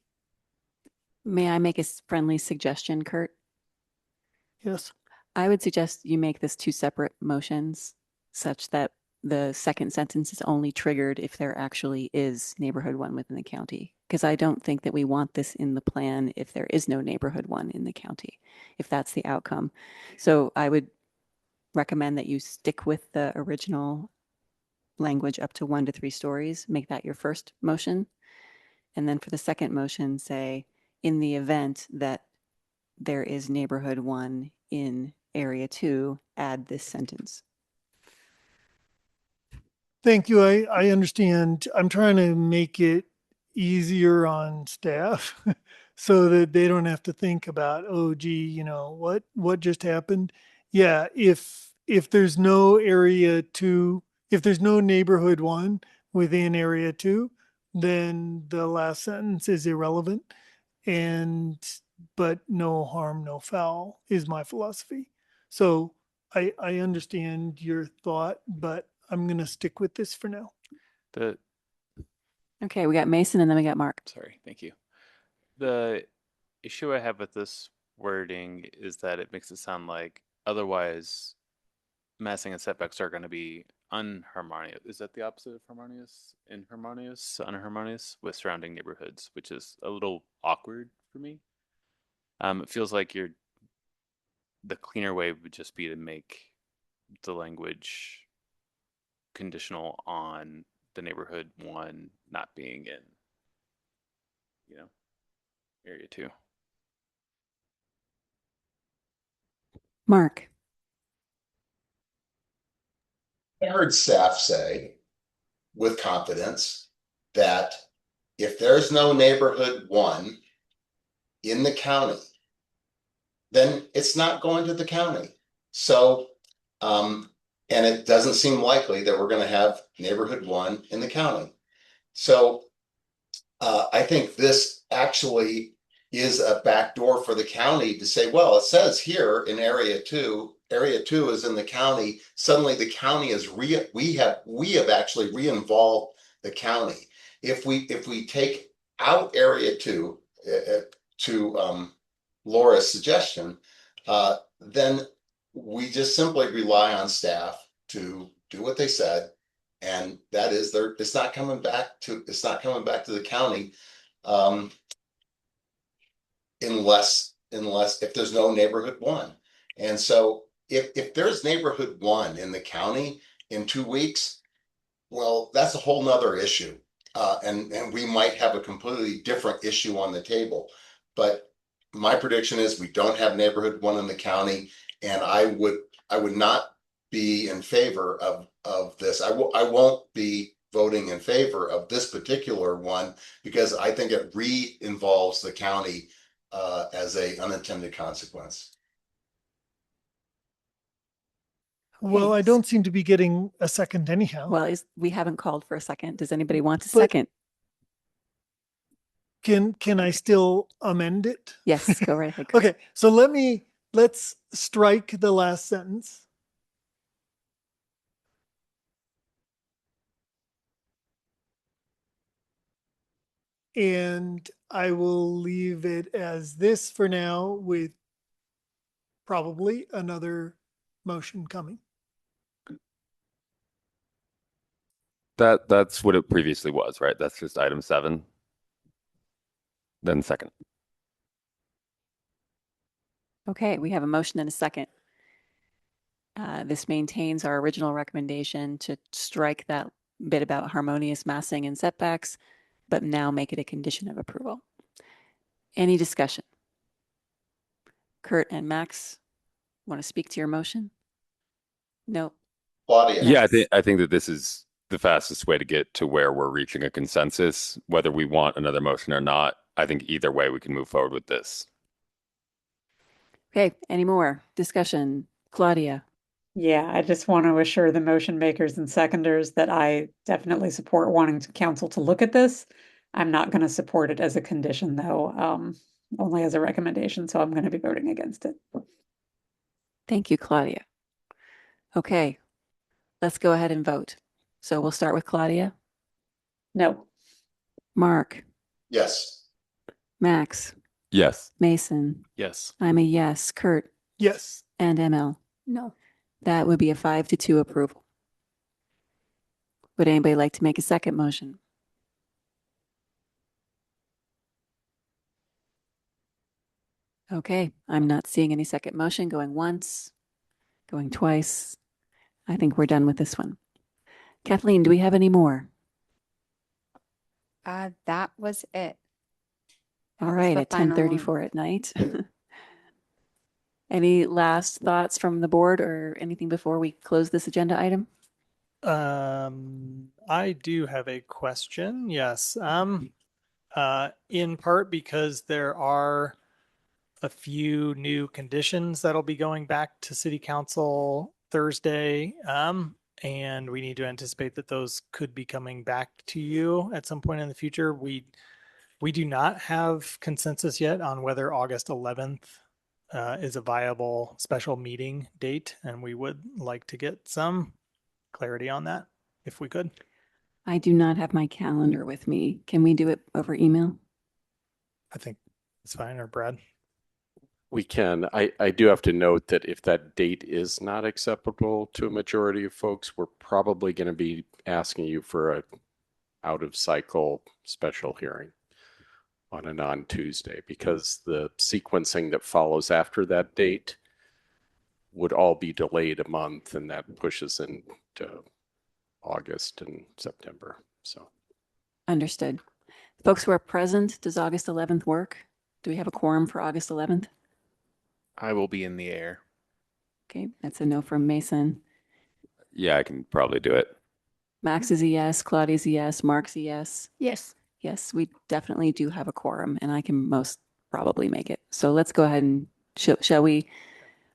May I make a friendly suggestion, Kurt? Yes. I would suggest you make this 2 separate motions such that the second sentence is only triggered if there actually is neighborhood 1 within the county. Because I don't think that we want this in the plan if there is no neighborhood 1 in the county, if that's the outcome. So I would recommend that you stick with the original language up to 1 to 3 stories, make that your first motion. And then for the second motion, say, in the event that there is neighborhood 1 in area 2, add this sentence. Thank you. I understand. I'm trying to make it easier on staff so that they don't have to think about, oh, gee, what just happened? Yeah, if there's no area 2 if there's no neighborhood 1 within area 2, then the last sentence is irrelevant. But no harm, no foul is my philosophy. So I understand your thought, but I'm going to stick with this for now. The Okay, we got Mason and then we got Mark. Sorry, thank you. The issue I have with this wording is that it makes it sound like otherwise massing and setbacks are going to be unharmonious. Is that the opposite of harmonious? Inharmonious? Unharmonious with surrounding neighborhoods, which is a little awkward for me. It feels like the cleaner way would just be to make the language conditional on the neighborhood 1 not being in, area 2. Mark. I heard staff say with confidence that if there's no neighborhood 1 in the county, then it's not going to the county. So, and it doesn't seem likely that we're going to have neighborhood 1 in the county. So I think this actually is a backdoor for the county to say, well, it says here in area 2 is in the county. Suddenly the county is we have actually re-involved the county. If we take out area 2 to Laura's suggestion, then we just simply rely on staff to do what they said, and that is it's not coming back to the county unless if there's no neighborhood 1. And so if there's neighborhood 1 in the county in 2 weeks, well, that's a whole nother issue. And we might have a completely different issue on the table. But my prediction is we don't have neighborhood 1 in the county, and I would not be in favor of this. I won't be voting in favor of this particular one because I think it re-involves the county as a unintended consequence. Well, I don't seem to be getting a second anyhow. Well, we haven't called for a second. Does anybody want a second? Can I still amend it? Yes, go right ahead. Okay, so let's strike the last sentence. And I will leave it as this for now with probably another motion coming. That's what it previously was, right? That's just item 7. Then second. Okay, we have a motion and a second. This maintains our original recommendation to strike that bit about harmonious massing and setbacks, but now make it a condition of approval. Any discussion? Kurt and Max, want to speak to your motion? No. Claudia. Yeah, I think that this is the fastest way to get to where we're reaching a consensus, whether we want another motion or not. I think either way we can move forward with this. Okay, any more discussion? Claudia. Yeah, I just want to assure the motion makers and seconders that I definitely support wanting council to look at this. I'm not going to support it as a condition though, only as a recommendation. So I'm going to be voting against it. Thank you, Claudia. Okay, let's go ahead and vote. So we'll start with Claudia. No. Mark. Yes. Max. Yes. Mason. Yes. I'm a yes. Kurt. Yes. And ML. No. That would be a 5-2 approval. Would anybody like to make a second motion? Okay, I'm not seeing any second motion going once, going twice. I think we're done with this one. Kathleen, do we have any more? That was it. All That was right, the at final 10:34 one. at night. Any last thoughts from the board or anything before we close this agenda item? I do have a question. Yes. In part because there are a few new conditions that'll be going back to City Council Thursday. and we need to anticipate that those could be coming back to you at some point in the future. We do not have consensus yet on whether August 11th is a viable special meeting date, and we would like to get some clarity on that if we could. I do not have my calendar with me. Can we do it over email? I think it's fine, or Brad? We can. I do have to note that if that date is not acceptable to a majority of folks, we're probably going to be asking you for a out of cycle special hearing on a non-Tuesday, because the sequencing that follows after that date would all be delayed a month, and that pushes into August and September. So Understood. Folks who are present, does August 11th work? Do we have a quorum for August 11th? I will be in the air. Okay, that's a no from Mason. Yeah, I can probably do it. Max is a yes, Claudia's a yes, Mark's a yes. Yes. Yes, we definitely do have a quorum, and I can most probably make it. So let's go ahead and shall we?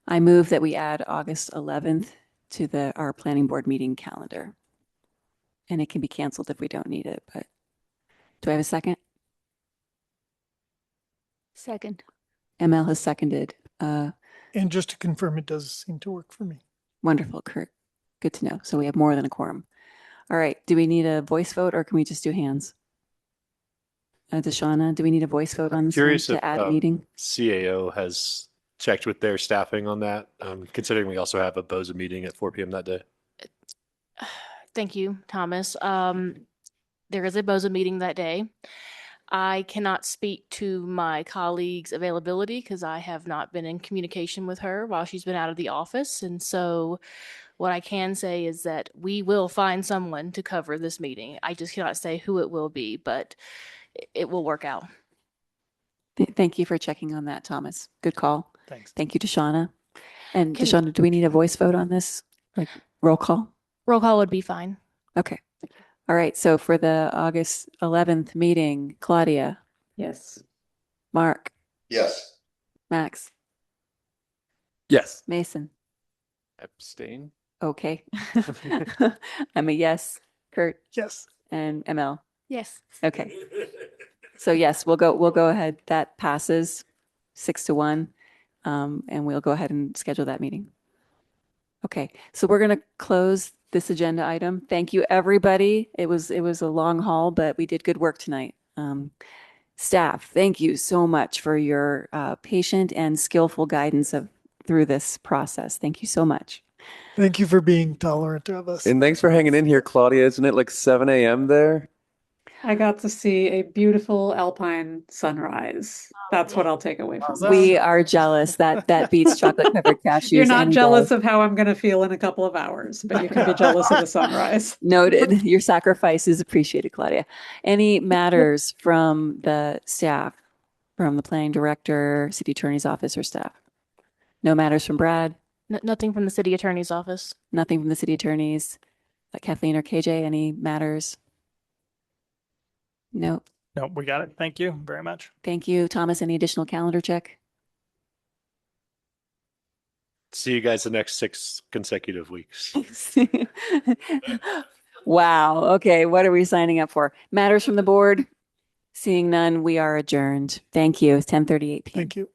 I move that we add August 11th to our planning board meeting calendar. And it can be canceled if we don't need it, but do I have a second? Second. ML has seconded. And just to confirm, it does seem to work for me. Wonderful, Kurt. Good to know. So we have more than a quorum. All right. Do we need a voice vote, or can we just do hands? Deshauna, do we need a voice vote on this one Curious to if add a meeting? CAO has checked with their staffing on that, considering we also have a BOZA meeting at 4 p.m. that day. Thank you, Thomas. There is a BOZA meeting that day. I cannot speak to my colleague's availability because I have not been in communication with her while she's been out of the office. And so what I can say is that we will find someone to cover this meeting. I just cannot say who it will be, but it will work out. Thank you for checking on that, Thomas. Good call. Thanks. Thank you, Deshauna. And Can- Deshauna, do we need a voice vote on this? Like roll call? Roll call would be fine. Okay. All right. So for the August 11th meeting, Claudia, Yes. Mark, Yes. Max, Yes. Mason. Abstain. Okay. I'm a yes. Kurt Yes. and ML. Yes. Okay. So yes, we'll go ahead. That passes 6-1. And we'll go ahead and schedule that meeting. Okay. So we're going to close this agenda item. Thank you, everybody. It was a long haul, but we did good work tonight. Staff, thank you so much for your patient and skillful guidance through this process. Thank you so much. Thank you for being tolerant of us. And thanks for hanging in here, Claudia. Isn't it like 7 a.m. there? I got to see a beautiful alpine sunrise. That's what I'll take away from this. We are jealous. That beats chocolate covered cashews. You're not any jealous day. of how I'm going to feel in a couple of hours, but you can be jealous of the sunrise. Noted. Your sacrifice is appreciated, Claudia. Any matters from the staff, from the planning director, city attorney's office, or staff? No matters from Brad? Nothing from the city attorney's office. Nothing from the city attorneys? Kathleen or KJ, any matters? No. No, we got it. Thank you very much. Thank you. Thomas, any additional calendar check? See you guys the next 6 consecutive weeks. Wow. Okay. What are we signing up for? Matters from the board? Seeing none, we are adjourned. Thank you. It's 10:38 p.m. Thank you.